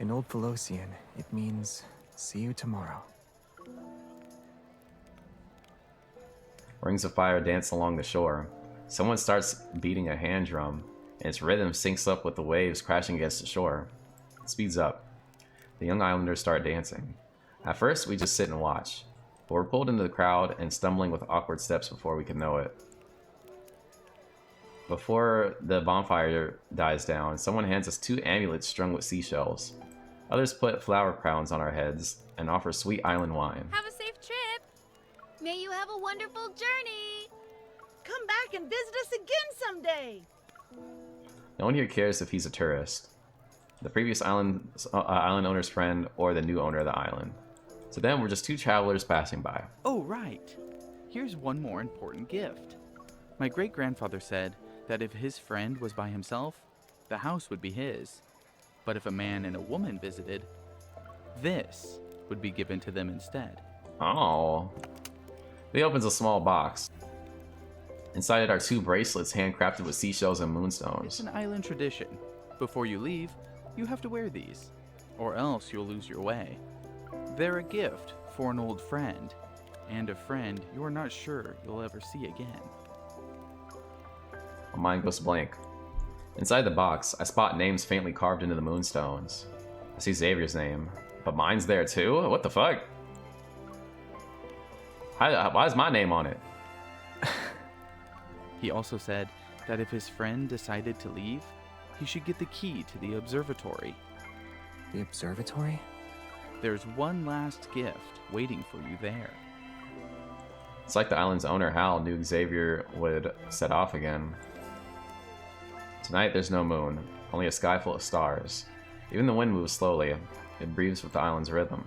In Old Philosian, it means see you tomorrow. Rings of fire dance along the shore. Someone starts beating a hand drum, and its rhythm syncs up with the waves crashing against the shore. It speeds up. The young islanders start dancing. At first, we just sit and watch, but we're pulled into the crowd and stumbling with awkward steps before we can know it. Before the bonfire dies down, someone hands us 2 amulets strung with seashells. Others put flower crowns on our heads and offer sweet island wine. Have a safe trip. May you have a wonderful journey. Come back and visit us again someday. No one here cares if he's a tourist, the previous island owner's friend, or the new owner of the island. To them, we're just 2 travelers passing by. Oh, right. Here's one more important gift. My great-grandfather said that if his friend was by himself, the house would be his. But if a man and a woman visited, this would be given to them instead. Oh. He opens a small box. Inside it are 2 bracelets handcrafted with seashells and moonstones. It's an island tradition. Before you leave, you have to wear these, or else you'll lose your way. They're a gift for an old friend, and a friend you're not sure you'll ever see again. My mind goes blank. Inside the box, I spot names faintly carved into the moonstones. I see Xavier's name, but mine's there too? What the fuck? Why is my name on it? He also said that if his friend decided to leave, he should get the key to the observatory. The observatory? There's one last gift waiting for you there. It's like the island's owner, Hal, knew Xavier would set off again. Tonight there's no moon, only a sky full of stars. Even the wind moves slowly. It breathes with the island's rhythm.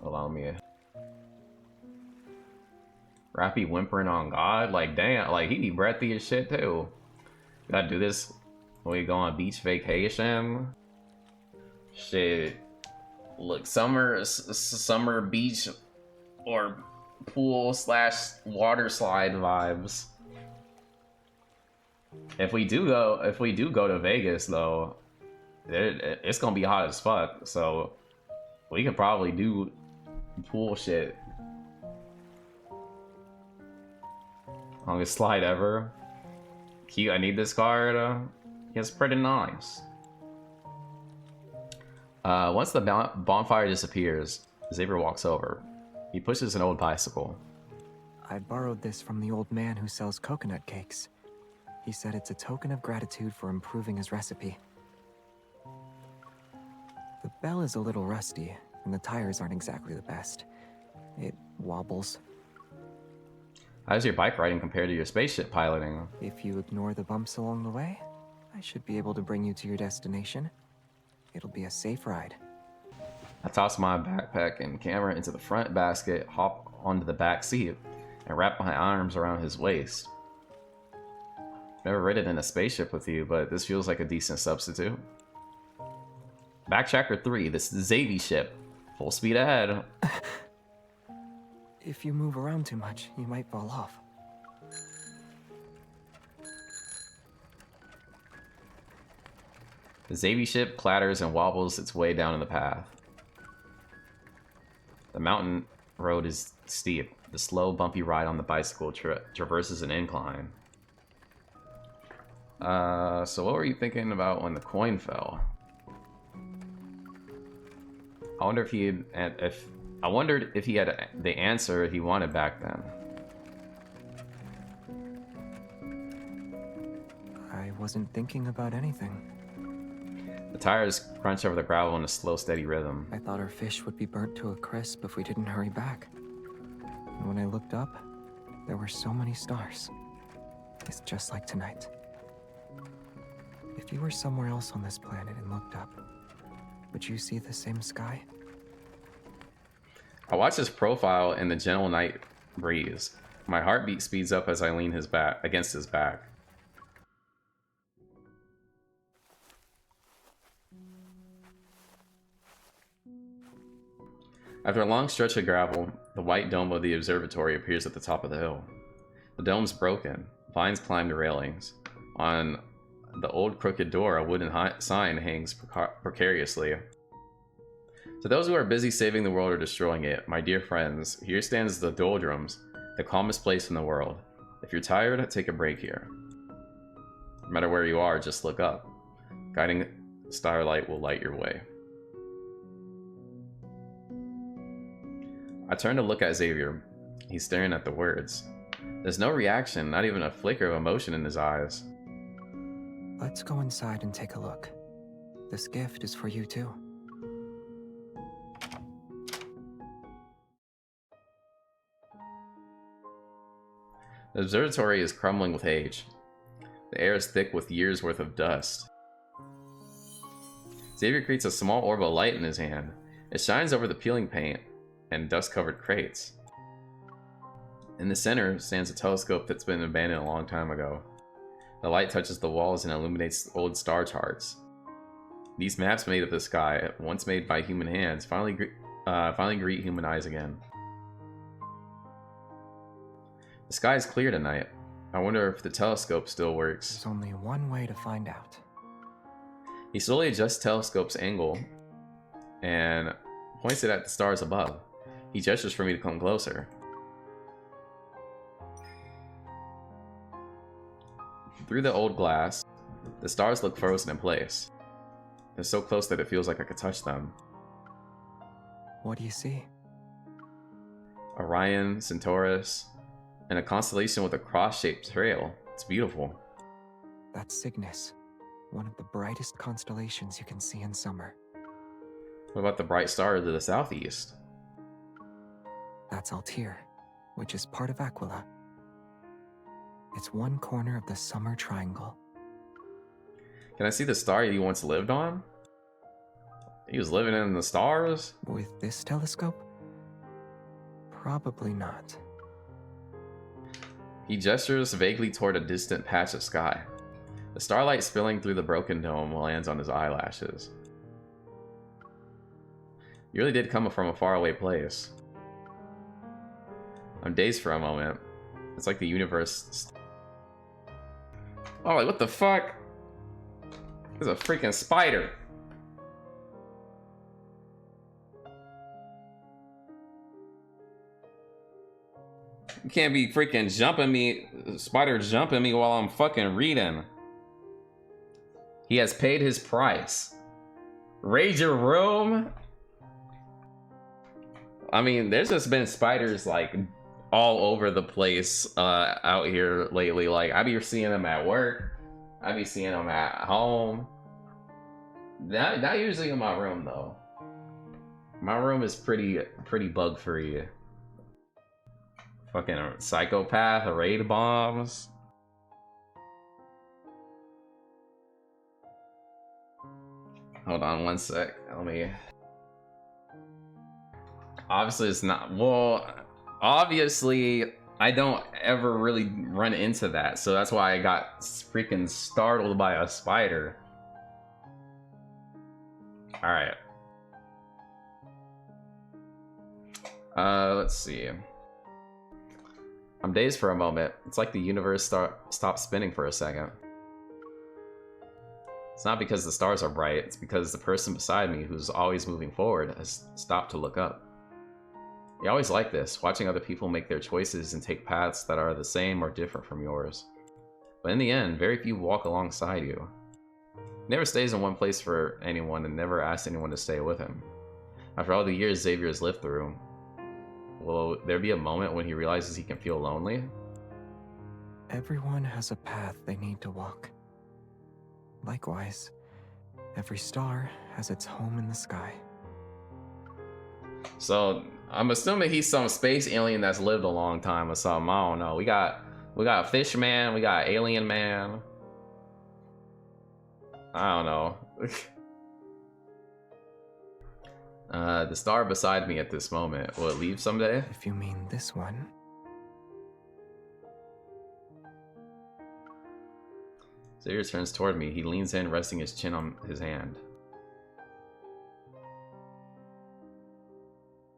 Allow me. Rappy whimpering on God? Like, damn, like, he be breathy as shit, too. You gotta do this when we go on beach vacation. Shit. Look, summer beach or pool / water slide vibes. If we do go to Vegas, though, it's gonna be hot as fuck, so we could probably do pool shit. Longest slide ever. Cute, I need this card. It's pretty nice. Once the bonfire disappears, Xavier walks over. He pushes an old bicycle. I borrowed this from the old man who sells coconut cakes. He said it's a token of gratitude for improving his recipe. The bell is a little rusty, and the tires aren't exactly the best. It wobbles. How's your bike riding compared to your spaceship piloting? If you ignore the bumps along the way, I should be able to bring you to your destination. It'll be a safe ride. I toss my backpack and camera into the front basket, hop onto the back seat, and wrap my arms around his waist. Never ridden in a spaceship with you, but this feels like a decent substitute. Backtracker 3, this is Xavier ship. Full speed ahead. If you move around too much, you might fall off. The Xavier ship clatters and wobbles its way down the path. The mountain road is steep. The slow, bumpy ride on the bicycle traverses an incline. So what were you thinking about when the coin fell? I wonder if I wondered if he had the answer he wanted back then. I wasn't thinking about anything. The tires crunch over the gravel in a slow, steady rhythm. I thought our fish would be burnt to a crisp if we didn't hurry back. And when I looked up, there were so many stars. It's just like tonight. If you were somewhere else on this planet and looked up, would you see the same sky? I watch his profile in the gentle night breeze. My heartbeat speeds up as I lean against his back. After a long stretch of gravel, the white dome of the observatory appears at the top of the hill. The dome's broken. Vines climb the railings. On the old crooked door, a wooden sign hangs precariously. To those who are busy saving the world or destroying it, my dear friends, here stands the doldrums, the calmest place in the world. If you're tired, take a break here. No matter where you are, just look up. Guiding starlight will light your way. I turn to look at Xavier. He's staring at the words. There's no reaction, not even a flicker of emotion in his eyes. Let's go inside and take a look. This gift is for you too. The observatory is crumbling with age. The air is thick with years' worth of dust. Xavier creates a small orb of light in his hand. It shines over the peeling paint and dust-covered crates. In the center stands a telescope that's been abandoned a long time ago. The light touches the walls and illuminates old star charts. These maps made of the sky, once made by human hands, finally greet human eyes again. The sky is clear tonight. I wonder if the telescope still works. There's only one way to find out. He slowly adjusts the telescope's angle and points it at the stars above. He gestures for me to come closer. Through the old glass, the stars look frozen in place. They're so close that it feels like I could touch them. What do you see? Orion, Centaurus, and a constellation with a cross-shaped trail. It's beautiful. That's Cygnus, one of the brightest constellations you can see in summer. What about the bright star to the southeast? That's Altair, which is part of Aquila. It's one corner of the summer triangle. Can I see the star you once lived on? He was living in the stars? With this telescope? Probably not. He gestures vaguely toward a distant patch of sky. The starlight spilling through the broken dome lands on his eyelashes. You really did come from a faraway place. I'm dazed for a moment. It's like the universe... Oh, like, what the fuck? There's a freaking spider. You can't be freaking jumping me, spider jumping me while I'm fucking reading. He has paid his price. Raid your room? I mean, there's just been spiders like all over the place out here lately. Like, I be seeing them at work. I be seeing them at home. Not usually in my room though. My room is pretty bug free. Fucking psychopath, raid bombs. Hold on one sec. Let me. Obviously, it's not. Well, obviously, I don't ever really run into that, so that's why I got freaking startled by a spider. All right. Let's see. I'm dazed for a moment. It's like the universe stopped spinning for a second. It's not because the stars are bright, it's because the person beside me, who's always moving forward, has stopped to look up. You always like this, watching other people make their choices and take paths that are the same or different from yours. But in the end, very few walk alongside you. He never stays in one place for anyone and never asks anyone to stay with him. After all the years Xavier has lived through, will there be a moment when he realizes he can feel lonely? Everyone has a path they need to walk. Likewise, every star has its home in the sky. So I'm assuming he's some space alien that's lived a long time or something. I don't know. We got Fish Man, we got Alien Man. I don't know. The star beside me at this moment, will it leave someday? If you mean this one. Xavier turns toward me. He leans in, resting his chin on his hand.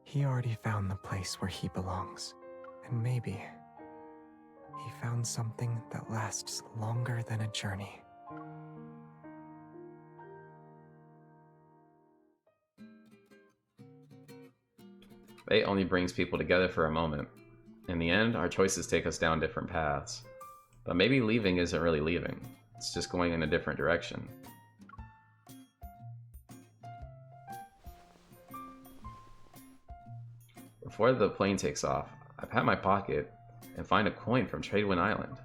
He already found the place where he belongs. And maybe he found something that lasts longer than a journey. Fate only brings people together for a moment. In the end, our choices take us down different paths. But maybe leaving isn't really leaving. It's just going in a different direction. Before the plane takes off, I pat my pocket and find a coin from Tradewind Island.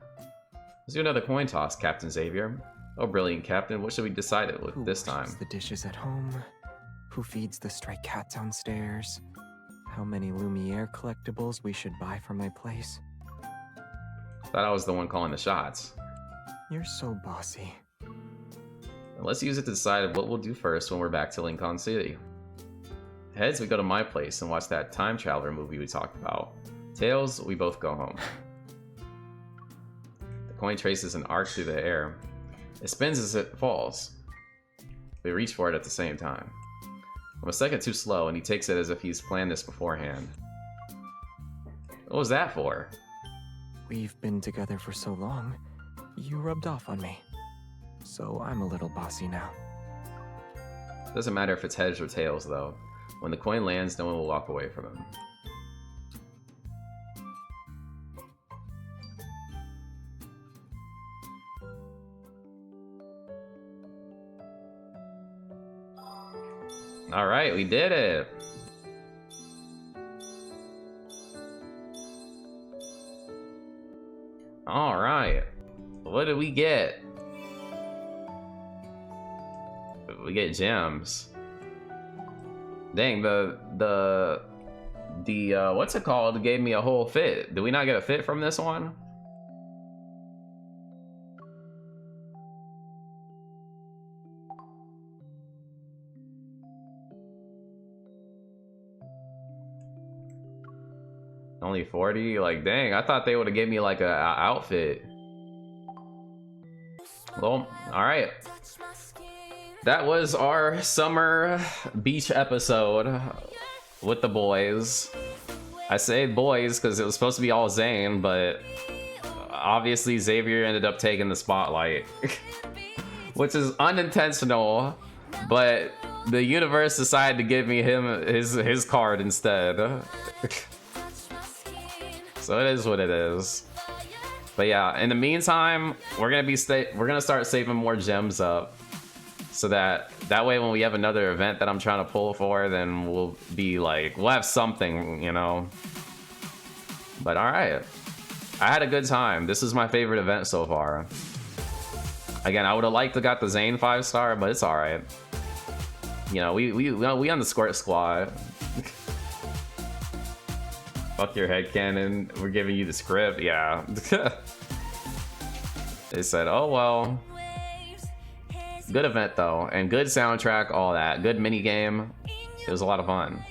Let's do another coin toss, Captain Xavier. Oh, brilliant, Captain. What should we decide it with this time? Who washes the dishes at home? Who feeds the stray cat downstairs? How many Lumiere collectibles we should buy for my place? Thought I was the one calling the shots. You're so bossy. Let's use it to decide what we'll do first when we're back to Lincoln City. Heads, we go to my place and watch that time traveler movie we talked about. Tails, we both go home. The coin traces an arc through the air. It spins as it falls. We reach for it at the same time. I'm a second too slow, and he takes it as if he's planned this beforehand. What was that for? We've been together for so long, you rubbed off on me. So I'm a little bossy now. Doesn't matter if it's heads or tails, though. When the coin lands, no one will walk away from him. Alright, we did it! Alright. What did we get? We get gems. Dang, the what's it called gave me a whole fit. Did we not get a fit from this one? Only 40? Like, dang, I thought they would have gave me like a outfit. Well, alright. That was our summer beach episode with the boys. I say boys because it was supposed to be all Zayne, but obviously Xavier ended up taking the spotlight. Which is unintentional, but the universe decided to give me his card instead. So it is what it is. But yeah, in the meantime, we're gonna start saving more gems up, so that way when we have another event that I'm trying to pull for, then we'll have something, you know. But all right, I had a good time. This is my favorite event so far. Again, I would have liked to got the Zayne 5-star, but it's all right. You know, we on the Squirt Squad. Fuck your headcanon, we're giving you the script, yeah. They said, oh well. Good event though, and good soundtrack, all that. Good mini game. It was a lot of fun.